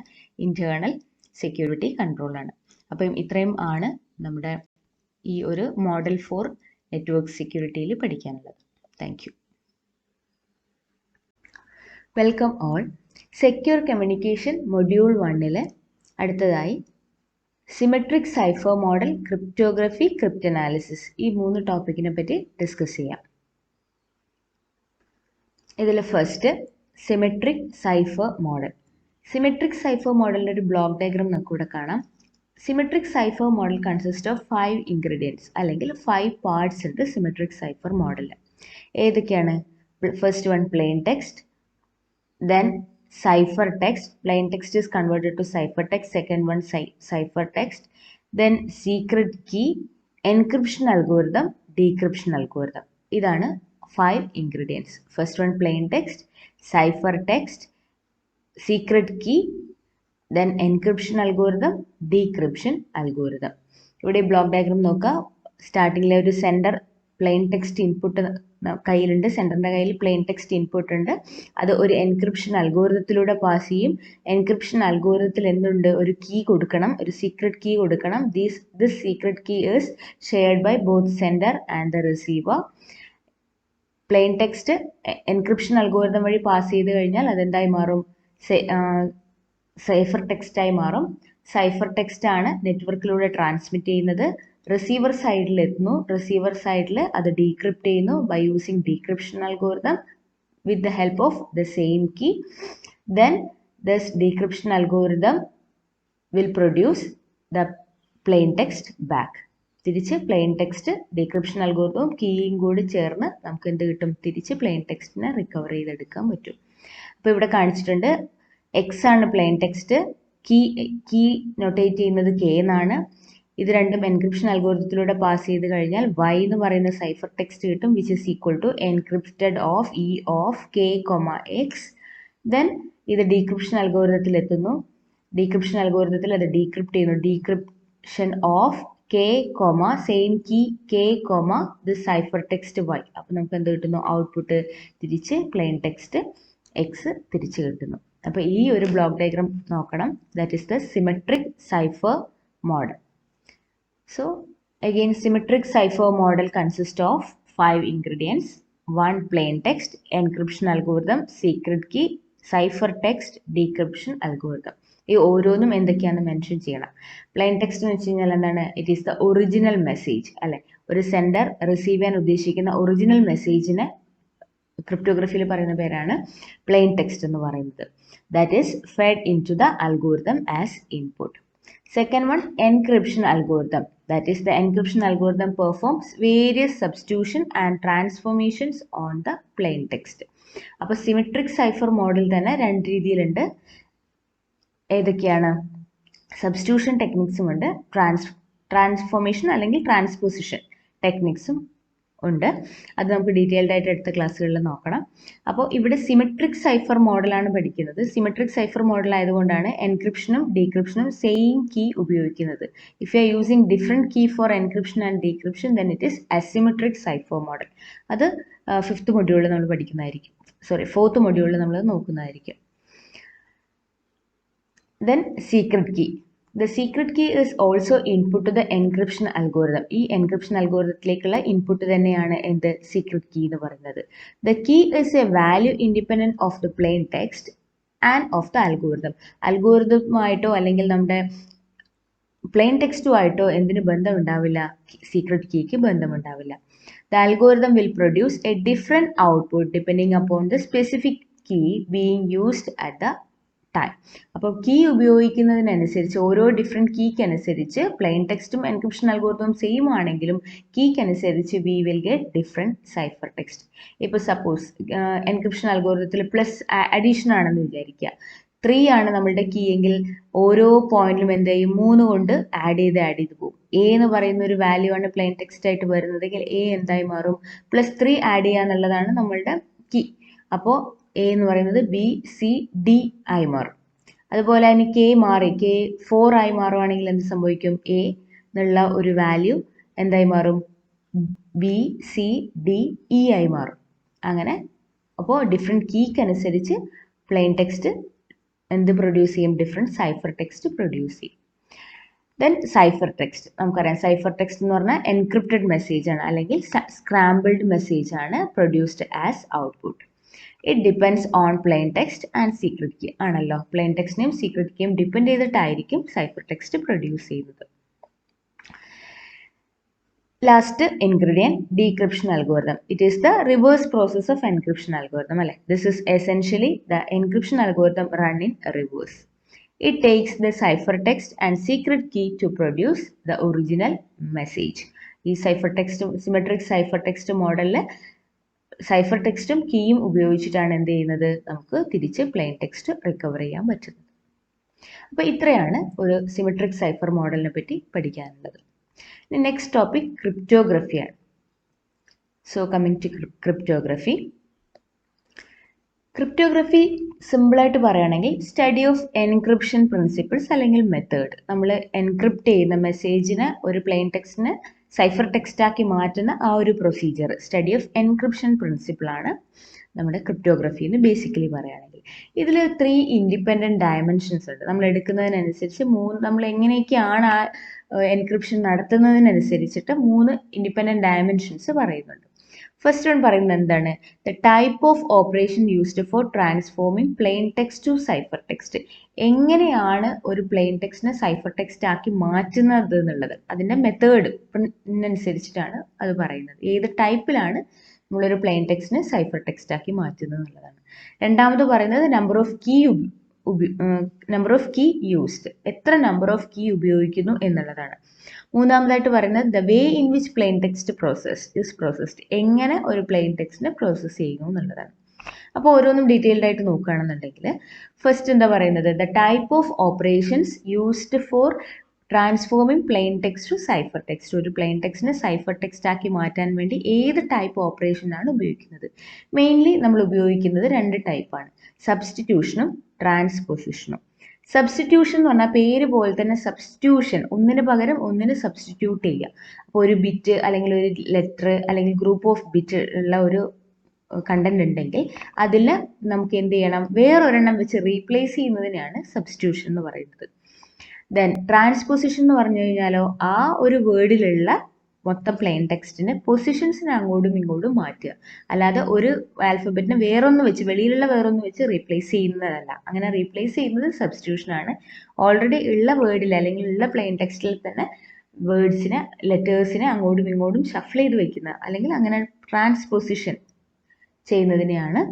ഇന്റേണൽ സെക്യൂരിറ്റി കൺട്രോളാണ്. അപ്പം ഇത്രയും ആണ് നമ്മുടെ ഈ ഒരു മോഡൽ ഫോർ നെറ്റ്വർക്ക് സെക്യൂരിറ്റിയിൽ പഠിക്കാനുള്ളത്. Thank you. Welcome all. Secure communication module 1 അടുത്തതായി symmetric cipher model, cryptography, cryptanalysis ഈ 3 ടോപ്പിക്കിനെ പറ്റി ഡിസ്കസ് ചെയ്യാം. ഇതിൽ first symmetric cipher model. Symmetric cipher മോഡലിൻ്റെ ഒരു ബ്ലോക്ക് ഡയഗ്രാം നമുക്ക് ഇവിടെ കാണാം. Symmetric cipher model consist of 5 ingredients അല്ലെങ്കിൽ 5 പാർട്സ് ഉണ്ട് സിമെട്രിക് സൈഫർ മോഡലിൽ. ഏതൊക്കെയാണ്? First one plain text, then cipher text, plain text is converted to cipher text, second one cipher text, then secret key, encryption algorithm, decryption algorithm. ഇതാണ് 5 ingredients. First one plain text, cipher text, secret key, then encryption algorithm, decryption algorithm. ഇവിടെ ബ്ലോക്ക് ഡയഗ്രാം നോക്കുക. സ്റ്റാർട്ടിങ്ങിലെ ഒരു സെൻഡർ പ്ലെയിൻ ടെക്സ്റ്റ് ഇൻപുട്ട് കയ്യിലുണ്ട്, സെൻറ്ററിൻ്റെ കയ്യിൽ പ്ലെയിൻ ടെക്സ്റ്റ് ഇൻപുട്ട് ഉണ്ട്. അത് ഒരു എൻക്രിപ്ഷൻ അൽഗോരിതത്തിലൂടെ പാസ് ചെയ്യും. എൻക്രിപ്ഷൻ അൽഗോരിതത്തിൽ എന്തുണ്ട്? ഒരു കീ കൊടുക്കണം, ഒരു സീക്രട്ട് കീ കൊടുക്കണം. This secret key is shared by both sender and the receiver. Plain text encryption algorithm വഴി പാസ് ചെയ്ത് കഴിഞ്ഞാൽ അതെന്തായി മാറും? സൈഫർ ടെക്സ്റ്റായി മാറും. സൈഫർ ടെക്സ്റ്റ് ആണ് നെറ്റ്വർക്കിലൂടെ ട്രാൻസ്മിറ്റ് ചെയ്യുന്നത്. റിസീവർ സൈഡിൽ എത്തുന്നു. റിസീവർ സൈഡിൽ അത് ഡീക്രിപ്റ്റ് ചെയ്യുന്നു by using decryption algorithm with the help of the same key. Then this decryption algorithm will produce the plain text back. തിരിച്ച് പ്ലെയിൻ ടെക്സ്റ്റ് ഡീക്രിപ്ഷൻ അൽഗോരിതവും കീയും കൂടി ചേർന്ന് നമുക്ക് എന്ത് കിട്ടും? തിരിച്ച് പ്ലെയിൻ ടെക്സ്റ്റിനെ റിക്കവർ ചെയ്തെടുക്കാൻ പറ്റും. അപ്പോൾ ഇവിടെ കാണിച്ചിട്ടുണ്ട് എക്സ് ആണ് പ്ലെയിൻ ടെക്സ്റ്റ്, കീ നൊട്ടേറ്റ് ചെയ്യുന്നത് കെ എന്നാണ്. ഇത് രണ്ടും എൻക്രിപ്ഷൻ അൽഗോരിതത്തിലൂടെ പാസ് ചെയ്ത് കഴിഞ്ഞാൽ y എന്ന് പറയുന്ന സൈഫർ ടെക്സ്റ്റ് കിട്ടും, which is equal to encrypted of E of K comma X. Then ഇത് ഡീക്രിപ്ഷൻ അൽഗോരിതത്തിൽ എത്തുന്നു. ഡീക്രിപ്ഷൻ അൽഗോരിതത്തിൽ അത് ഡീക്രിപ്റ്റ് ചെയ്യുന്നു. Decryption of K comma same key K comma the cipher text y. അപ്പോൾ നമുക്ക് എന്ത് കിട്ടുന്നു? ഔട്ട്പുട്ട് തിരിച്ച് പ്ലെയിൻ ടെക്സ്റ്റ് എക്സ് തിരിച്ച് കിട്ടുന്നു. അപ്പോൾ ഈ ഒരു ബ്ലോക്ക് ഡയഗ്രാം നോക്കണം. That is the symmetric cipher model. So again, symmetric cipher model consists of 5 ingredients: 1 plain text, encryption algorithm, secret key, cipher text, decryption algorithm. ഈ ഓരോന്നും എന്തൊക്കെയാണെന്ന് മെൻഷൻ ചെയ്യണം. പ്ലെയിൻ ടെക്സ്റ്റ് എന്ന് വെച്ച് കഴിഞ്ഞാൽ എന്താണ്? It is the original message അല്ലെ. ഒരു സെൻഡർ റിസീവ് ചെയ്യാൻ ഉദ്ദേശിക്കുന്ന ഒറിജിനൽ മെസ്സേജിനെ ക്രിപ്റ്റോഗ്രഫിയിൽ പറയുന്ന പേരാണ് പ്ലെയിൻ ടെക്സ്റ്റ് എന്ന് പറയുന്നത്. That is fed into the algorithm as input. Second one, encryption algorithm. That is, the encryption algorithm performs various substitution and transformations on the plain text. അപ്പോൾ സിമെട്രിക് സൈഫർ മോഡൽ തന്നെ 2 രീതിയിലുണ്ട്. ഏതൊക്കെയാണ്? സബ്സ്റ്റിറ്റ്യൂഷൻ ടെക്നിക്സും ഉണ്ട്, ട്രാൻസ്ഫോർമേഷൻ അല്ലെങ്കിൽ ട്രാൻസ്പോസിഷൻ ടെക്നിക്സും ഉണ്ട്. അത് നമുക്ക് ഡീറ്റെയിൽഡ് ആയിട്ട് അടുത്ത ക്ലാസ്സുകളിൽ നോക്കണം. അപ്പോൾ ഇവിടെ സിമെട്രിക് സൈഫർ മോഡലാണ് പഠിക്കുന്നത്. സിമെട്രിക് സൈഫർ മോഡൽ ആയതുകൊണ്ടാണ് എൻക്രിപ്ഷനും ഡീക്രിപ്ഷനും സെയിം കീ ഉപയോഗിക്കുന്നത്. If you are using different key for encryption and decryption then it is asymmetric cipher model. അത് 5th മൊഡ്യൂളിൽ നമ്മൾ പഠിക്കുന്നതായിരിക്കും. 4th മൊഡ്യൂളിൽ നമ്മൾ നോക്കുന്നതായിരിക്കും. Then secret key. The secret key is also input to the encryption algorithm. ഈ എൻക്രിപ്ഷൻ അൽഗോരിതത്തിലേക്കുള്ള ഇൻപുട്ട് തന്നെയാണ് എന്ത്? സീക്രട്ട് കീ എന്ന് പറയുന്നത്. The key is a value independent of the plain text and of the algorithm. അൽഗോരിതമായിട്ടോ അല്ലെങ്കിൽ നമ്മുടെ പ്ലെയിൻ ടെക്സ്റ്റുമായിട്ടോ എന്തിന് ബന്ധമുണ്ടാവില്ല? Secret കീക്ക് ബന്ധമുണ്ടാവില്ല. The algorithm will produce a different output depending upon the specific key being used at the time. അപ്പോൾ കീ ഉപയോഗിക്കുന്നതിനനുസരിച്ച് ഓരോ ഡിഫറെൻറ്റ് കീക്ക് അനുസരിച്ച് പ്ലെയിൻ ടെക്സ്റ്റും എൻക്രിപ്ഷൻ അൽഗോരിതം സെയിം ആണെങ്കിലും കീക്ക് അനുസരിച്ച് we will get different cipher text. ഇപ്പോൾ സപ്പോസ് എൻക്രിപ്ഷൻ അൽഗോരിതത്തിൽ പ്ലസ് അഡീഷൻ ആണെന്ന് വിചാരിക്കുക. 3 ആണ് നമ്മളുടെ കീ എങ്കിൽ ഓരോ പോയിന്റിലും എന്ത് ചെയ്യും, 3 കൊണ്ട് ആഡ് ചെയ്ത് പോകും. എ എന്ന് പറയുന്ന ഒരു വാല്യൂ ആണ് പ്ലെയിൻ ടെക്സ്റ്റ് ആയിട്ട് വരുന്നതെങ്കിൽ എ എന്തായി മാറും, +3 ആഡ് ചെയ്യുക എന്നുള്ളതാണ് നമ്മളുടെ കീ. അപ്പോൾ എ എന്ന് പറയുന്നത് ബി സി ഡി ആയി മാറും. അതുപോലെ തന്നെ കെ മാറി, കെ 4 ആയി മാറുവാണെങ്കിൽ എന്ത് സംഭവിക്കും, എ എന്നുള്ള ഒരു വാല്യൂ എന്തായി മാറും, ബി സി ഡി ഇ ആയി മാറും. അങ്ങനെ അപ്പോൾ ഡിഫറെൻറ്റ് കീക്ക് അനുസരിച്ച് പ്ലെയിൻ ടെക്സ്റ്റ് എന്ത് പ്രൊഡ്യൂസ് ചെയ്യും, ഡിഫറെൻറ്റ് സൈഫർ ടെക്സ്റ്റ് പ്രൊഡ്യൂസ് ചെയ്യും. ദെൻ സൈഫർ ടെക്സ്റ്റ് നമുക്കറിയാം, സൈഫർ ടെക്സ്റ്റ് എന്ന് പറഞ്ഞാൽ എൻക്രിപ്റ്റഡ് മെസ്സേജ് ആണ് അല്ലെങ്കിൽ സ്ക്രാമ്പിൾഡ് മെസ്സേജ് ആണ് produced as output. It depends on plain text and secret key ആണല്ലോ. പ്ലെയിൻ ടെക്സ്റ്റിനെയും സീക്രട്ട് കീയും ഡിപ്പെൻഡ് ചെയ്തിട്ടായിരിക്കും സൈഫർ ടെക്സ്റ്റ് പ്രൊഡ്യൂസ് ചെയ്യുന്നത്. Last ingredient, decryption algorithm. It is the reverse process of encryption algorithm. This is essentially the encryption algorithm run in reverse. It takes the ciphertext and secret key to produce the original message. This ciphertext, symmetric ciphertext model, ciphertextum keyയും ഉപയോഗിച്ചിട്ടാണ് എന്ത് ചെയ്യുന്നത്, നമുക്ക് തിരിച്ച് പ്ലെയിൻ ടെക്സ്റ്റ് റിക്കവർ ചെയ്യാൻ പറ്റുന്നത്. അപ്പോൾ ഇത്രയാണ് ഒരു സിമെട്രിക് സൈഫർ മോഡലിനെ പറ്റി പഠിക്കാനുള്ളത്. The next topic, cryptography. So coming to cryptography. Cryptography simple ആയിട്ട് പറയുകയാണെങ്കിൽ സ്റ്റഡി ഓഫ് എൻക്രിപ്ഷൻ പ്രിൻസിപ്പിൾസ് അല്ലെങ്കിൽ മെത്തേഡ്. നമ്മൾ എൻക്രിപ്റ്റ് ചെയ്യുന്ന മെസ്സേജിനെ ഒരു പ്ലെയിൻ ടെക്സ്റ്റിന് സൈഫർ ടെക്സ്റ്റ് ആക്കി മാറ്റുന്ന ആ ഒരു procedure, study of encryption principle ആണ് നമ്മുടെ ക്രിപ്റ്റോഗ്രഫി എന്ന് ബേസിക്കലി പറയുകയാണെങ്കിൽ. ഇതിൽ 3 ഇൻഡിപെൻഡൻറ്റ് ഡയമെൻഷൻസ് ഉണ്ട്. നമ്മൾ എടുക്കുന്നതിനനുസരിച്ച് നമ്മൾ എങ്ങനെയൊക്കെയാണ് ആ എൻക്രിപ്ഷൻ നടത്തുന്നതിനനുസരിച്ചിട്ട് 3 ഇൻഡിപെൻഡൻറ്റ് ഡയമെൻഷൻസ് പറയുന്നുണ്ട്. ഫസ്റ്റ് വൺ പറയുന്നത് എന്താണ്, the type of operation used for transforming plain text to cipher text. എങ്ങനെയാണ് ഒരു പ്ലെയിൻ ടെക്സ്റ്റിനെ സൈഫർ ടെക്സ്റ്റ് ആക്കി മാറ്റുന്നത് എന്നുള്ളത്, അതിൻ്റെ മെത്തേഡ് അനുസരിച്ചിട്ടാണ് അത് പറയുന്നത്. ഏത് ടൈപ്പിലാണ് നമ്മളൊരു പ്ലെയിൻ ടെക്സ്റ്റിനെ സൈഫർ ടെക്സ്റ്റ് ആക്കി മാറ്റുന്നത് എന്നുള്ളതാണ്. രണ്ടാമത് പറയുന്നത് നമ്പർ ഓഫ് കീ യൂസ്ഡ്, എത്ര നമ്പർ ഓഫ് കീ ഉപയോഗിക്കുന്നു എന്നുള്ളതാണ്. മൂന്നാമതായിട്ട് പറയുന്നത് the way in which plain text processed, എങ്ങനെ ഒരു പ്ലെയിൻ ടെക്സ്റ്റിനെ പ്രോസസ്സ് ചെയ്യുന്നു എന്നുള്ളതാണ്. അപ്പോൾ ഓരോന്നും ഡീറ്റെയിൽഡ് ആയിട്ട് നോക്കുകയാണെന്നുണ്ടെങ്കിൽ ഫസ്റ്റ് എന്താ പറയുന്നത്, the type of operations used for transforming plain text to cipher text. ഒരു പ്ലെയിൻ ടെക്സ്റ്റിനെ സൈഫർ ടെക്സ്റ്റ് ആക്കി മാറ്റാൻ വേണ്ടി ഏത് ടൈപ്പ് ഓപ്പറേഷനാണ് ഉപയോഗിക്കുന്നത്. മെയിൻലി നമ്മൾ ഉപയോഗിക്കുന്നത് 2 ടൈപ്പാണ്, സബ്സ്റ്റിറ്റ്യൂഷനും ട്രാൻസ്പൊസിഷനും. സബ്സ്റ്റിറ്റ്യൂഷൻ എന്ന് പറഞ്ഞാൽ പേര് പോലെ തന്നെ സബ്സ്റ്റിറ്റ്യൂഷൻ, ഒന്നിന് പകരം ഒന്നിന് സബ്സ്റ്റിറ്റ്യൂട്ട് ചെയ്യുക. അപ്പോൾ ഒരു ബിറ്റ് അല്ലെങ്കിൽ ഒരു ലെറ്റർ അല്ലെങ്കിൽ ഗ്രൂപ്പ് ഓഫ് ബിറ്റ് ഉള്ള ഒരു കണ്ടന്റ് ഉണ്ടെങ്കിൽ അതിൽ നമുക്ക് എന്ത് ചെയ്യണം, വേറൊരെണ്ണം വെച്ച് റീപ്ലേസ് ചെയ്യുന്നതിനെയാണ് സബ്സ്റ്റിറ്റ്യൂഷൻ എന്ന് പറയുന്നത്. ദെൻ ട്രാൻസ്പൊസിഷൻ എന്ന് പറഞ്ഞു കഴിഞ്ഞാലോ ആ ഒരു വേർഡിലുള്ള മൊത്തം പ്ലെയിൻ ടെക്സ്റ്റിന് പൊസിഷൻസിനെ അങ്ങോട്ടും ഇങ്ങോട്ടും മാറ്റുക, അല്ലാതെ ഒരു ആൽഫബറ്റിനെ വേറൊന്ന് വെച്ച് വെളിയിലുള്ള വേറൊന്ന് വെച്ച് റീപ്ലേസ് ചെയ്യുന്നതല്ല. അങ്ങനെ റീപ്ലേസ് ചെയ്യുന്നത് സബ്സ്റ്റിറ്റ്യൂഷൻ ആണ്. ഓൾറെഡി ഉള്ള വേർഡിൽ അല്ലെങ്കിൽ ഉള്ള പ്ലെയിൻ ടെക്സ്റ്റിൽ തന്നെ വേർഡ്സിനെ ലെറ്റേഴ്സിനെ അങ്ങോട്ടും ഇങ്ങോട്ടും ഷഫിൾ ചെയ്ത് വെക്കുന്ന അല്ലെങ്കിൽ അങ്ങനെ ട്രാൻസ്പൊസിഷൻ ചെയ്യുന്നതിനെയാണ്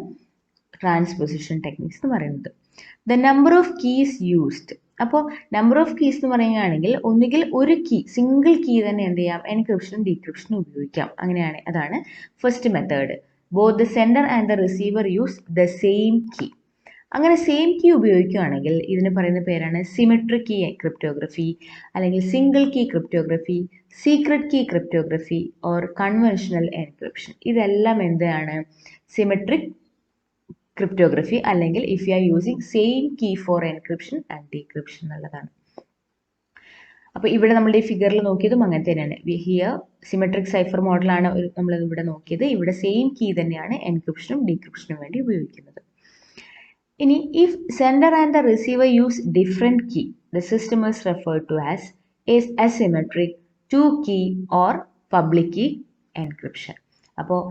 ട്രാൻസ്പൊസിഷൻ ടെക്നിക്സ് എന്ന് പറയുന്നത്. The number of keys used, അപ്പോൾ നമ്പർ ഓഫ് കീസ് എന്ന് പറയുകയാണെങ്കിൽ ഒന്നുകിൽ ഒരു കീ, സിംഗിൾ കീ തന്നെ എന്ത് ചെയ്യാം, എൻക്രിപ്ഷനും ഡീക്രിപ്ഷനും ഉപയോഗിക്കാം. അങ്ങനെയാണ്, അതാണ് first method. Both the sender and the receiver use the same key. അങ്ങനെ സെയിം കീ ഉപയോഗിക്കുകയാണെങ്കിൽ ഇതിന് പറയുന്ന പേരാണ് സിമെട്രിക് കീ ക്രിപ്റ്റോഗ്രഫി അല്ലെങ്കിൽ single key cryptography, secret key cryptography or conventional encryption. ഇതെല്ലാം എന്താണ്, സിമെട്രിക് ക്രിപ്റ്റോഗ്രഫി അല്ലെങ്കിൽ if you are using same key for encryption and decryption എന്നുള്ളതാണ്. അപ്പോൾ ഇവിടെ നമ്മുടെ ഈ ഫിഗറിൽ നോക്കിയതും അങ്ങനെ തന്നെയാണ്. ഹിയർ സിമെട്രിക് സൈഫർ മോഡലാണ് നമ്മൾ ഇവിടെ നോക്കിയത്. ഇവിടെ സെയിം കീ തന്നെയാണ് എൻക്രിപ്ഷനും ഡീക്രിപ്ഷനും വേണ്ടി ഉപയോഗിക്കുന്നത്. ഇനി if sender and the receiver use different key, the system is referred to as asymmetric 2 key or public key encryption. അപ്പോൾ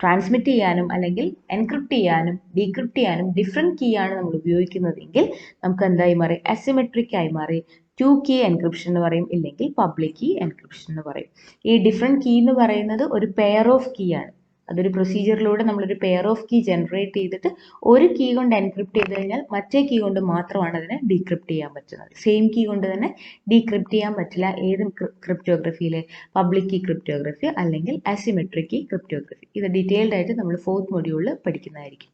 ട്രാൻസ്മിറ്റ് ചെയ്യാനും അല്ലെങ്കിൽ എൻക്രിപ്റ്റ് ചെയ്യാനും ഡീക്രിപ്റ്റ് ചെയ്യാനും ഡിഫറെൻറ്റ് കീ ആണ് നമ്മൾ ഉപയോഗിക്കുന്നതെങ്കിൽ നമുക്ക് എന്തായി മാറി, അസിമെട്രിക് ആയി മാറി. 2 key എൻക്രിപ്ഷൻ എന്ന് പറയും, ഇല്ലെങ്കിൽ പബ്ലിക് കീ എൻക്രിപ്ഷൻ എന്ന് പറയും. ഈ ഡിഫറെൻറ്റ് കീ എന്ന് പറയുന്നത് ഒരു പെയർ ഓഫ് കീ ആണ്. അതൊരു പ്രൊസീജിയറിലൂടെ നമ്മളൊരു പെയർ ഓഫ് കീ ജനറേറ്റ് ചെയ്തിട്ട് ഒരു കീ കൊണ്ട് എൻക്രിപ്റ്റ് ചെയ്ത് കഴിഞ്ഞാൽ മറ്റേ കീ കൊണ്ട് മാത്രമാണ് അതിനെ ഡീക്രിപ്റ്റ് ചെയ്യാൻ പറ്റുന്നത്. സെയിം കീ കൊണ്ട് തന്നെ ഡീക്രിപ്റ്റ് ചെയ്യാൻ പറ്റില്ല ഏത് ക്രിപ്റ്റോഗ്രഫിയിൽ, പബ്ലിക് കീ ക്രിപ്റ്റോഗ്രഫി അല്ലെങ്കിൽ അസിമെട്രിക് കീ ക്രിപ്റ്റോഗ്രഫി. ഇത് ഡീറ്റെയിൽഡ് ആയിട്ട് നമ്മൾ 4th മൊഡ്യൂളിൽ പഠിക്കുന്നതായിരിക്കും.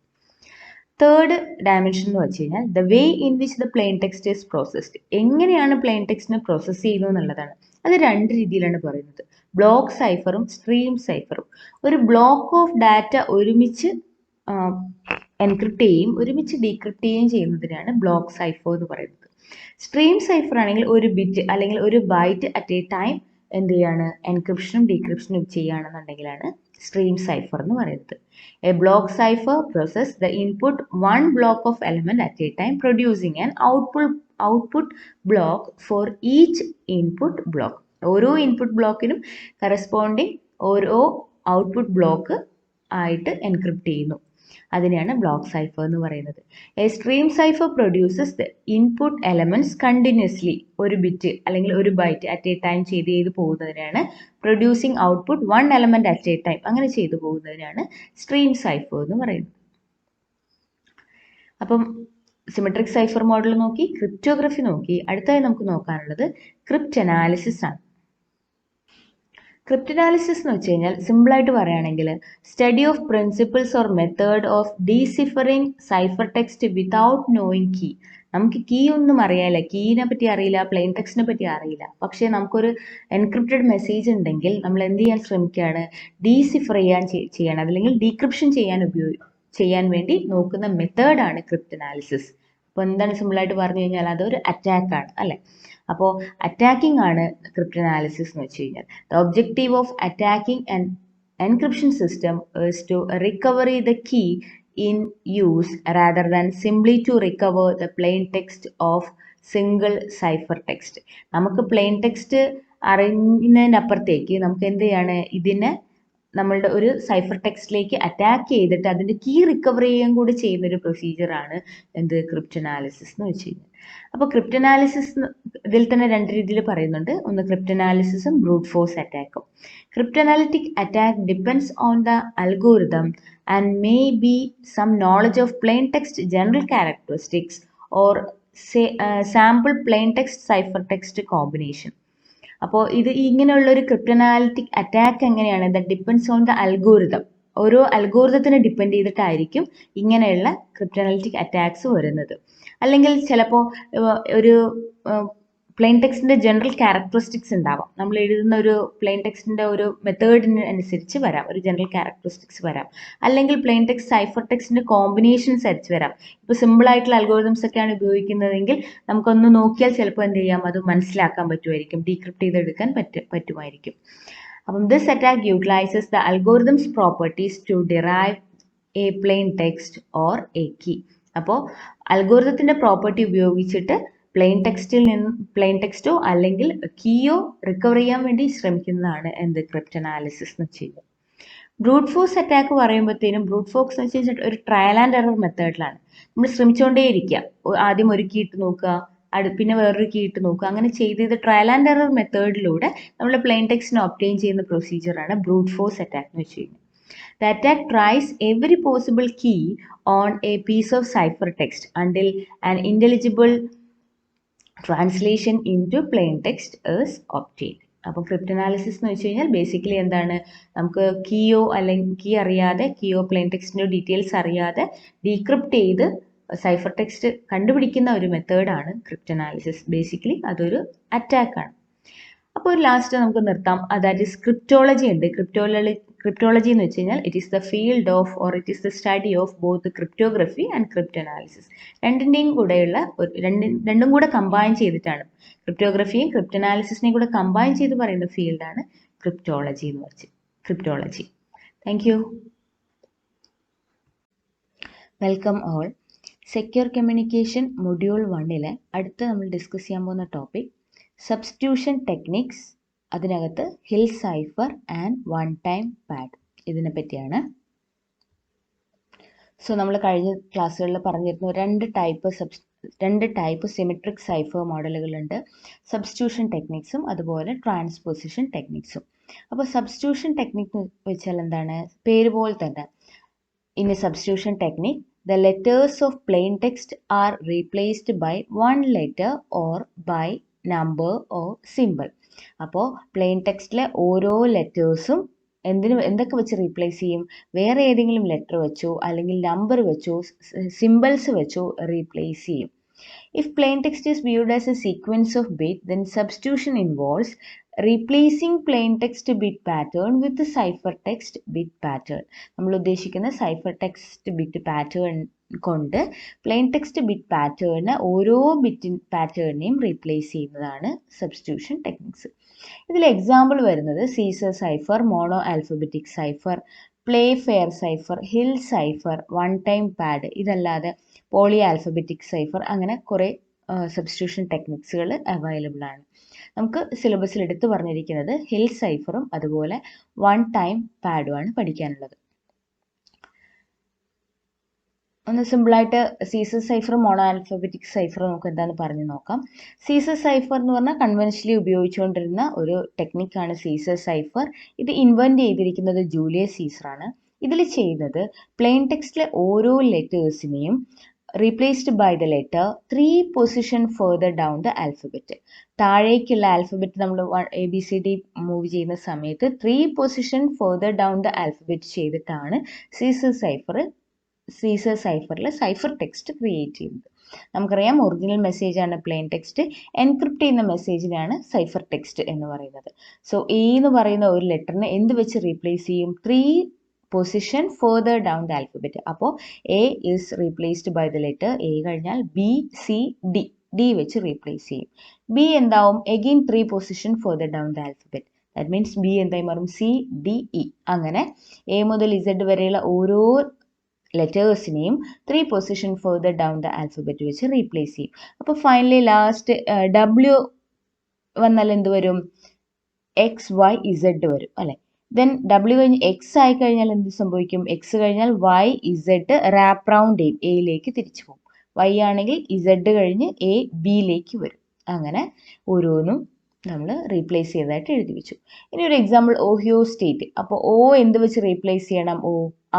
തേർഡ് ഡയമെൻഷൻ എന്ന് വെച്ച് കഴിഞ്ഞാൽ the way in which the plain text is processed. എങ്ങനെയാണ് പ്ലെയിൻ ടെക്സ്റ്റിനെ പ്രോസസ്സ് ചെയ്യുന്നത് എന്നുള്ളതാണ്. അത് 2 രീതിയിലാണ് പറയുന്നത്, ബ്ലോക്ക് സൈഫറും സ്ട്രീം സൈഫറും. ഒരു ബ്ലോക്ക് ഓഫ് ഡാറ്റ ഒരുമിച്ച് എൻക്രിപ്റ്റ് ചെയ്യുകയും ഒരുമിച്ച് ഡീക്രിപ്റ്റ് ചെയ്യുകയും ചെയ്യുന്നതിനാണ് ബ്ലോക്ക് സൈഫർ എന്ന് പറയുന്നത്. സ്ട്രീം സൈഫർ ആണെങ്കിൽ ഒരു ബിറ്റ് അല്ലെങ്കിൽ ഒരു ബൈറ്റ് അറ്റ് എ ടൈം എന്ത് ചെയ്യാണ്, എൻക്രിപ്ഷനും ഡീക്രിപ്ഷനും ചെയ്യുകയാണെന്നുണ്ടെങ്കിലാണ് സ്ട്രീം സൈഫർ എന്ന് പറയുന്നത്. A block cipher processes the input one block of element at a time, producing an output block for each input block. ഓരോ ഇൻപുട്ട് ബ്ലോക്കിനും കറസ്പോണ്ടിങ് ഓരോ ഔട്ട്പുട്ട് ബ്ലോക്ക് ആയിട്ട് എൻക്രിപ്റ്റ് ചെയ്യുന്നു. അതിനെയാണ് ബ്ലോക്ക് സൈഫർ എന്ന് പറയുന്നത്. A stream cipher produces the input elements continuously, ഒരു ബിറ്റ് അല്ലെങ്കിൽ ഒരു ബൈറ്റ് അറ്റ് എ ടൈം ചെയ്ത് പോകുന്നതിനാണ് producing output one element at a time, അങ്ങനെ ചെയ്തു പോകുന്നതിനാണ് സ്ട്രീം സൈഫർ എന്ന് പറയുന്നത്. അപ്പം സിമെട്രിക് സൈഫർ മോഡൽ നോക്കി, ക്രിപ്റ്റോഗ്രഫി നോക്കി. അടുത്തായി നമുക്ക് നോക്കാനുള്ളത് ക്രിപ്റ്റ് അനാലിസിസ് ആണ്. ക്രിപ്റ്റോനാലിസിസ് എന്ന് വെച്ച് കഴിഞ്ഞാൽ സിമ്പിളായിട്ട് പറയുകയാണെങ്കിൽ study of principles or method of deciphering cipher text without knowing key. നമുക്ക് കീ ഒന്നും അറിയാല്ല, കീനെ പറ്റി അറിയില്ല, പ്ലെയിൻ ടെക്സ്റ്റിനെ പറ്റി അറിയില്ല. പക്ഷേ നമുക്കൊരു എൻക്രിപ്റ്റഡ് മെസ്സേജ് ഉണ്ടെങ്കിൽ നമ്മൾ എന്ത് ചെയ്യാൻ ശ്രമിക്കുകയാണ്, ഡീസിഫർ ചെയ്യണം, അല്ലെങ്കിൽ ഡീക്രിപ്ഷൻ ചെയ്യാൻ വേണ്ടി നോക്കുന്ന മെത്തേഡാണ് ക്രിപ്റ്റോനാലിസിസ്. അപ്പോൾ എന്താണ് സിമ്പിളായിട്ട് പറഞ്ഞു കഴിഞ്ഞാൽ അതൊരു അറ്റാക്കാണ് അല്ലേ. അപ്പോൾ അറ്റാക്കിംഗ് ആണ് ക്രിപ്റ്റോനാലിസിസ് എന്ന് വെച്ച് കഴിഞ്ഞാൽ. The objective of attacking an encryption system is to recovery the key in use rather than simply to recover the plain text of single cipher text. നമുക്ക് plain text അറിയുന്നതിനപ്പുറത്തേക്ക് നമുക്ക് എന്ത് ചെയ്യാണ്, ഇതിനെ നമ്മളുടെ ഒരു സൈഫർ ടെക്സ്റ്റിലേക്ക് അറ്റാക്ക് ചെയ്തിട്ട് അതിൻ്റെ കീ റിക്കവർ ചെയ്യാൻ കൂടി ചെയ്യുന്ന ഒരു പ്രൊസീജിയറാണ് എന്ത്, ക്രിപ്റ്റോനാലിസിസ് എന്ന് വെച്ച് കഴിഞ്ഞാൽ. അപ്പോൾ ക്രിപ്റ്റോനാലിസിസ് ഇതിൽ തന്നെ 2 രീതിയിൽ പറയുന്നുണ്ട്. ഒന്ന് ക്രിപ്റ്റോനാലിസിസും ബ്രൂട്ട് ഫോഴ്സ് അറ്റാക്കും. Cryptanalytic attack depends on the algorithm and may be some knowledge of plain text general characteristics or say sample plain text cipher text combination. അപ്പോൾ ഇത് ഇങ്ങനെയുള്ളൊരു ക്രിപ്റ്റോനാലിറ്റിക് അറ്റാക്ക് എങ്ങനെയാണ്, the depends on the algorithm. ഓരോ അൽഗോരിതത്തിനെ ഡിപ്പെൻഡ് ചെയ്തിട്ടായിരിക്കും ഇങ്ങനെയുള്ള ക്രിപ്റ്റോനാലിറ്റിക് അറ്റാക്സ് വരുന്നത്. അല്ലെങ്കിൽ ചിലപ്പോൾ ഒരു പ്ലെയിൻ ടെക്സ്റ്റിൻ്റെ ജനറൽ ക്യാരക്ടറിസ്റ്റിക്സ് ഉണ്ടാവാം. നമ്മൾ എഴുതുന്ന ഒരു പ്ലെയിൻ ടെക്സ്റ്റിൻ്റെ ഒരു മെത്തേഡിന് അനുസരിച്ച് വരാം, ഒരു ജനറൽ ക്യാരക്ടറിസ്റ്റിക്സ് വരാം. അല്ലെങ്കിൽ പ്ലെയിൻ ടെക്സ്റ്റ് സൈഫർ ടെക്സ്റ്റിൻ്റെ കോമ്പിനേഷൻസ് അടിച്ച് വരാം. ഇപ്പോൾ സിമ്പിളായിട്ടുള്ള അൽഗോരിതംസ് ഒക്കെയാണ് ഉപയോഗിക്കുന്നതെങ്കിൽ നമുക്കൊന്ന് നോക്കിയാൽ ചിലപ്പോൾ എന്ത് ചെയ്യാം, അത് മനസ്സിലാക്കാൻ പറ്റുമായിരിക്കും, ഡീക്രിപ്റ്റ് ചെയ്തെടുക്കാൻ പറ്റുമായിരിക്കും. അപ്പം this attack utilises the algorithms properties to derive a plain text or a key. അപ്പോൾ അൽഗോരിതത്തിൻ്റെ പ്രോപ്പർട്ടി ഉപയോഗിച്ചിട്ട് പ്ലെയിൻ ടെക്സ്റ്റോ അല്ലെങ്കിൽ കീയോ റിക്കവർ ചെയ്യാൻ വേണ്ടി ശ്രമിക്കുന്നതാണ് എന്ത്, ക്രിപ്റ്റോനാലിസിസ് എന്ന് വെച്ച് കഴിഞ്ഞാൽ. ബ്രൂട്ട് ഫോഴ്സ് അറ്റാക്ക് പറയുമ്പോഴത്തേനും ബ്രൂട്ട് ഫോഴ്സ് എന്ന് വെച്ച് കഴിഞ്ഞാൽ ഒരു ട്രയൽ ആൻഡ് എറർ മെത്തേഡിലാണ്. നമ്മൾ ശ്രമിച്ചുകൊണ്ടേയിരിക്കുക, ആദ്യം ഒരു കീ ഇട്ട് നോക്കുക, പിന്നെ വേറൊരു കീ ഇട്ട് നോക്കുക, അങ്ങനെ ചെയ്ത് ട്രയൽ ആൻഡ് എറർ മെത്തേഡിലൂടെ നമ്മൾ പ്ലെയിൻ ടെക്സ്റ്റിനെ ഒബ്റ്റെയിൻ ചെയ്യുന്ന പ്രൊസീജിയറാണ് ബ്രൂട്ട് ഫോഴ്സ് അറ്റാക്ക് എന്ന് വെച്ച് കഴിഞ്ഞാൽ. The attack tries every possible key on a piece of cipher text until an intelligible translation into plain text is obtained. അപ്പോൾ ക്രിപ്റ്റോനാലിസിസ് എന്ന് വെച്ച് കഴിഞ്ഞാൽ ബേസിക്കലി എന്താണ്, നമുക്ക് കീയോ അല്ലെങ്കിൽ കീ അറിയാതെ, കീയോ പ്ലെയിൻ ടെക്സ്റ്റിൻ്റെ ഡീറ്റെയിൽസ് അറിയാതെ ഡീക്രിപ്റ്റ് ചെയ്ത് സൈഫർ ടെക്സ്റ്റ് കണ്ടുപിടിക്കുന്ന ഒരു മെത്തേഡാണ് ക്രിപ്റ്റോനാലിസിസ്. ബേസിക്കലി അതൊരു അറ്റാക്കാണ്. അപ്പോൾ ഒരു ലാസ്റ്റ് നമുക്ക് നിർത്താം, ദാറ്റ് ഈസ് ക്രിപ്റ്റോളജി ഉണ്ട്. ക്രിപ്റ്റോളജി എന്ന് വെച്ച് കഴിഞ്ഞാൽ it is the field of or it is the study of both cryptography and cryptanalysis. രണ്ടും കൂടെ കമ്പൈൻ ചെയ്തിട്ടാണ്, ക്രിപ്റ്റോഗ്രഫിയും ക്രിപ്റ്റോനാലിസിസിനെയും കൂടെ കമ്പൈൻ ചെയ്ത് പറയുന്ന ഫീൽഡാണ് ക്രിപ്റ്റോളജി എന്ന് വെച്ച് cryptology. Thank you. Welcome all. Secure communication module 1 അടുത്ത് നമ്മൾ ഡിസ്കസ് ചെയ്യാൻ പോകുന്ന ടോപ്പിക് സബ്സ്റ്റിറ്റ്യൂഷൻ ടെക്നിക്സ്. അതിനകത്ത് hill cipher and one time pad, ഇതിനെ പറ്റിയാണ്. സോ നമ്മൾ കഴിഞ്ഞ ക്ലാസ്സുകളിൽ പറഞ്ഞിരുന്നു 2 ടൈപ്പ് രണ്ട് ടൈപ്പ് സിമെട്രിക് സൈഫർ മോഡലുകളുണ്ട്. സബ്സ്റ്റിറ്റ്യൂഷൻ ടെക്നിക്സും അതുപോലെ ട്രാൻസ്പോസിഷൻ ടെക്നിക്സും. അപ്പോൾ സബ്സ്റ്റിറ്റ്യൂഷൻ ടെക്നിക് വെച്ചാൽ എന്താണ്? പേര് പോലെ തന്നെ in a substitution technique, the letters of plain text are replaced by one letter or by number or symbol. അപ്പോൾ പ്ലെയിൻ ടെക്സ്റ്റിലെ ഓരോ ലെറ്റേഴ്സും എന്തൊക്കെ വെച്ച് റീപ്ലേസ് ചെയ്യും? വേറെ ഏതെങ്കിലും ലെറ്റർ വെച്ചോ അല്ലെങ്കിൽ നമ്പർ വെച്ചോ സിമ്പിൾസ് വെച്ചോ റീപ്ലേസ് ചെയ്യും. If plain text is viewed as a sequence of bits, then substitution involves replacing plain text bit pattern with the ciphertext bit pattern. നമ്മൾ ഉദ്ദേശിക്കുന്ന ciphertext bit pattern കൊണ്ട് plain text bit pattern ഓരോ ബിറ്റ് പാറ്റേണിനെയും റീപ്ലേസ് ചെയ്യുന്നതാണ് സബ്സ്റ്റിറ്റ്യൂഷൻ ടെക്നിക്സ്. ഇതിൽ എക്സാമ്പിൾ വരുന്നത് Caesar cipher, monoalphabetic cipher, Playfair cipher, Hill cipher, one time pad, ഇതല്ലാതെ പോളി ആൽഫബറ്റിക് സൈഫർ, അങ്ങനെ കുറേ സബ്സ്റ്റിറ്റ്യൂഷൻ ടെക്നിക്സുകൾ അവൈലബിൾ ആണ്. നമുക്ക് സിലബസിൽ എടുത്തു പറഞ്ഞിരിക്കുന്നത് ഹിൽ സൈഫറും അതുപോലെ വൺ ടൈം പാഡുമാണ് പഠിക്കാനുള്ളത്. ഒന്ന് സിമ്പിളായിട്ട് സീസർ സൈഫറും മോണോ ആൽഫബറ്റിക് സൈഫറും നമുക്ക് എന്താണെന്ന് പറഞ്ഞു നോക്കാം. സീസർ സൈഫർ എന്ന് പറഞ്ഞാൽ കൺവെൻഷനലി ഉപയോഗിച്ചുകൊണ്ടിരുന്ന ഒരു ടെക്നിക്കാണ് സീസർ സൈഫർ. ഇത് ഇൻവെന്റ് ചെയ്തിരിക്കുന്നത് ജൂലിയസ് സീസറാണ്. ഇതിൽ ചെയ്യുന്നത് പ്ലെയിൻ ടെക്സ്റ്റിലെ ഓരോ ലെറ്റേഴ്സിനെയും replaced by the letter 3 position further down the alphabet. താഴേക്കുള്ള ആൽഫബറ്റ് നമ്മൾ ABCD മൂവ് ചെയ്യുന്ന സമയത്ത് 3 position further down the alphabet ചെയ്തിട്ടാണ് സീസർ സൈഫറിൽ സൈഫർ ടെക്സ്റ്റ് ക്രിയേറ്റ് ചെയ്യുന്നത്. നമുക്കറിയാം ഒറിജിനൽ മെസ്സേജ് ആണ് പ്ലെയിൻ ടെക്സ്റ്റ്, എൻക്രിപ്റ്റ് ചെയ്യുന്ന മെസ്സേജിനാണ് സൈഫർ ടെക്സ്റ്റ് എന്ന് പറയുന്നത്. സോ എ എന്ന് പറയുന്ന ഒരു ലെറ്ററിനെ എന്ത് വെച്ച് റീപ്ലേസ് ചെയ്യും? 3 position further down the alphabet. അപ്പോൾ A is replaced by the letter A കഴിഞ്ഞാൽ ബി, സി, ഡി, ഡി വെച്ച് റീപ്ലേസ് ചെയ്യും. ബി എന്താവും? Again 3 position further down the alphabet. That means B എന്തായി മാറും? C, D, E. അങ്ങനെ എ മുതൽ ഇസഡ് വരെയുള്ള ഓരോ ലെറ്റേഴ്സിനെയും 3 position further down the alphabet വെച്ച് റീപ്ലേസ് ചെയ്യും. അപ്പോൾ ഫൈനലി ലാസ്റ്റ് ഡബ്ല്യു വന്നാൽ എന്ത് വരും? എക്സ്, വൈ, ഇസഡ് വരും അല്ലേ? ദെൻ ഡബ്ല്യു കഴിഞ്ഞ് എക്സ് ആയി കഴിഞ്ഞാൽ എന്ത് സംഭവിക്കും? എക്സ് കഴിഞ്ഞാൽ വൈ, ഇസഡ് റാപ്പ് റൗണ്ട് ചെയ്യും, എയിലേക്ക് തിരിച്ചു പോകും. വൈ ആണെങ്കിൽ ഇസഡ് കഴിഞ്ഞ് എ ബിയിലേക്ക് വരും. അങ്ങനെ ഓരോന്നും നമ്മൾ റീപ്ലേസ് ചെയ്തതായിട്ട് എഴുതി വെച്ചു. ഇനി ഒരു എക്സാമ്പിൾ ഓഹിയോ സ്റ്റേറ്റ്. അപ്പോൾ ഒ എന്ത് വെച്ച് റീപ്ലേസ് ചെയ്യണം? ഒ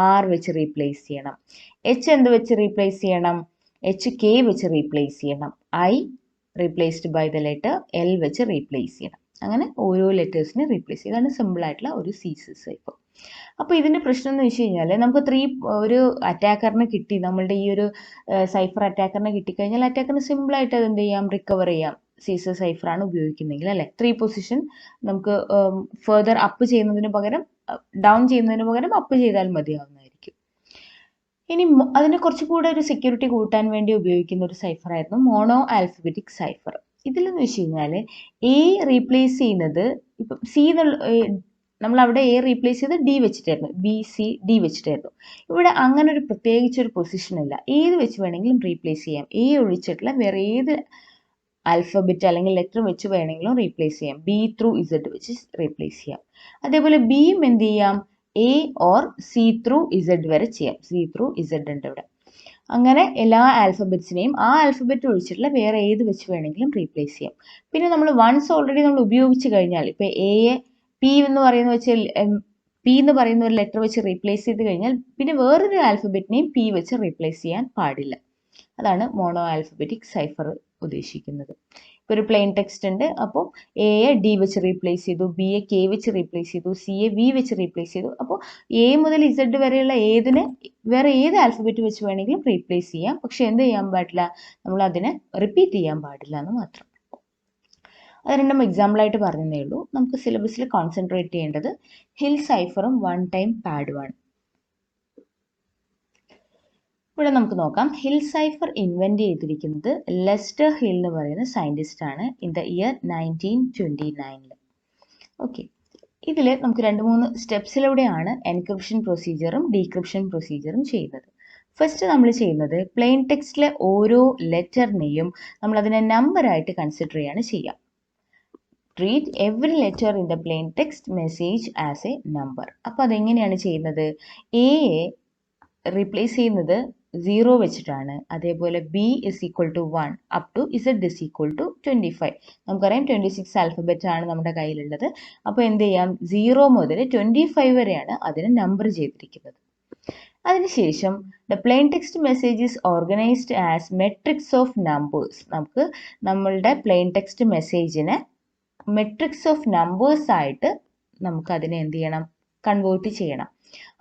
ആർ വെച്ച് റീപ്ലേസ് ചെയ്യണം. എച്ച് എന്ത് വെച്ച് റീപ്ലേസ് ചെയ്യണം? എച്ച് കെ വെച്ച് റീപ്ലേസ് ചെയ്യണം. I replaced by the letter L വെച്ച് റീപ്ലേസ് ചെയ്യണം. അങ്ങനെ ഓരോ ലെറ്റേഴ്സിനെ റീപ്ലേസ് ചെയ്യും. ഇതാണ് സിമ്പിളായിട്ടുള്ള ഒരു സീസർ സൈഫർ. അപ്പോൾ ഇതിൻ്റെ പ്രശ്നം എന്ന് വെച്ച് കഴിഞ്ഞാൽ നമുക്ക് ഒരു അറ്റാക്കറിന് കിട്ടി, നമ്മളുടെ ഈ ഒരു സൈഫർ അറ്റാക്കറിനെ കിട്ടിക്കഴിഞ്ഞാൽ അറ്റാക്കറിന് സിമ്പിളായിട്ട് അത് എന്ത് ചെയ്യാം? റിക്കവർ ചെയ്യാം. സീസർ സൈഫറാണ് ഉപയോഗിക്കുന്നതെങ്കിൽ അല്ലേ? 3 പൊസിഷൻ നമുക്ക് ഫെർദർ അപ്പ് ചെയ്യുന്നതിന് പകരം ഡൗൺ ചെയ്യുന്നതിന് പകരം അപ്പ് ചെയ്താൽ മതിയാവുന്നതായിരിക്കും. ഇനി അതിനെ കുറച്ചുകൂടെ ഒരു സെക്യൂരിറ്റി കൂട്ടാൻ വേണ്ടി ഉപയോഗിക്കുന്ന ഒരു സൈഫറായിരുന്നു മോണോ ആൽഫബറ്റിക് സൈഫർ. ഇതിലെന്ന് വെച്ച് കഴിഞ്ഞാൽ എ റീപ്ലേസ് ചെയ്യുന്നത് ഇപ്പം സി നമ്മൾ അവിടെ എ റീപ്ലേസ് ചെയ്ത് ഡി വെച്ചിട്ടായിരുന്നു, ബി, സി, ഡി വെച്ചിട്ടായിരുന്നു. ഇവിടെ അങ്ങനെ ഒരു പ്രത്യേകിച്ചൊരു പൊസിഷൻ ഇല്ല. ഏത് വെച്ച് വേണമെങ്കിലും റീപ്ലേസ് ചെയ്യാം. എ ഒഴിച്ചിട്ടുള്ള വേറെ ഏത് ആൽഫബറ്റ് അല്ലെങ്കിൽ ലെറ്റർ വെച്ച് വേണമെങ്കിലും റീപ്ലേസ് ചെയ്യാം. ബി ത്രൂ ഇസഡ് വെച്ച് റീപ്ലേസ് ചെയ്യാം. അതേപോലെ ബിയും എന്ത് ചെയ്യാം? A or C through Z വരെ ചെയ്യാം. സി ത്രൂ ഇസഡ് ഉണ്ട് ഇവിടെ. അങ്ങനെ എല്ലാ ആൽഫബറ്റ്സിനെയും ആ ആൽഫബറ്റ് ഒഴിച്ചിട്ടുള്ള വേറെ ഏത് വെച്ച് വേണമെങ്കിലും റീപ്ലേസ് ചെയ്യാം. പിന്നെ നമ്മൾ വൺസ് ഓൾറെഡി നമ്മൾ ഉപയോഗിച്ച് കഴിഞ്ഞാൽ ഇപ്പോൾ എയെ പി എന്ന് പറയുന്ന ഒരു ലെറ്റർ വെച്ച് റീപ്ലേസ് ചെയ്ത് കഴിഞ്ഞാൽ പിന്നെ വേറൊരു ആൽഫബറ്റിനെയും പി വെച്ച് റീപ്ലേസ് ചെയ്യാൻ പാടില്ല. അതാണ് മോണോ ആൽഫബറ്റിക് സൈഫർ ഉദ്ദേശിക്കുന്നത്. ഇപ്പോൾ ഒരു പ്ലെയിൻ ടെക്സ്റ്റ് ഉണ്ട്, അപ്പോൾ എയെ ഡി വെച്ച് റീപ്ലേസ് ചെയ്തു, ബിയെ കെ വെച്ച് റീപ്ലേസ് ചെയ്തു, സിയെ വി വെച്ച് റീപ്ലേസ് ചെയ്തു. അപ്പോൾ എ മുതൽ ഇസഡ് വരെയുള്ള ഏതിനെ വേറെ ഏത് ആൽഫബറ്റ് വെച്ച് വേണമെങ്കിലും റീപ്ലേസ് ചെയ്യാം. പക്ഷെ എന്ത് ചെയ്യാൻ പാടില്ല? നമ്മൾ അതിനെ റിപ്പീറ്റ് ചെയ്യാൻ പാടില്ല എന്ന് മാത്രം. അത് രണ്ടും എക്സാമ്പിളായിട്ട് പറഞ്ഞതേ ഉള്ളൂ. നമുക്ക് സിലബസിൽ കോൺസെൻട്രേറ്റ് ചെയ്യേണ്ടത് ഹിൽ സൈഫറും വൺ ടൈം പാഡുമാണ്. ഇവിടെ നമുക്ക് നോക്കാം. ഹിൽ സൈഫർ ഇൻവെന്റ് ചെയ്തിരിക്കുന്നത് ലെസ്റ്റർ ഹിൽ എന്ന് പറയുന്ന സയന്റിസ്റ്റ് ആണ് ഇൻ ദ ഇയർ 1929. ഓക്കെ, ഇതിൽ നമുക്ക് 2-3 സ്റ്റെപ്സിലൂടെയാണ് എൻക്രിപ്ഷൻ പ്രൊസീജിയറും ഡീക്രിപ്ഷൻ പ്രൊസീജിയറും ചെയ്യുന്നത്. ഫസ്റ്റ് നമ്മൾ ചെയ്യുന്നത് പ്ലെയിൻ ടെക്സ്റ്റിലെ ഓരോ ലെറ്ററിനെയും നമ്മൾ അതിനെ നമ്പറായിട്ട് കൺസിഡർ ചെയ്യാണ് ചെയ്യുക. Treat every letter in the plain text message as A number. അപ്പോൾ അതെങ്ങനെയാണ് ചെയ്യുന്നത്? എയെ റീപ്ലേസ് ചെയ്യുന്നത് 0 വെച്ചിട്ടാണ്. അതേപോലെ B is equal to 1 up to Z is equal to 25. നമുക്കറിയാം 26 ആൽഫബറ്റ് ആണ് നമ്മുടെ കയ്യിലുള്ളത്. അപ്പോൾ എന്ത് ചെയ്യാം, 0 മുതൽ 25 വരെയാണ് അതിന് നമ്പർ ചെയ്തിരിക്കുന്നത്. അതിനുശേഷം the plain text message is organized as matrix of numbers. നമുക്ക് നമ്മളുടെ plain text മെസ്സേജിനെ matrix of numbers ആയിട്ട് നമുക്ക് അതിനെ എന്ത് ചെയ്യണം, കൺവേർട്ട് ചെയ്യണം.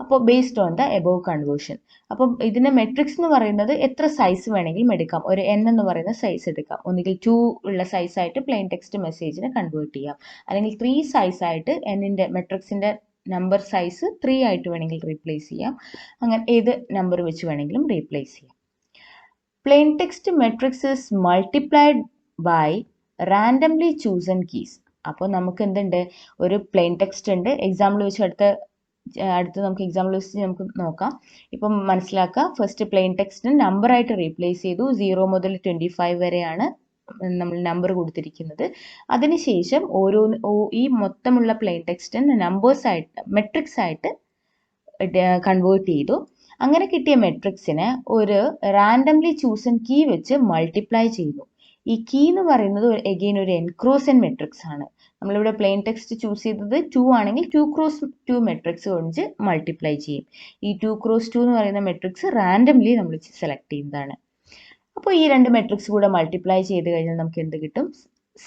അപ്പോൾ based on the above conversion. അപ്പം ഇതിന്റെ മെട്രിക്സ് എന്ന് പറയുന്നത് എത്ര സൈസ് വേണമെങ്കിലും എടുക്കാം. ഒരു n എന്ന് പറയുന്ന സൈസ് എടുക്കാം. ഒന്നുകിൽ 2 ഉള്ള സൈസ് ആയിട്ട് പ്ലെയിൻ ടെക്സ്റ്റ് മെസ്സേജിനെ കൺവേർട്ട് ചെയ്യാം, അല്ലെങ്കിൽ 3 സൈസ് ആയിട്ട് എന്നിന്റെ മെട്രിക്സിന്റെ നമ്പർ സൈസ് 3 ആയിട്ട് വേണമെങ്കിൽ റീപ്ലേസ് ചെയ്യാം. അങ്ങനെ ഏത് നമ്പർ വെച്ച് വേണമെങ്കിലും റീപ്ലേസ് ചെയ്യാം. Plain text matrix is multiplied by randomly chosen keys. അപ്പോൾ നമുക്ക് എന്തുണ്ട്, ഒരു പ്ലെയിൻ ടെക്സ്റ്റ് ഉണ്ട്. എക്സാമ്പിൾ വെച്ച് അടുത്ത് നമുക്ക് എക്സാമ്പിൾ വെച്ച് നമുക്ക് നോക്കാം. ഇപ്പം മനസ്സിലാക്കുക, ഫസ്റ്റ് പ്ലെയിൻ ടെക്സ്റ്റിന് നമ്പർ ആയിട്ട് റീപ്ലേസ് ചെയ്തു. 0 മുതൽ 25 വരെയാണ് നമ്മൾ നമ്പർ കൊടുത്തിരിക്കുന്നത്. അതിനുശേഷം ഈ മൊത്തമുള്ള പ്ലെയിൻ ടെക്സ്റ്റിന് നമ്പേഴ്സ് ആയിട്ട് മെട്രിക്സ് ആയിട്ട് കൺവേർട്ട് ചെയ്തു. അങ്ങനെ കിട്ടിയ മെട്രിക്സിനെ ഒരു റാൻഡംലി ചൂസൺ കീ വെച്ച് മൾട്ടിപ്ലൈ ചെയ്തു. ഈ കീ എന്ന് പറയുന്നത് എഗെയിൻ ഒരു എൻക്രോസൻ മെട്രിക്സ് ആണ്. നമ്മളിവിടെ പ്ലെയിൻ ടെക്സ്റ്റ് ചൂസ് ചെയ്തത് 2 ആണെങ്കിൽ 2x2 മെട്രിക്സ് കൊണ്ട് മൾട്ടിപ്ലൈ ചെയ്യും. ഈ 2x2 എന്ന് പറയുന്ന മെട്രിക്സ് റാൻഡംലി നമ്മൾ സെലക്ട് ചെയ്യുന്നതാണ്. അപ്പോൾ ഈ രണ്ട് മെട്രിക്സ് കൂടെ മൾട്ടിപ്ലൈ ചെയ്ത് കഴിഞ്ഞാൽ നമുക്ക് എന്ത് കിട്ടും,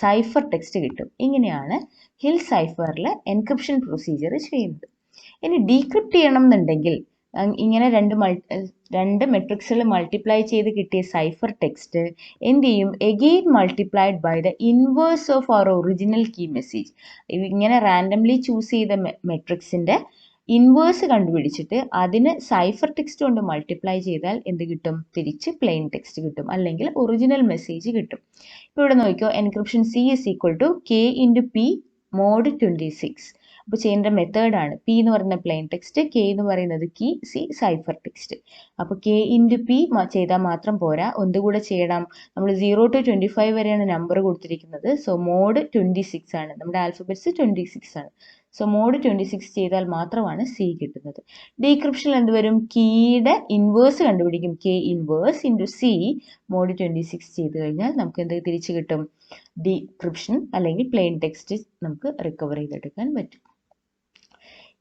സൈഫർ ടെക്സ്റ്റ് കിട്ടും. ഇങ്ങനെയാണ് ഹിൽ സൈഫറിലെ എൻക്രിപ്ഷൻ പ്രൊസീജിയർ ചെയ്യുന്നത്. ഇനി ഡീക്രിപ്റ്റ് ചെയ്യണം എന്നുണ്ടെങ്കിൽ ഇങ്ങനെ രണ്ട് മെട്രിക്സുകൾ മൾട്ടിപ്ലൈ ചെയ്ത് കിട്ടിയ സൈഫർ ടെക്സ്റ്റ് എന്ത് ചെയ്യും, again multiplied by the inverse of our original key message. ഇങ്ങനെ റാൻഡംലി ചൂസ് ചെയ്ത മെട്രിക്സിന്റെ ഇൻവേഴ്സ് കണ്ടുപിടിച്ചിട്ട് അതിന് സൈഫർ ടെക്സ്റ്റ് കൊണ്ട് മൾട്ടിപ്ലൈ ചെയ്താൽ എന്ത് കിട്ടും, തിരിച്ച് പ്ലെയിൻ ടെക്സ്റ്റ് കിട്ടും, അല്ലെങ്കിൽ ഒറിജിനൽ മെസ്സേജ് കിട്ടും. ഇപ്പോൾ ഇവിടെ നോക്കിയോ, encryption C is equal to K into P mod 26. അപ്പോൾ ചെയ്യേണ്ട മെത്തേഡാണ് P എന്ന് പറയുന്ന പ്ലെയിൻ ടെക്സ്റ്റ്, K എന്ന് പറയുന്നത് കീ, C സൈഫർ ടെക്സ്റ്റ്. അപ്പോൾ K into P ചെയ്താൽ മാത്രം പോരാ, ഒന്നുകൂടെ ചെയ്യണം. നമ്മൾ 0 to 25 വരെയാണ് നമ്പർ കൊടുത്തിരിക്കുന്നത്. സോ മോഡ് 26 ആണ്, നമ്മുടെ ആൽഫബറ്റ്സ് 26 ആണ്. സോ മോഡ് 26 ചെയ്താൽ മാത്രമാണ് C കിട്ടുന്നത്. ഡീക്രിപ്ഷനിൽ എന്ത് വരും, കീയുടെ ഇൻവേഴ്സ് കണ്ടുപിടിക്കും. K inverse into C mod 26 ചെയ്ത് കഴിഞ്ഞാൽ നമുക്ക് എന്ത് തിരിച്ച് കിട്ടും, ഡീക്രിപ്ഷൻ അല്ലെങ്കിൽ പ്ലെയിൻ ടെക്സ്റ്റ് നമുക്ക് റിക്കവർ ചെയ്തെടുക്കാൻ പറ്റും.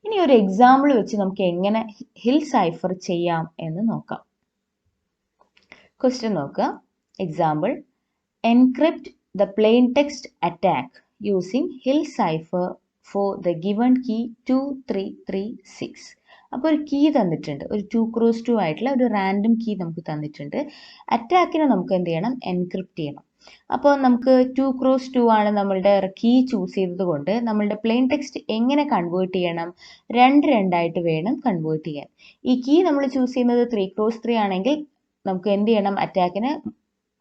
ഇനി ഒരു എക്സാമ്പിൾ വെച്ച് നമുക്ക് എങ്ങനെ ഹിൽ സൈഫർ ചെയ്യാം എന്ന് നോക്കാം. ക്വസ്റ്റ്യൻ നോക്കുക. Example: encrypt the plain text attack using Hill cipher for the given key 2336. അപ്പോൾ ഒരു കീ തന്നിട്ടുണ്ട്, ഒരു 2x2 ആയിട്ടുള്ള ഒരു റാൻഡം കീ നമുക്ക് തന്നിട്ടുണ്ട്. അറ്റാക്കിനെ നമുക്ക് എന്ത് ചെയ്യണം, എൻക്രിപ്റ്റ് ചെയ്യണം. അപ്പോൾ നമുക്ക് 2x2 ആണ് നമ്മളുടെ കീ ചൂസ് ചെയ്തത് കൊണ്ട് നമ്മളുടെ പ്ലെയിൻ ടെക്സ്റ്റ് എങ്ങനെ കൺവേർട്ട് ചെയ്യണം, 2 ആയിട്ട് വേണം കൺവേർട്ട് ചെയ്യാൻ. ഈ കീ നമ്മൾ ചൂസ് ചെയ്യുന്നത് 3x3 ആണെങ്കിൽ നമുക്ക് എന്ത് ചെയ്യണം, അറ്റാക്കിന്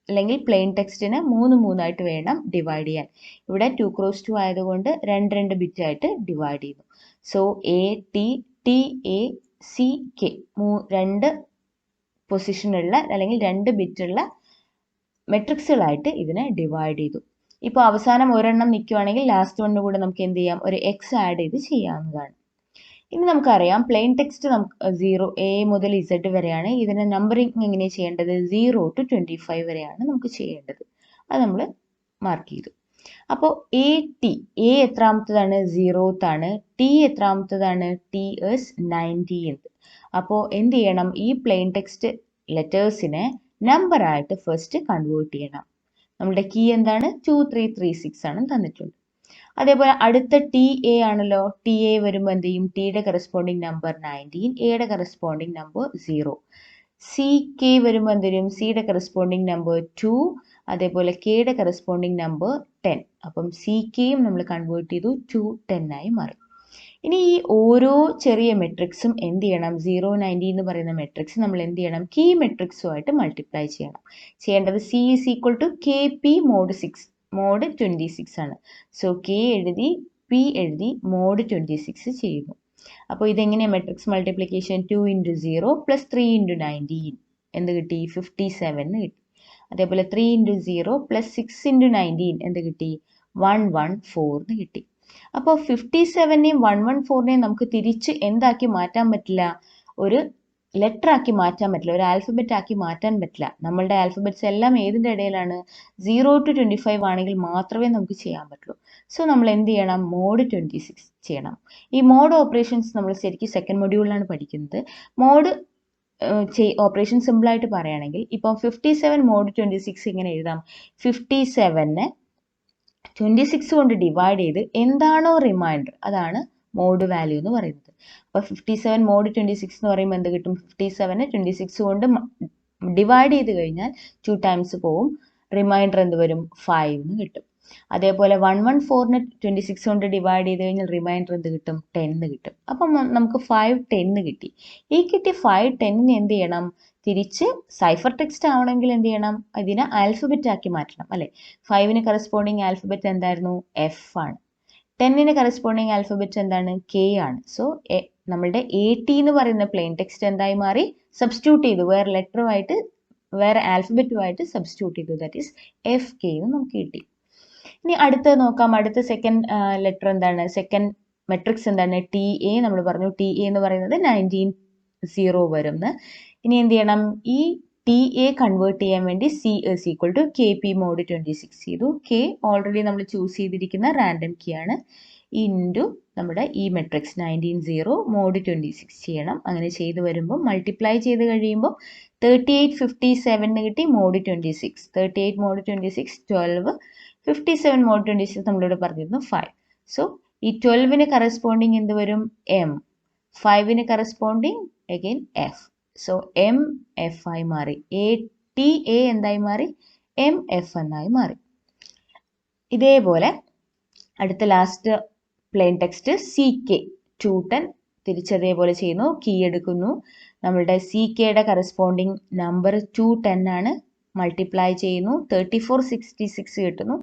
അല്ലെങ്കിൽ പ്ലെയിൻ ടെക്സ്റ്റിന് 3 ആയിട്ട് വേണം ഡിവൈഡ് ചെയ്യാൻ. ഇവിടെ 2x2 ആയതുകൊണ്ട് 2 ബിറ്റ് ആയിട്ട് ഡിവൈഡ് ചെയ്യുന്നു. സോ ATTACK 2 പൊസിഷനുള്ള അല്ലെങ്കിൽ 2 ബിറ്റുള്ള മെട്രിക്സുകളായിട്ട് ഇതിനെ ഡിവൈഡ് ചെയ്തു. ഇപ്പോൾ അവസാനം ഒരെണ്ണം നിൽക്കുകയാണെങ്കിൽ ലാസ്റ്റ് വണ്ണിന് കൂടെ നമുക്ക് എന്ത് ചെയ്യാം, ഒരു X ആഡ് ചെയ്ത് ചെയ്യാവുന്നതാണ്. ഇനി നമുക്കറിയാം പ്ലെയിൻ ടെക്സ്റ്റ് നമുക്ക് 0 A മുതൽ Z വരെയാണ്. ഇതിനെ നമ്പറിങ് എങ്ങനെയാണ് ചെയ്യേണ്ടത്, 0 to 25 വരെയാണ് നമുക്ക് ചെയ്യേണ്ടത്. അത് നമ്മൾ മാർക്ക് ചെയ്തു. അപ്പോൾ A എത്രാമത്തതാണ്, 0th ആണ്. T എത്രാമത്തതാണ്, T is 19th. അപ്പോൾ എന്ത് ചെയ്യണം, ഈ പ്ലെയിൻ ടെക്സ്റ്റ് ലെറ്റേഴ്സിനെ നമ്പർ ആയിട്ട് ഫസ്റ്റ് കൺവേർട്ട് ചെയ്യണം. നമ്മുടെ കീ എന്താണ്, 2336 ആണ് തന്നിട്ടുണ്ട്. അതേപോലെ അടുത്ത TA ആണല്ലോ, TA വരുമ്പോൾ എന്ത് ചെയ്യും, ടിയുടെ കറസ്പോണ്ടിങ് നമ്പർ 19, എയുടെ കറസ്പോണ്ടിങ് നമ്പർ 0. CK വരുമ്പോൾ എന്ത് വരും, സിയുടെ കറസ്പോണ്ടിങ് നമ്പർ 2, അതേപോലെ കെയുടെ കറസ്പോണ്ടിങ് നമ്പർ 10. അപ്പം CKയും നമ്മൾ കൺവേർട്ട് ചെയ്തു 210 ആയി മാറി. ഇനി ഈ ഓരോ ചെറിയ മെട്രിക്സും എന്ത് ചെയ്യണം, 0, 90 എന്ന് പറയുന്ന മെട്രിക്സ് നമ്മൾ എന്ത് ചെയ്യണം, കീ മെട്രിക്സുമായിട്ട് മൾട്ടിപ്ലൈ ചെയ്യണം. ചെയ്യേണ്ടത് C is equal to KP mod 26 ആണ്. സോ K എഴുതി, P എഴുതി, mod 26 ചെയ്യുന്നു. അപ്പോൾ ഇതെങ്ങനെയാണ് matrix multiplication, 2 into 0 plus 3 into 19 എന്ത് കിട്ടി, 57 കിട്ടി. അതേപോലെ 3 into 0 plus 6 into 19 എന്ത് കിട്ടി, 114 കിട്ടി. അപ്പോൾ 57നെയും 114നെയും നമുക്ക് തിരിച്ച് എന്താക്കി മാറ്റാൻ പറ്റില്ല, ഒരു ലെറ്റർ ആക്കി മാറ്റാൻ പറ്റില്ല, ഒരു ആൽഫബറ്റ് ആക്കി മാറ്റാൻ പറ്റില്ല. നമ്മളുടെ ആൽഫബറ്റ്സ് എല്ലാം ഏതിൻ്റെ ഇടയിലാണ്? 0 to 25 ആണെങ്കിൽ മാത്രമേ നമുക്ക് ചെയ്യാൻ പറ്റുള്ളൂ. സോ നമ്മൾ എന്ത് ചെയ്യണം? മോഡ് 26 ചെയ്യണം. ഈ മോഡ് ഓപ്പറേഷൻസ് നമ്മൾ ശരിക്കും സെക്കൻഡ് മൊഡ്യൂളിലാണ് പഠിക്കുന്നത്. മോഡ് ഓപ്പറേഷൻ സിമ്പിളായിട്ട് പറയുകയാണെങ്കിൽ ഇപ്പം 57 മോഡ് 26 ഇങ്ങനെ എഴുതാം. 57നെ 26 കൊണ്ട് ഡിവൈഡ് ചെയ്ത് എന്താണോ റിമൈൻഡർ അതാണ് മോഡ് വാല്യൂ എന്ന് പറയുന്നത്. അപ്പോൾ 57 മോഡ് 26 എന്ന് പറയുമ്പോൾ എന്ത് കിട്ടും? 57നെ 26 കൊണ്ട് ഡിവൈഡ് ചെയ്ത് കഴിഞ്ഞാൽ 2 ടൈംസ് പോവും, റിമൈൻഡർ എന്ത് വരും? 5 എന്ന് കിട്ടും. അതേപോലെ 114നെ 26 കൊണ്ട് ഡിവൈഡ് ചെയ്ത് കഴിഞ്ഞാൽ റിമൈൻഡർ എന്ത് കിട്ടും? 10 എന്ന് കിട്ടും. അപ്പം നമുക്ക് 510 കിട്ടി. ഈ കിട്ടിയ 510നെ എന്ത് ചെയ്യണം? തിരിച്ച് സൈഫർ ടെക്സ്റ്റ് ആവണമെങ്കിൽ എന്ത് ചെയ്യണം? ഇതിനെ ആൽഫബറ്റ് ആക്കി മാറ്റണം അല്ലേ? 5ന് കറസ്പോണ്ടിങ് ആൽഫബറ്റ് എന്തായിരുന്നു? F ആണ്. 10ന് കറസ്പോണ്ടിങ് ആൽഫബറ്റ് എന്താണ്? K ആണ്. സോ നമ്മളുടെ 80 എന്ന് പറയുന്ന പ്ലെയിൻ ടെക്സ്റ്റ് എന്തായി മാറി? സബ്സ്റ്റിറ്റ്യൂട്ട് ചെയ്തു, വേറെ ലെറ്ററുമായിട്ട് വേറെ ആൽഫബറ്റുമായിട്ട് സബ്സ്റ്റിറ്റ്യൂട്ട് ചെയ്തു. ദാറ്റ് ഈസ് FK എന്ന് നമുക്ക് കിട്ടി. ഇനി അടുത്ത നോക്കാം. അടുത്ത സെക്കൻഡ് ലെറ്റർ എന്താണ്? സെക്കൻഡ് മെട്രിക്സ് എന്താണ്? TA. നമ്മൾ പറഞ്ഞു TA എന്ന് പറയുന്നത് 19 വരുമെന്ന്. ഇനി എന്ത് ചെയ്യണം? ഈ TA കൺവേർട്ട് ചെയ്യാൻ വേണ്ടി C is equal to KP mod 26 ചെയ്തു. K ഓൾറെഡി നമ്മൾ ചൂസ് ചെയ്തിരിക്കുന്ന റാൻഡം കീ ആണ്. ഇൻറ്റു നമ്മുടെ ഈ മെട്രിക്സ് 19 മോഡ് 26 ചെയ്യണം. അങ്ങനെ ചെയ്ത് വരുമ്പോൾ മൾട്ടിപ്ലൈ ചെയ്ത് കഴിയുമ്പോൾ 3857 കിട്ടി മോഡ് 26. 38 മോഡ് 26 12, 57 മോഡ് 26 നമ്മളിവിടെ പറഞ്ഞിരുന്നു 5. സോ ഈ 12ന് കറസ്പോണ്ടിങ് എന്ത് വരും? M. 5ന് corresponding again F. So MF ആയി മാറി. TA എന്തായി മാറി? MF എന്നായി മാറി. ഇതേപോലെ അടുത്ത ലാസ്റ്റ് പ്ലെയിൻ ടെക്സ്റ്റ് CK 210 തിരിച്ചതേപോലെ ചെയ്യുന്നു. കീ എടുക്കുന്നു. നമ്മളുടെ CKയുടെ കറസ്പോണ്ടിങ് നമ്പർ 210 ആണ്. മൾട്ടിപ്ലൈ ചെയ്യുന്നു. 3466 കിട്ടുന്നു.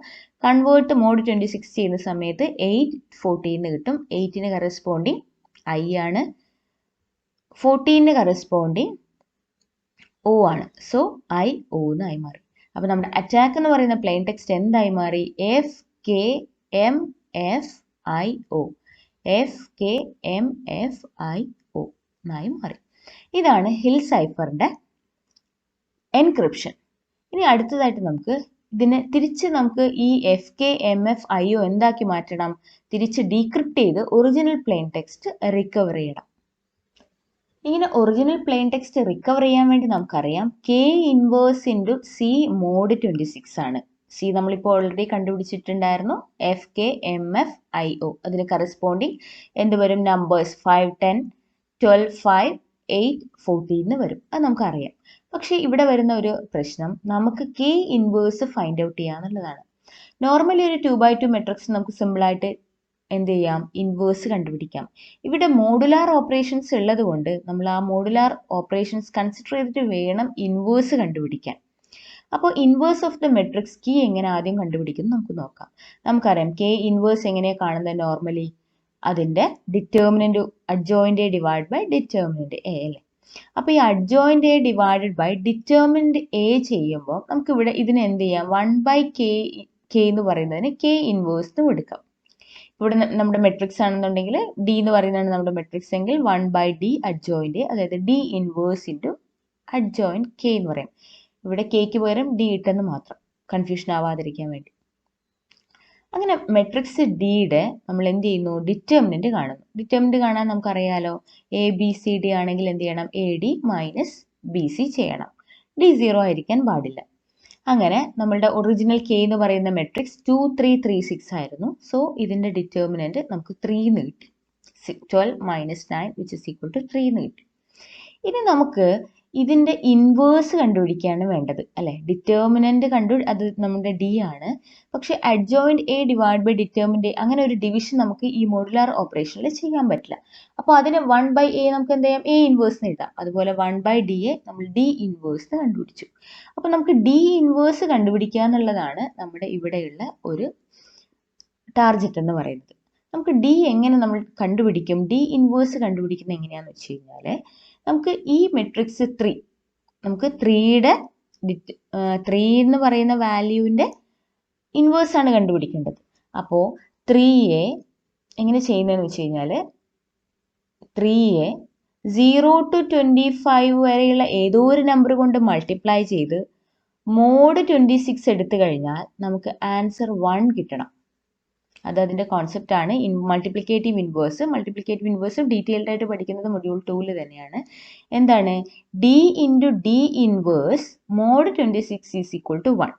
കൺവേർട്ട് മോഡ് 26 ചെയ്യുന്ന സമയത്ത് 814 കിട്ടും. 8ന് കറസ്പോണ്ടിങ് I ആണ്. 14ന് കറസ്പോണ്ടിങ് O ആണ്. സോ IO എന്നായി മാറി. അപ്പോൾ നമ്മുടെ അറ്റാക്ക് എന്ന് പറയുന്ന പ്ലെയിൻ ടെക്സ്റ്റ് എന്തായി മാറി? FKMFIO. FKMFIO എന്നായി മാറി. ഇതാണ് ഹിൽ സൈഫറിന്റെ എൻക്രിപ്ഷൻ. ഇനി അടുത്തതായിട്ട് നമുക്ക് ഇതിനെ തിരിച്ച് നമുക്ക് ഈ FKMFIO എന്താക്കി മാറ്റണം? തിരിച്ച് ഡീക്രിപ്റ്റ് ചെയ്ത് ഒറിജിനൽ പ്ലെയിൻ ടെക്സ്റ്റ് റിക്കവർ ചെയ്യണം. ഇങ്ങനെ ഒറിജിനൽ പ്ലെയിൻ ടെക്സ്റ്റ് റിക്കവർ ചെയ്യാൻ വേണ്ടി നമുക്കറിയാം K inverse into C mod 26 ആണ്. C നമ്മളിപ്പോൾ ഓൾറെഡി കണ്ടുപിടിച്ചിട്ടുണ്ടായിരുന്നു. FKMFIO. അതിന് കറസ്പോണ്ടിങ് എന്ത് വരും? നമ്പേഴ്സ് 5, 10, 12, 5, 8, 14 വരും. അത് നമുക്കറിയാം. പക്ഷേ ഇവിടെ വരുന്ന ഒരു പ്രശ്നം നമുക്ക് K ഇൻവേഴ്സ് ഫൈൻഡ് ഔട്ട് ചെയ്യാന്നുള്ളതാണ്. നോർമലി ഒരു 2x2 മെട്രിക്സ് നമുക്ക് സിമ്പിളായിട്ട് എന്ത് ചെയ്യാം? ഇൻവേഴ്സ് കണ്ടുപിടിക്കാം. ഇവിടെ മോഡുലാർ ഓപ്പറേഷൻസ് ഉള്ളത് കൊണ്ട് നമ്മൾ ആ മോഡുലാർ ഓപ്പറേഷൻസ് കൺസിഡർ ചെയ്തിട്ട് വേണം ഇൻവേഴ്സ് കണ്ടുപിടിക്കാൻ. അപ്പോൾ inverse of the matrix key എങ്ങനെ ആദ്യം കണ്ടുപിടിക്കുന്നു നമുക്ക് നോക്കാം. നമുക്കറിയാം K ഇൻവേഴ്സ് എങ്ങനെയാണ് കാണുന്നത് നോർമലി? അതിൻ്റെ determinant adjoint divide by determinant A അല്ലേ? അപ്പോൾ ഈ adjoint A divided by determinant A ചെയ്യുമ്പോൾ നമുക്കിവിടെ ഇതിന് എന്ത് ചെയ്യാം? 1/K എന്ന് പറയുന്നതിന് K ഇൻവേഴ്സ് എന്ന് എടുക്കാം. ഇവിടെ നമ്മുടെ മെട്രിക്സ് ആണെന്നുണ്ടെങ്കിൽ D എന്ന് പറയുന്നതാണ് നമ്മുടെ മെട്രിക്സ് എങ്കിൽ 1/D അഡ്ജോയിൻ്റ് A, അതായത് D inverse into adjoint K എന്ന് പറയും. ഇവിടെ Kക്ക് പകരം D ഇട്ടെന്ന് മാത്രം, കൺഫ്യൂഷൻ ആവാതിരിക്കാൻ വേണ്ടി. അങ്ങനെ മെട്രിക്സ് Dയുടെ നമ്മൾ എന്ത് ചെയ്യുന്നു? ഡിറ്റർമിനൻറ്റ് കാണുന്നു. ഡിറ്റർമിനൻറ്റ് കാണാൻ നമുക്കറിയാലോ ABCD ആണെങ്കിൽ എന്ത് ചെയ്യണം? AD മൈനസ് BC ചെയ്യണം. D 0 ആയിരിക്കാൻ പാടില്ല. അങ്ങനെ നമ്മളുടെ ഒറിജിനൽ K എന്ന് പറയുന്ന മെട്രിക്സ് 2, 3, 3, 6 ആയിരുന്നു. സോ ഇതിൻ്റെ ഡിറ്റർമിനൻറ്റ് നമുക്ക് 3 എന്ന് കിട്ടി. 12 minus 9 which is equal to 3 എന്ന് കിട്ടി. ഇനി നമുക്ക് ഇതിൻ്റെ ഇൻവേഴ്സ് കണ്ടുപിടിക്കുകയാണ് വേണ്ടത് അല്ലേ? ഡിറ്റർമിനൻറ്റ് അത് നമ്മുടെ D ആണ്. പക്ഷേ adjoint A divide by determinant A അങ്ങനെ ഒരു ഡിവിഷൻ നമുക്ക് ഈ മോഡുലാർ ഓപ്പറേഷനിൽ ചെയ്യാൻ പറ്റില്ല. അപ്പോൾ അതിന് 1/A നമുക്ക് എന്ത് ചെയ്യാം? A ഇൻവേഴ്സ് എന്ന് എഴുതാം. അതുപോലെ 1/DA നമ്മൾ D ഇൻവേഴ്സ് കണ്ടുപിടിച്ചു. അപ്പോൾ നമുക്ക് D ഇൻവേഴ്സ് കണ്ടുപിടിക്കുക എന്നുള്ളതാണ് നമ്മുടെ ഇവിടെയുള്ള ഒരു ടാർഗറ്റ് എന്ന് പറയുന്നത്. നമുക്ക് D എങ്ങനെ നമ്മൾ കണ്ടുപിടിക്കും? D ഇൻവേഴ്സ് കണ്ടുപിടിക്കുന്നത് എങ്ങനെയാണെന്ന് വെച്ച് കഴിഞ്ഞാൽ നമുക്ക് ഈ മെട്രിക്സ് 3 നമുക്ക് 3 എന്ന് പറയുന്ന വാല്യൂവിൻ്റെ ഇൻവേഴ്സ് ആണ് കണ്ടുപിടിക്കേണ്ടത്. അപ്പോൾ 3A എങ്ങനെ ചെയ്യുന്നതെന്ന് വെച്ച് കഴിഞ്ഞാൽ 3A 0 to 25 വരെയുള്ള ഏതോ ഒരു നമ്പർ കൊണ്ട് മൾട്ടിപ്ലൈ ചെയ്ത് മോഡ് 26 എടുത്തു കഴിഞ്ഞാൽ നമുക്ക് ആൻസർ 1 കിട്ടണം. അത് അതിൻ്റെ കോൺസെപ്റ്റ് ആണ്. മൾട്ടിപ്ലിക്കേറ്റീവ് ഇൻവേഴ്സ് ഡീറ്റെയിൽഡ് ആയിട്ട് പഠിക്കുന്നത് മൊഡ്യൂൾ 2 തന്നെയാണ്. എന്താണ്? D into D inverse mod 26 is equal to 1,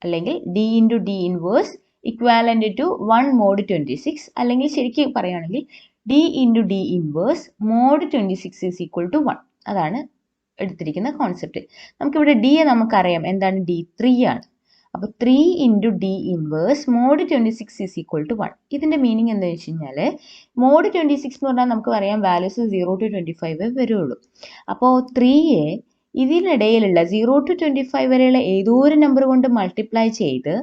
അല്ലെങ്കിൽ D into D inverse equivalent to 1 mod 26, അല്ലെങ്കിൽ ശരിക്കും പറയുകയാണെങ്കിൽ D into D inverse mod 26 is equal to 1. അതാണ് എടുത്തിരിക്കുന്ന കോൺസെപ്റ്റ്. നമുക്കിവിടെ ഡി നമുക്കറിയാം, എന്താണ്? D3 ആണ്. അപ്പോൾ 3 into D inverse mod 26 is equal to 1. ഇതിൻ്റെ മീനിങ് എന്താണെന്ന് വെച്ച് കഴിഞ്ഞാൽ മോഡ് 26 എന്ന് പറഞ്ഞാൽ നമുക്ക് പറയാം വാല്യൂസ് 0 to 25 വരുള്ളൂ. അപ്പോൾ 3യെ ഇതിനിടയിലുള്ള 0 to 25 വരെയുള്ള ഏതോ ഒരു നമ്പർ കൊണ്ട് മൾട്ടിപ്ലൈ ചെയ്ത്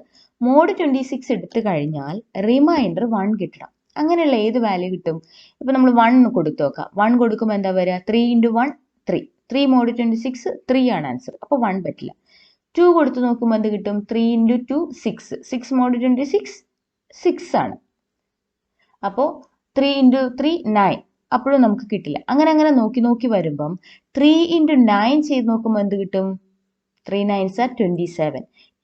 മോഡ് 26 എടുത്തു കഴിഞ്ഞാൽ റിമൈൻഡർ 1 കിട്ടണം. അങ്ങനെയുള്ള ഏത് വാല്യൂ കിട്ടും? ഇപ്പോൾ നമ്മൾ 1 കൊടുത്തു നോക്കാം. 1 കൊടുക്കുമ്പോൾ എന്താ വരിക? 3 ഇൻറ്റു 1 3 മോഡ് 26 3 ആണ് ആൻസർ. അപ്പോൾ 1 പറ്റില്ല. 2 കൊടുത്ത് നോക്കുമ്പോൾ എന്ത് കിട്ടും? 3 ഇൻറ്റു 2 6 മോഡ് 26 6 ആണ്. അപ്പോൾ 3 ഇൻറ്റു 3 9, അപ്പോഴും നമുക്ക് കിട്ടില്ല. അങ്ങനെ നോക്കി വരുമ്പം 3 ഇൻറ്റു 9 ചെയ്ത് നോക്കുമ്പോൾ എന്ത് കിട്ടും? 3 9s are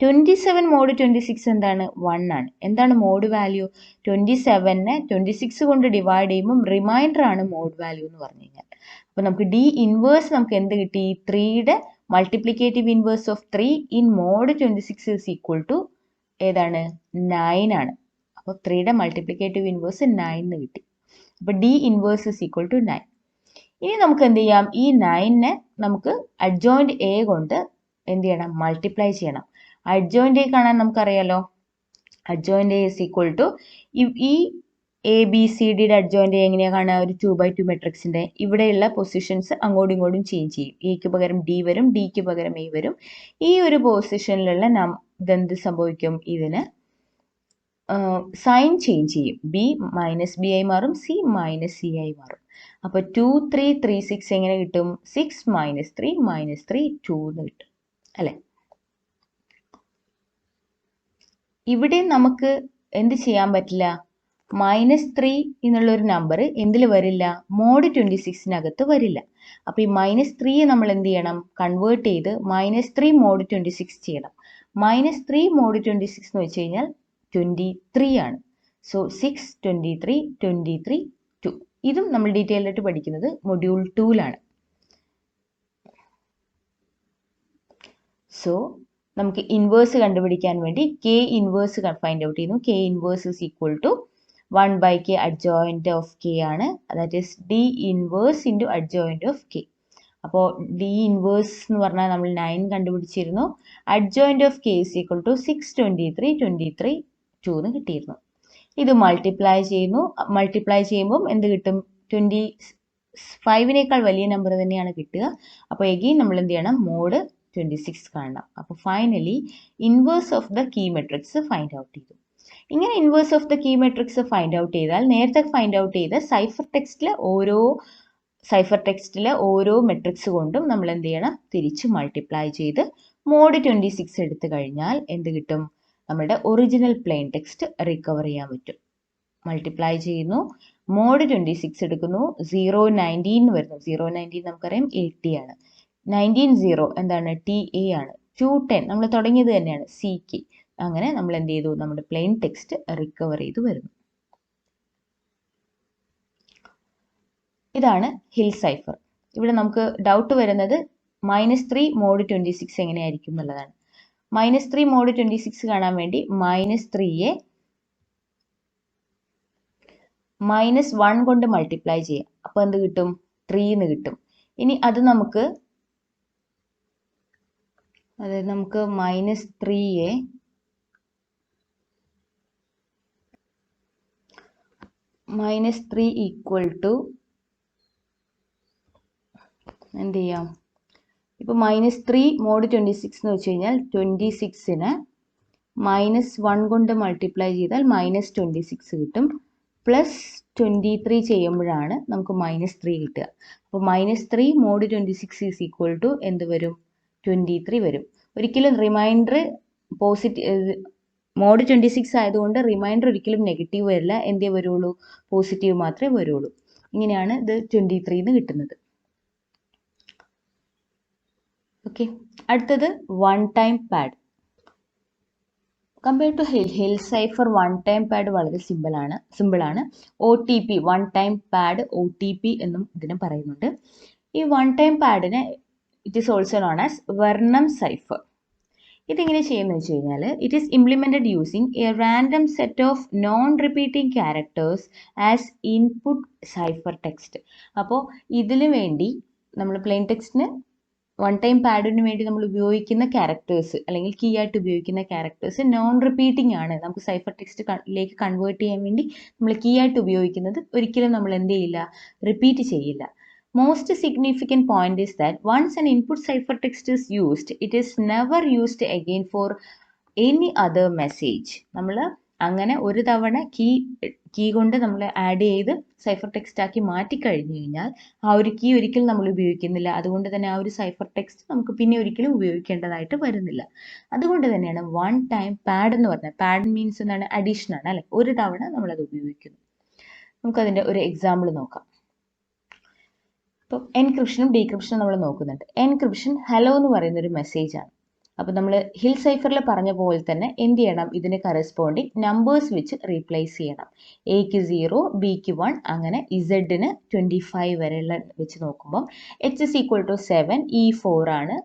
27 മോഡ് 26 എന്താണ്? 1 ആണ്. എന്താണ് മോഡ് വാല്യൂ? 27നെ 26 കൊണ്ട് ഡിവൈഡ് ചെയ്യുമ്പം റിമൈൻഡർ ആണ് മോഡ് വാല്യൂ എന്ന് പറഞ്ഞു കഴിഞ്ഞാൽ. അപ്പോൾ നമുക്ക് ഡി ഇൻവേഴ്സ് നമുക്ക് എന്ത് കിട്ടി? 3യുടെ multiplicative inverse of 3 in mod 26 is equal to ഏതാണ്? 9 ആണ്. അപ്പോൾ 3യുടെ മൾട്ടിപ്ലിക്കേറ്റീവ് ഇൻവേഴ്സ് 9 എന്ന് കിട്ടി. അപ്പോൾ D inverse is equal to 9. ഇനി നമുക്ക് എന്ത് ചെയ്യാം? ഈ 9നെ നമുക്ക് അഡ്ജോയിൻറ്റ് എ കൊണ്ട് എന്ത് ചെയ്യണം? മൾട്ടിപ്ലൈ ചെയ്യണം. അഡ്ജോയിൻറ്റ് എ കാണാൻ നമുക്കറിയാലോ. Adjoint A is equal to ഈ എ ബി സി ഡിയുടെ അഡ്ജോയിൻറ്റ് എ എങ്ങനെയാണ് കാണുക? ഒരു 2x2 മെട്രിക്സിൻ്റെ ഇവിടെയുള്ള പൊസിഷൻസ് അങ്ങോട്ടും ഇങ്ങോട്ടും ചേഞ്ച് ചെയ്യും. എക്ക് പകരം ഡി വരും, ഡിക്ക് പകരം എ വരും. ഈ ഒരു പൊസിഷനിലുള്ള ഇതെന്ത് സംഭവിക്കും? ഇതിന് സൈൻ ചേഞ്ച് ചെയ്യും. ബി മൈനസ് ബി ആയി മാറും, സി മൈനസ് സി ആയി മാറും. അപ്പോൾ 2 3 3 6 എങ്ങനെ കിട്ടും? 6 മൈനസ് 3 മൈനസ് 3 2 എന്ന് കിട്ടും അല്ലേ? ഇവിടെ നമുക്ക് എന്ത് ചെയ്യാൻ പറ്റില്ല? -3 എന്നുള്ളൊരു നമ്പർ എന്തിൽ വരില്ല? മോഡ് 26നകത്ത് വരില്ല. അപ്പോൾ ഈ -3 നമ്മൾ എന്ത് ചെയ്യണം? കൺവേർട്ട് ചെയ്ത് -3 മോഡ് 26 ചെയ്യണം. -3 മോഡ് 26 എന്ന് വെച്ച് കഴിഞ്ഞാൽ 23 ആണ്. സോ 6 23 23 2. ഇതും നമ്മൾ ഡീറ്റെയിൽ ആയിട്ട് പഠിക്കുന്നത് മൊഡ്യൂൾ 2ലാണ്. സോ നമുക്ക് ഇൻവേഴ്സ് കണ്ടുപിടിക്കാൻ വേണ്ടി കെ ഇൻവേഴ്സ് ഫൈൻഡ് ഔട്ട് ചെയ്യുന്നു. K inverse is equal to 1/k adjoint of K ആണ്. That is D inverse into adjoint of K. അപ്പോൾ ഡി ഇൻവേഴ്സ് എന്ന് പറഞ്ഞാൽ നമ്മൾ 9 കണ്ടുപിടിച്ചിരുന്നു. Adjoint of K is equal to 6 23 23 2 എന്ന് കിട്ടിയിരുന്നു. ഇത് മൾട്ടിപ്ലൈ ചെയ്യുന്നു. മൾട്ടിപ്ലൈ ചെയ്യുമ്പം എന്ത് കിട്ടും? 25നേക്കാൾ വലിയ നമ്പർ തന്നെയാണ് കിട്ടുക. അപ്പോൾ എഗെയിൻ നമ്മൾ എന്ത് ചെയ്യണം? മോഡ് 26 കാണണം. അപ്പോൾ finally inverse of the key matrix find out ചെയ്തു. ഇങ്ങനെ inverse of the key matrix find out ചെയ്താൽ നേരത്തെ ഫൈൻഡ് ഔട്ട് ചെയ്ത സൈഫർ ടെക്സ്റ്റിലെ ഓരോ മെട്രിക്സ് കൊണ്ടും നമ്മൾ എന്ത് ചെയ്യണം? തിരിച്ച് മൾട്ടിപ്ലൈ ചെയ്ത് മോഡ് 26 എടുത്തു കഴിഞ്ഞാൽ എന്ത് കിട്ടും? നമ്മുടെ ഒറിജിനൽ പ്ലെയിൻ ടെക്സ്റ്റ് റിക്കവർ ചെയ്യാൻ പറ്റും. മൾട്ടിപ്ലൈ ചെയ്യുന്നു, മോഡ് 26 എടുക്കുന്നു, 0 19 വരുന്നു. 0 19 നമുക്കറിയാം 80 ആണ്. 19 0 എന്താണ്? TA ആണ്. 210 നമ്മൾ തുടങ്ങിയത് തന്നെയാണ് CK. അങ്ങനെ നമ്മൾ എന്ത് ചെയ്തു? നമ്മുടെ പ്ലെയിൻ ടെക്സ്റ്റ് റിക്കവർ ചെയ്തു വരുന്നു. ഇതാണ് ഹിൽ സൈഫർ. ഇവിടെ നമുക്ക് ഡൗട്ട് വരുന്നത് -3 മോഡ് 26 എങ്ങനെയായിരിക്കും എന്നുള്ളതാണ്. -3 മോഡ് 26 കാണാൻ വേണ്ടി -3യെ -1 കൊണ്ട് മൾട്ടിപ്ലൈ ചെയ്യാം. അപ്പോൾ എന്ത് കിട്ടും? 3 എന്ന് കിട്ടും. ഇനി അത് നമുക്ക് -3യെ -3 ഈക്വൽ ടു എന്ത് ചെയ്യാം? ഇപ്പോൾ -3 മോഡ് 26 എന്ന് വെച്ച് കഴിഞ്ഞാൽ 26നെ -1 കൊണ്ട് മൾട്ടിപ്ലൈ ചെയ്താൽ -26 കിട്ടും. +23 ചെയ്യുമ്പോഴാണ് നമുക്ക് -3 കിട്ടുക. അപ്പോൾ -3 മോഡ് 26 ഈസ് ഈക്വൽ ടു എന്ത് വരും? 23 വരും. ഒരിക്കലും റിമൈൻഡർ മോഡ് 26 ആയതുകൊണ്ട് റിമൈൻഡർ ഒരിക്കലും നെഗറ്റീവ് വരില്ല. എന്തേ വരുള്ളൂ? പോസിറ്റീവ് മാത്രമേ വരുള്ളൂ. ഇങ്ങനെയാണ് ഇത് 23 എന്ന് കിട്ടുന്നത്. ഓക്കെ, അടുത്തത് one time pad. Compared to Hill cipher one time pad വളരെ സിമ്പിളാണ്. OTP one time pad OTP എന്നും ഇതിനെ പറയുന്നുണ്ട്. ഈ വൺ ടൈം പാഡിനെ it is also known as Vernam cipher. ഇതെങ്ങനെ ചെയ്യുന്നത് വെച്ച് കഴിഞ്ഞാൽ it is implemented using a random set of non repeating characters as input cipher text. അപ്പോൾ ഇതിനു വേണ്ടി നമ്മൾ പ്ലെയിൻ ടെക്സ്റ്റിന് വൺ ടൈം പാഡിന് വേണ്ടി നമ്മൾ ഉപയോഗിക്കുന്ന ക്യാരക്ടേഴ്സ് അല്ലെങ്കിൽ കീ ആയിട്ട് ഉപയോഗിക്കുന്ന ക്യാരക്ടേഴ്സ് നോൺ റിപ്പീറ്റിംഗ് ആണ്. നമുക്ക് സൈഫർ ടെക്സ്റ്റിലേക്ക് കൺവേർട്ട് ചെയ്യാൻ വേണ്ടി നമ്മൾ കീ ആയിട്ട് ഉപയോഗിക്കുന്നത് ഒരിക്കലും നമ്മൾ എന്ത് ചെയ്യില്ല, റിപ്പീറ്റ് ചെയ്യില്ല. Most significant point is that once an input ciphertext is used, it is never used again for any other message. നമ്മൾ അങ്ങനെ ഒരു തവണ കീ കൊണ്ട് നമ്മൾ ആഡ് ചെയ്ത് സൈഫർ ടെക്സ്റ്റ് ആക്കി മാറ്റി കഴിഞ്ഞു കഴിഞ്ഞാൽ ആ ഒരു കീ ഒരിക്കലും നമ്മൾ ഉപയോഗിക്കുന്നില്ല. അതുകൊണ്ട് തന്നെ ആ ഒരു സൈഫർ ടെക്സ്റ്റ് നമുക്ക് പിന്നെ ഒരിക്കലും ഉപയോഗിക്കേണ്ടതായിട്ട് വരുന്നില്ല. അതുകൊണ്ട് തന്നെയാണ് വൺ ടൈം പാഡ് എന്ന് പറഞ്ഞത്. പാഡ് മീൻസ് എന്താണ്, അഡീഷൻ ആണ് അല്ലെ, ഒരു തവണ നമ്മളത് ഉപയോഗിക്കുന്നു. നമുക്കതിൻ്റെ ഒരു എക്സാമ്പിൾ നോക്കാം. ഇപ്പോൾ എൻക്രിപ്ഷനും ഡീക്രിപ്ഷനും നമ്മൾ നോക്കുന്നുണ്ട്. എൻക്രിപ്ഷൻ ഹലോ എന്ന് പറയുന്ന ഒരു മെസ്സേജ് ആണ്. അപ്പോൾ നമ്മൾ ഹിൽ സൈഫറിൽ പറഞ്ഞ പോലെ തന്നെ എന്ത് ചെയ്യണം, ഇതിന് കറസ്പോണ്ടിങ് നമ്പേഴ്സ് വെച്ച് റീപ്ലേസ് ചെയ്യണം. എക്ക് 0, ബിക്ക് 1, അങ്ങനെ ഇസഡിന് 25 വരെയുള്ള വെച്ച് നോക്കുമ്പോൾ H is equal to 7, E 4 ആണ്,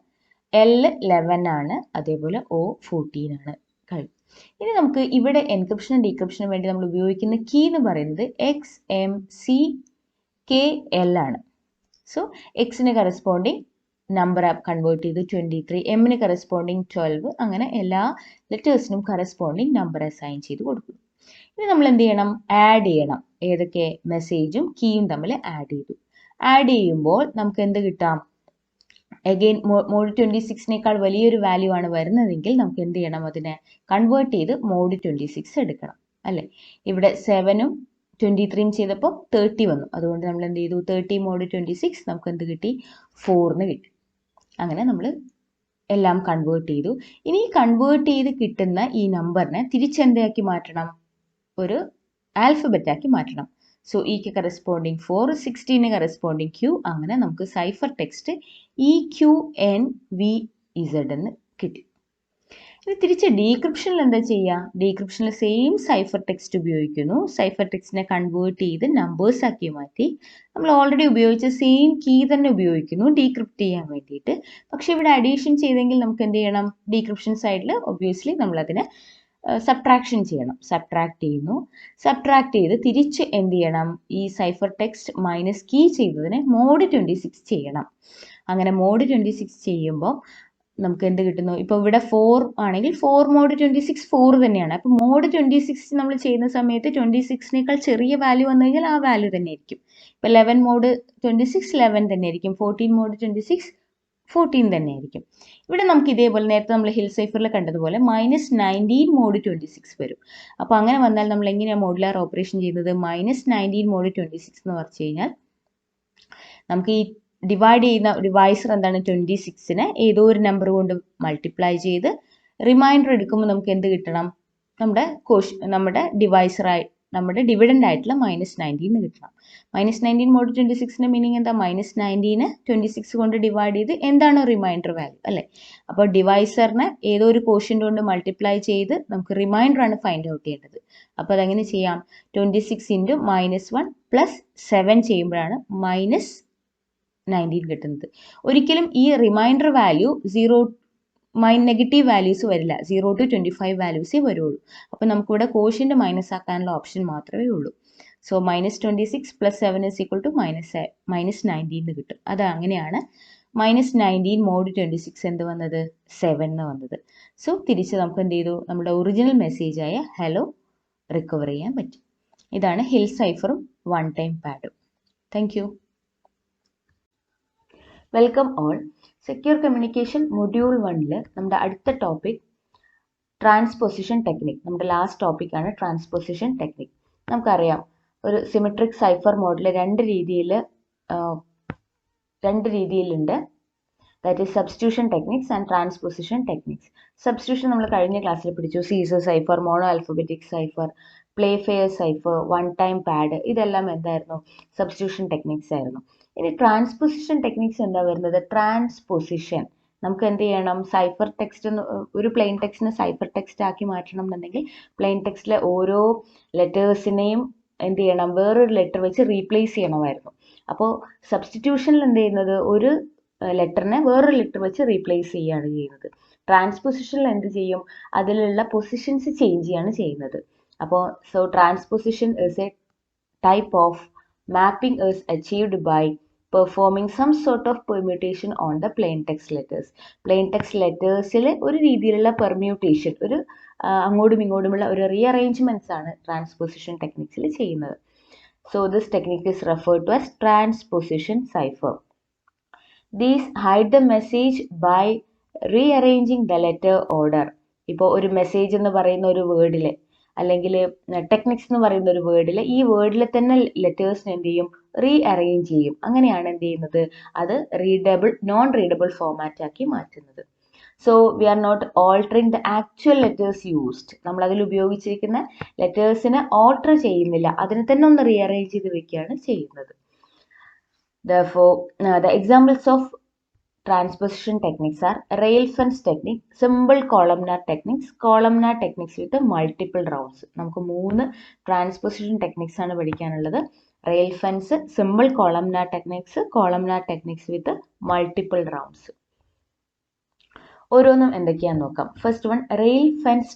L 11 ആണ്, അതേപോലെ O 14 ആണ്. കഴിഞ്ഞു. ഇനി നമുക്ക് ഇവിടെ എൻക്രിപ്ഷനും ഡീക്രിപ്ഷനും വേണ്ടി നമ്മൾ ഉപയോഗിക്കുന്ന കീ എന്ന് പറയുന്നത് XMCKL ആണ്. സോ എക്സിന് കറസ്പോണ്ടിങ് നമ്പർ കൺവേർട്ട് ചെയ്ത് 23, എമ്മിന് കറസ്പോണ്ടിങ് 12, അങ്ങനെ എല്ലാ ലെറ്റേഴ്സിനും കറസ്പോണ്ടിങ് നമ്പർ അസൈൻ ചെയ്ത് കൊടുക്കുന്നു. ഇനി നമ്മൾ എന്ത് ചെയ്യണം, ആഡ് ചെയ്യണം. ഏതൊക്കെ, മെസ്സേജും കീയും തമ്മിൽ ആഡ് ചെയ്തു. ആഡ് ചെയ്യുമ്പോൾ നമുക്ക് എന്ത് കിട്ടാം, അഗെയിൻ മോഡ് 26നേക്കാൾ വലിയൊരു വാല്യൂ ആണ് വരുന്നതെങ്കിൽ നമുക്ക് എന്ത് ചെയ്യണം, അതിനെ കൺവേർട്ട് ചെയ്ത് മോഡ് 26 എടുക്കണം അല്ലേ. ഇവിടെ 7ഉം 23 ചെയ്തപ്പോൾ 30 വന്നു. അതുകൊണ്ട് നമ്മൾ എന്ത് ചെയ്തു, 30 മോഡ് 26 നമുക്ക് എന്ത് കിട്ടി, 4 കിട്ടി. അങ്ങനെ നമ്മൾ എല്ലാം കൺവേർട്ട് ചെയ്തു. ഇനി കൺവേർട്ട് ചെയ്ത് കിട്ടുന്ന ഈ നമ്പറിനെ തിരിച്ചെന്താക്കി മാറ്റണം, ഒരു ആൽഫബറ്റ് ആക്കി മാറ്റണം. സോ ഇക്ക് കറസ്പോണ്ടിങ് 4, 16ന് കറസ്പോണ്ടിങ് Q, അങ്ങനെ നമുക്ക് സൈഫർ ടെക്സ്റ്റ് EQNVZ എന്ന് കിട്ടി. ഇനി തിരിച്ച് ഡീക്രിപ്ഷനിൽ എന്താ ചെയ്യുക, ഡീക്രിപ്ഷനിൽ സെയിം സൈഫർ ടെക്സ്റ്റ് ഉപയോഗിക്കുന്നു. സൈഫർ ടെക്സ്റ്റിനെ കൺവേർട്ട് ചെയ്ത് നമ്പേഴ്സ് ആക്കി മാറ്റി നമ്മൾ ഓൾറെഡി ഉപയോഗിച്ച സെയിം കീ തന്നെ ഉപയോഗിക്കുന്നു ഡീക്രിപ്റ്റ് ചെയ്യാൻ വേണ്ടിയിട്ട്. പക്ഷെ ഇവിടെ അഡീഷൻ ചെയ്തെങ്കിൽ നമുക്ക് എന്ത് ചെയ്യണം, ഡീക്രിപ്ഷൻ സൈഡിൽ ഒബ്വിയസ്ലി നമ്മളതിനെ സബ്ട്രാക്ഷൻ ചെയ്യണം. സബ്ട്രാക്ട് ചെയ്യുന്നു. സബ്ട്രാക്ട് ചെയ്ത് തിരിച്ച് എന്ത് ചെയ്യണം, ഈ സൈഫർ ടെക്സ്റ്റ് മൈനസ് കീ ചെയ്തതിനെ മോഡ് 26 ചെയ്യണം. അങ്ങനെ മോഡ് 26 ചെയ്യുമ്പോൾ നമുക്ക് എന്ത് കിട്ടുന്നു, ഇപ്പോൾ ഇവിടെ 4 ആണെങ്കിൽ 4 മോഡ് 26 4 തന്നെയാണ്. അപ്പോൾ മോഡ് 26 നമ്മൾ ചെയ്യുന്ന സമയത്ത് 26നേക്കാൾ ചെറിയ വാല്യൂ വന്നു കഴിഞ്ഞാൽ ആ വാല്യൂ തന്നെ ആയിരിക്കും. ഇപ്പോൾ 11 മോഡ് 26 11 തന്നെ ആയിരിക്കും. 14 മോഡ് 26 14 തന്നെ ആയിരിക്കും. ഇവിടെ നമുക്ക് ഇതേപോലെ നേരത്തെ നമ്മൾ ഹിൽ സൈഫറിൽ കണ്ടതുപോലെ -19 മോഡ് 26 വരും. അപ്പോൾ അങ്ങനെ വന്നാൽ നമ്മൾ എങ്ങനെയാണ് മോഡുലാർ ഓപ്പറേഷൻ ചെയ്യുന്നത്, -19 മോഡ് 26 എന്ന് പറഞ്ഞു കഴിഞ്ഞാൽ നമുക്ക് ഈ ഡിവൈഡ് ചെയ്യുന്ന ഡിവൈസർ എന്താണ്, 26നെ ഏതോ ഒരു നമ്പർ കൊണ്ട് മൾട്ടിപ്ലൈ ചെയ്ത് റിമൈൻഡർ എടുക്കുമ്പോൾ നമുക്ക് എന്ത് കിട്ടണം, നമ്മുടെ ഡിവിഡൻ്റ് ആയിട്ടുള്ള -19 കിട്ടണം. -19 മോഡ് 26ന്റെ മീനിങ് എന്താ, -19നെ 26 കൊണ്ട് ഡിവൈഡ് ചെയ്ത് എന്താണ് റിമൈൻഡർ വാല്യൂ അല്ലേ. അപ്പോൾ ഡിവൈസറിനെ ഏതോ ഒരു കോഷ്യൻ്റ് കൊണ്ട് മൾട്ടിപ്ലൈ ചെയ്ത് നമുക്ക് റിമൈൻഡർ ആണ് ഫൈൻഡ് ഔട്ട് ചെയ്യേണ്ടത്. അപ്പോൾ അതെങ്ങനെ ചെയ്യാം, 26 × -1 + 7 ചെയ്യുമ്പോഴാണ് -19 കിട്ടുന്നത്. ഒരിക്കലും ഈ റിമൈൻഡർ വാല്യൂ നെഗറ്റീവ് വാല്യൂസ് വരില്ല, 0 to 25 വാല്യൂസേ വരുള്ളൂ. അപ്പോൾ നമുക്കിവിടെ കോഷ്യൻ്റ് മൈനസ് ആക്കാനുള്ള ഓപ്ഷൻ മാത്രമേ ഉള്ളൂ. സോ -26 + 7 = -19 കിട്ടും. അത് അങ്ങനെയാണ് -19 മോഡ് 26 എന്ത് വന്നത്, 7 എന്ന് വന്നത്. സോ തിരിച്ച് നമുക്ക് എന്ത് ചെയ്തു, നമ്മുടെ ഒറിജിനൽ മെസ്സേജായ ഹലോ റിക്കവർ ചെയ്യാൻ പറ്റും. ഇതാണ് ഹിൽ സൈഫറും വൺ ടൈം പാഡും. Thank you. Welcome all. Secure communication module 1ൽ നമ്മുടെ അടുത്ത ടോപ്പിക് ട്രാൻസ്പൊസിഷൻ ടെക്നിക്. നമ്മുടെ ലാസ്റ്റ് ടോപ്പിക്കാണ് ട്രാൻസ്പൊസിഷൻ ടെക്നിക്. നമുക്കറിയാം ഒരു സിമെട്രിക് സൈഫർ മോഡൽ രണ്ട് രീതിയിലുണ്ട്. That is substitution techniques and transposition techniques. Substitution നമ്മൾ കഴിഞ്ഞ ക്ലാസ്സിൽ പഠിച്ചു. Caesar cipher, monoalphabetic cipher, Playfair cipher, one time pad, ഇതെല്ലാം എന്തായിരുന്നു? സബ്സ്റ്റിറ്റ്യൂഷൻ ടെക്നിക്സ് ആയിരുന്നു. ഇനി ട്രാൻസ്പോസിഷൻ ടെക്നിക്സ് എന്താ വരുന്നത്? ട്രാൻസ്പോസിഷൻ നമുക്ക് എന്ത് ചെയ്യണം? സൈഫർ ടെക്സ്റ്റ് ഒരു പ്ലെയിൻ ടെക്സ്റ്റിനെ സൈഫർ ടെക്സ്റ്റ് ആക്കി മാറ്റണം എന്നുണ്ടെങ്കിൽ പ്ലെയിൻ ടെക്സ്റ്റിലെ ഓരോ ലെറ്റേഴ്സിനെയും എന്ത് ചെയ്യണം? വേറൊരു ലെറ്റർ വെച്ച് റീപ്ലേസ് ചെയ്യണമായിരുന്നു. അപ്പോൾ സബ്സ്റ്റിറ്റ്യൂഷനിൽ എന്ത് ചെയ്യുന്നത്? ഒരു ലെറ്ററിനെ വേറൊരു ലെറ്റർ വെച്ച് റീപ്ലേസ് ചെയ്യുകയാണ് ചെയ്യുന്നത്. ട്രാൻസ്പോസിഷനിൽ എന്ത് ചെയ്യും? അതിലുള്ള പൊസിഷൻസ് ചേഞ്ച് ചെയ്യാണ് ചെയ്യുന്നത്. അപ്പോൾ so transposition is A type of mapping is achieved by performing some sort of permutation on the plain text letters. plain text lettersൽ ഒരു രീതിയിലുള്ള പെർമ്യൂട്ടേഷൻ, ഒരു അങ്ങോട്ടും ഇങ്ങോട്ടുമുള്ള ഒരു റീഅറേഞ്ച്മെന്റ്സ് ആണ് ട്രാൻസ്പോസിഷൻ ടെക്നിക്സിൽ ചെയ്യുന്നത്. So this technique is referred to as transposition cipher. These hide the message by rearranging the letter order. ഇപ്പോൾ ഒരു മെസ്സേജ് എന്ന് പറയുന്ന ഒരു വേർഡിൽ അല്ലെങ്കിൽ ടെക്നിക്സ് എന്ന് പറയുന്ന ഒരു വേർഡിൽ ഈ വേർഡിൽ തന്നെ ലെറ്റേഴ്സിന് എന്ത് ചെയ്യും? റീഅറേഞ്ച് ചെയ്യും. അങ്ങനെയാണ് എന്ത് ചെയ്യുന്നത്? അത് റീഡബിൾ, നോൺ റീഡബിൾ ഫോമാറ്റ് ആക്കി മാറ്റുന്നത്. So we are not altering the actual letters used. നമ്മൾ അതിൽ ഉപയോഗിച്ചിരിക്കുന്ന ലെറ്റേഴ്സിനെ ഓൾട്ടർ ചെയ്യുന്നില്ല, അതിനെ തന്നെ ഒന്ന് റീഅറേഞ്ച് ചെയ്ത് വെക്കുകയാണ് ചെയ്യുന്നത്. Therefore, the examples of transposition techniques are rail fence technique, simple columnar techniques with multiple rounds. നമുക്ക് 3 transposition techniques ആണ് പഠിക്കാനുള്ളത്. rail fence, simple columnar techniques with multiple rounds. ഓരോന്നും എന്തൊക്കെയാന്ന് നോക്കാം. First one, rail fence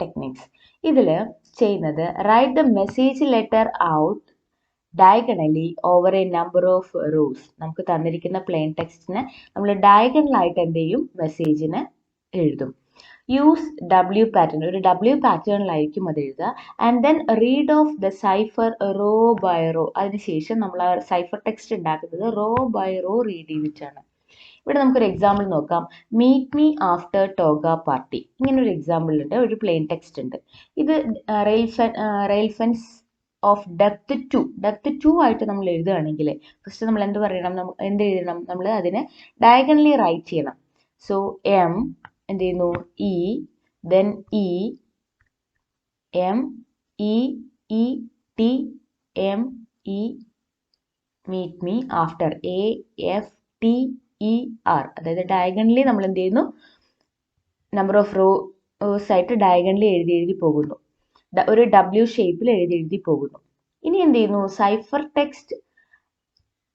techniques. ഇതിൽ ചെയ്യുന്നത് right the message letter out diagonally over A number of rose. നമുക്ക് തന്നിരിക്കുന്ന പ്ലെയിൻ ടെക്സ്റ്റിനെ നമ്മൾ ഡയഗണലായിട്ട് എന്ത് ചെയ്യും? മെസ്സേജിനെ എഴുതും. യൂസ് W പാറ്റേൺ, ഒരു W പാറ്റേണിലായിരിക്കും അത് എഴുതുക. And then read off the cipher row by row. അതിനുശേഷം നമ്മൾ ആ സൈഫർ ടെക്സ്റ്റ് ഉണ്ടാക്കുന്നത് റോ ബൈ റോ റീഡ് ചെയ്തിട്ടാണ്. ഇവിടെ നമുക്കൊരു എക്സാമ്പിൾ നോക്കാം. Meet me after toga party. ഇങ്ങനൊരു എക്സാമ്പിൾ ഉണ്ട്, ഒരു പ്ലെയിൻ ടെക്സ്റ്റ് ഉണ്ട്. ഇത് റെയിൽ ഫെൻസ് ഓഫ് ഡെപ്ത് 2 ആയിട്ട് നമ്മൾ എഴുതുകയാണെങ്കിൽ ഫസ്റ്റ് നമ്മൾ എന്ത് പറയണം? എന്ത് എഴുതണം? നമ്മൾ അതിനെ ഡയഗണലി റൈറ്റ് ചെയ്യണം. സോ എം എന്ത് ചെയ്യുന്നു? E, then E, M E E T, M E, meet me after A F T E R. അതായത് ഡയഗണലി നമ്മൾ എന്ത് ചെയ്യുന്നു? നമ്പർ ഓഫ് റോസ് ആയിട്ട് ഡയഗണലി എഴുതി പോകുന്നു. ഒരു W ഷേപ്പിൽ എഴുതി പോകുന്നു. ഇനി എന്ത് ചെയ്യുന്നു? Cipher text,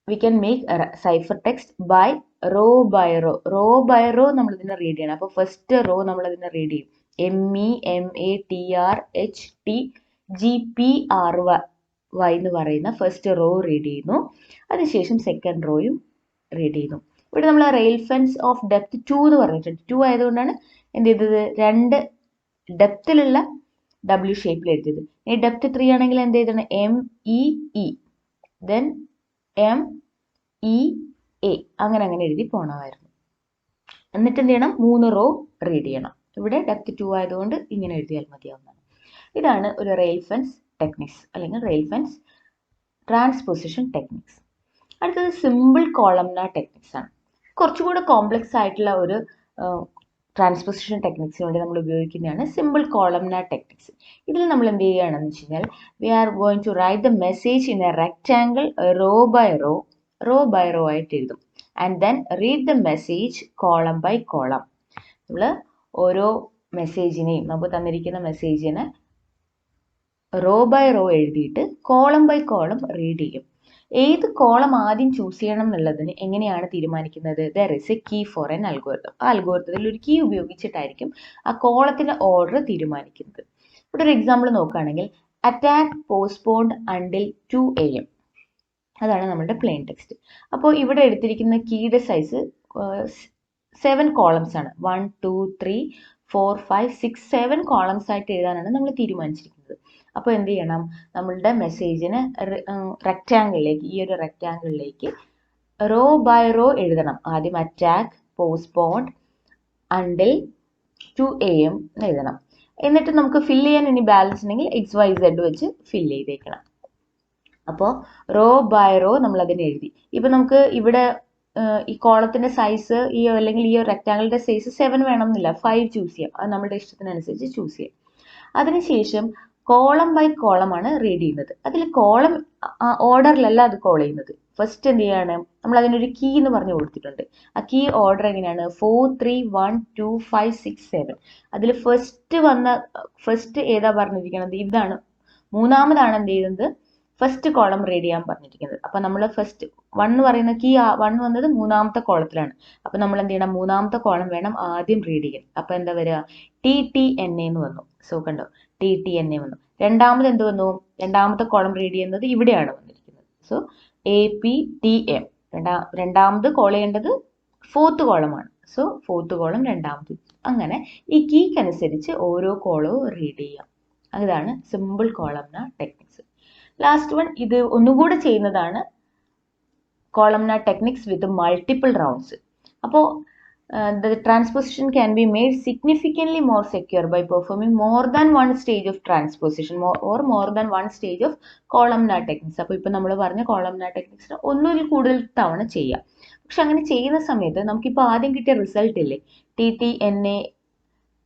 we can make cipher text by row by row നമ്മൾ ഇതിനെ റീഡ് ചെയ്യണം. അപ്പോൾ ഫസ്റ്റ് റോ നമ്മൾ അതിനെ റീഡ് ചെയ്യും. MEMATRHTGPRY എന്ന് പറയുന്ന ഫസ്റ്റ് റോ റീഡ് ചെയ്യുന്നു. അതിനുശേഷം സെക്കൻഡ് റോയും റീഡ് ചെയ്യുന്നു. ഇവിടെ നമ്മൾ റെയിൽ ഫെൻസ് ഓഫ് ഡെപ്ത് 2 എന്ന് പറഞ്ഞിട്ടുണ്ട്. 2 ആയതുകൊണ്ടാണ് എന്ത് ചെയ്തത്? 2 ഡെപ്തിലുള്ള W ഷേപ്പിൽ എഴുതിയത്. ഇനി ഡെപ്ത് 3 ആണെങ്കിൽ എന്ത് ചെയ്തത്? MEE, ദെൻ MEA, അങ്ങനെ എഴുതി പോകണമായിരുന്നു. എന്നിട്ട് എന്ത് ചെയ്യണം? 3 റോ റീഡ് ചെയ്യണം. ഇവിടെ ഡെപ്ത് 2 ആയതുകൊണ്ട് ഇങ്ങനെ എഴുതിയാൽ മതിയാവുന്നതാണ്. ഇതാണ് ഒരു റെയിൽ ഫെൻസ് ടെക്നിക്സ് അല്ലെങ്കിൽ റെയിൽ ഫെൻസ് ട്രാൻസ്പോസിഷൻ ടെക്നിക്സ്. അടുത്തത് സിമ്പിൾ കോളംനാർ ടെക്നിക്സ് ആണ്. കുറച്ചുകൂടെ കോംപ്ലക്സ് ആയിട്ടുള്ള ഒരു ട്രാൻസ്പോസിഷൻ ടെക്നിക്സിന് വേണ്ടി നമ്മൾ ഉപയോഗിക്കുന്നതാണ് സിമ്പിൾ കോളംനാർ ടെക്നിക്സ്. ഇതിൽ നമ്മൾ എന്ത് ചെയ്യുകയാണെന്ന് വെച്ച് കഴിഞ്ഞാൽ we are going to write the message in a rectangle row by row ആയിട്ട് എഴുതും. And then read the message column by column. നമ്മൾ ഓരോ മെസ്സേജിനെയും, നമുക്ക് തന്നിരിക്കുന്ന മെസ്സേജിനെ റോ ബൈ റോ എഴുതിയിട്ട് കോളം ബൈ കോളം റീഡ് ചെയ്യും. ഏത് കോളം ആദ്യം ചൂസ് ചെയ്യണം എന്നുള്ളതിന് എങ്ങനെയാണ് തീരുമാനിക്കുന്നത്? There is a key for an algorithm. ആ അൽഗോരിതത്തിൽ ഒരു കീ ഉപയോഗിച്ചിട്ടായിരിക്കും ആ കോളത്തിന്റെ ഓർഡർ തീരുമാനിക്കുന്നത്. ഇവിടെ ഒരു എക്സാമ്പിൾ നോക്കുകയാണെങ്കിൽ അറ്റാക്ക് പോസ്റ്റ്പോൺഡ് അണ്ടിൽ 2 AM. അതാണ് നമ്മുടെ പ്ലെയിൻ ടെക്സ്റ്റ്. അപ്പോൾ ഇവിടെ എടുത്തിരിക്കുന്ന കീയുടെ സൈസ് 7 കോളംസ് ആണ്. 1 2 3 4 5 6 7 കോളംസ് ആയിട്ട് എഴുതാനാണ് നമ്മൾ തീരുമാനിച്ചിരിക്കുന്നത്. അപ്പോൾ എന്ത് ചെയ്യണം? നമ്മളുടെ മെസ്സേജിന് റെക്റ്റാങ്കിളിലേക്ക്, ഈ ഒരു റെക്റ്റാങ്കിളിലേക്ക് റോ ബൈ റോ എഴുതണം. ആദ്യം അറ്റാക്ക് പോസ്റ്റ്പോൺഡ് അണ്ടിൽ 2 AM എഴുതണം. എന്നിട്ട് നമുക്ക് ഫില്ല് ചെയ്യാൻ ഇനി ബാലൻസ് ഉണ്ടെങ്കിൽ XYZ വെച്ച് ഫില്ല് ചെയ്തേക്കണം. അപ്പോൾ റോ ബൈ റോ നമ്മൾ അതിന് എഴുതി. ഇപ്പം നമുക്ക് ഇവിടെ ഈ കോളത്തിന്റെ സൈസ് അല്ലെങ്കിൽ ഈ റെക്റ്റാങ്കിളിന്റെ സൈസ് 7 വേണം എന്നില്ല, 5 ചൂസ് ചെയ്യാം. അത് നമ്മുടെ ഇഷ്ടത്തിനനുസരിച്ച് ചൂസ് ചെയ്യാം. അതിനുശേഷം കോളം ബൈ കോളം ആണ് റീഡ് ചെയ്യുന്നത്. അതിൽ കോളം ഓർഡറിലല്ല അത് കോൾ ചെയ്യുന്നത്. ഫസ്റ്റ് എന്ത് ചെയ്യാണ്, നമ്മൾ അതിനൊരു കീ എന്ന് പറഞ്ഞു കൊടുത്തിട്ടുണ്ട്. ആ കീ ഓർഡർ എങ്ങനെയാണ്, 4 3 1 2 5 6 7. അതിൽ ഫസ്റ്റ് ഏതാ പറഞ്ഞിരിക്കുന്നത്, ഇതാണ്. മൂന്നാമതാണ് എന്ത് ചെയ്യുന്നത്, ഫസ്റ്റ് കോളം റീഡ് ചെയ്യാൻ പറഞ്ഞിരിക്കുന്നത്. അപ്പൊ നമ്മൾ ഫസ്റ്റ് 1 എന്ന് പറയുന്ന കീ 1 വന്നത് മൂന്നാമത്തെ കോളത്തിലാണ്. അപ്പൊ നമ്മൾ എന്ത് ചെയ്യണം, മൂന്നാമത്തെ കോളം വേണം ആദ്യം റീഡ് ചെയ്യാൻ. അപ്പൊ എന്താ വരിക, TTNA എന്ന് വന്നു. സോ കണ്ടോ, TTNA വന്നു. രണ്ടാമത് എന്ത് വന്നു, രണ്ടാമത്തെ കോളം റീഡ് ചെയ്യുന്നത് ഇവിടെയാണ് വന്നിരിക്കുന്നത്. So APTM. രണ്ടാമത് കോൾ ചെയ്യേണ്ടത് ഫോർത്ത് കോളമാണ്. സോ ഫോർത്ത് കോളം രണ്ടാമത്. അങ്ങനെ ഈ കീക്ക് അനുസരിച്ച് ഓരോ കോളവും റീഡ് ചെയ്യാം. അതാണ് simple columnar techniques. Last one, ഇത് ഒന്നുകൂടെ ചെയ്യുന്നതാണ് columnar techniques with multiple rounds. അപ്പോൾ the transposition can be made significantly more secure by performing more than one stage of transposition or more than one stage of columnar techniques. അപ്പോൾ ഇപ്പോൾ നമ്മൾ പറഞ്ഞ columnar techniques ഒന്നിൽ കൂടുതൽ തവണ ചെയ്യാം. പക്ഷെ അങ്ങനെ ചെയ്യുന്ന സമയത്ത് നമുക്കിപ്പോൾ ആദ്യം കിട്ടിയ റിസൾട്ട് ഇല്ലേ, TTNA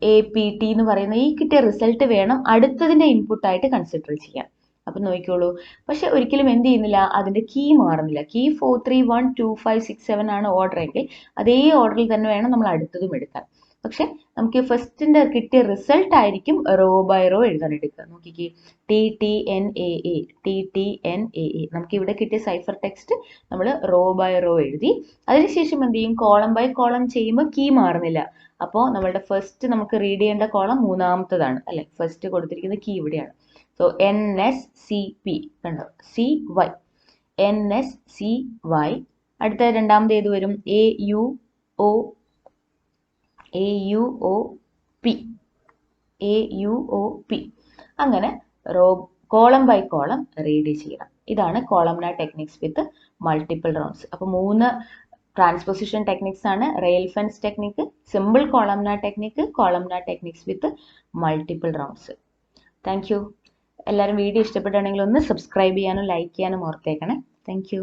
APT എന്ന് പറയുന്ന ഈ കിട്ടിയ റിസൾട്ട് വേണം അടുത്തതിന്റെ ഇൻപുട്ടായിട്ട് കൺസിഡർ ചെയ്യാൻ. അപ്പൊ നോക്കിക്കോളൂ, പക്ഷെ ഒരിക്കലും എന്ത് ചെയ്യുന്നില്ല, അതിന്റെ കീ മാറുന്നില്ല. കീ 4 3 1 2 5 6 7 ആണ് ഓർഡർ എങ്കിൽ അതേ ഓർഡറിൽ തന്നെ വേണം നമ്മൾ അടുത്തതും എടുക്കാൻ. പക്ഷെ നമുക്ക് ഫസ്റ്റിന്റെ കിട്ടിയ റിസൾട്ട് ആയിരിക്കും റോ ബൈ റോ എഴുതാൻ എടുക്കുക. നോക്കിക്കേ, TTNAA TTNAA. നമുക്ക് ഇവിടെ കിട്ടിയ സൈഫർ ടെക്സ്റ്റ് നമ്മൾ റോ ബൈ റോ എഴുതി. അതിനുശേഷം എന്ത് ചെയ്യും, കോളം ബൈ കോളം ചെയ്യുമ്പോൾ കീ മാറുന്നില്ല. അപ്പോൾ നമ്മളുടെ ഫസ്റ്റ് നമുക്ക് റീഡ് ചെയ്യേണ്ട കോളം മൂന്നാമത്തതാണ് അല്ലെ, ഫസ്റ്റ് കൊടുത്തിരിക്കുന്ന കീ ഇവിടെയാണ്. സോ NSCP കണ്ടോ, CY NSCY. അടുത്ത രണ്ടാമത് ഏത് വരും, AUOP. അങ്ങനെ കോളം ബൈ കോളം റീഡ് ചെയ്യണം. ഇതാണ് columnar techniques with multiple rounds. അപ്പൊ 3 ട്രാൻസ്പോസിഷൻ ടെക്നിക്സ് ആണ്. Rail fence technique, simple columnar technique, columnar techniques with multiple rounds. Thank you. എല്ലാവരും വീഡിയോ ഇഷ്ടപ്പെട്ടാണെങ്കിൽ ഒന്ന് സബ്സ്ക്രൈബ് ചെയ്യാനും ലൈക്ക് ചെയ്യാനും ഓർത്തേക്കണേ. Thank you.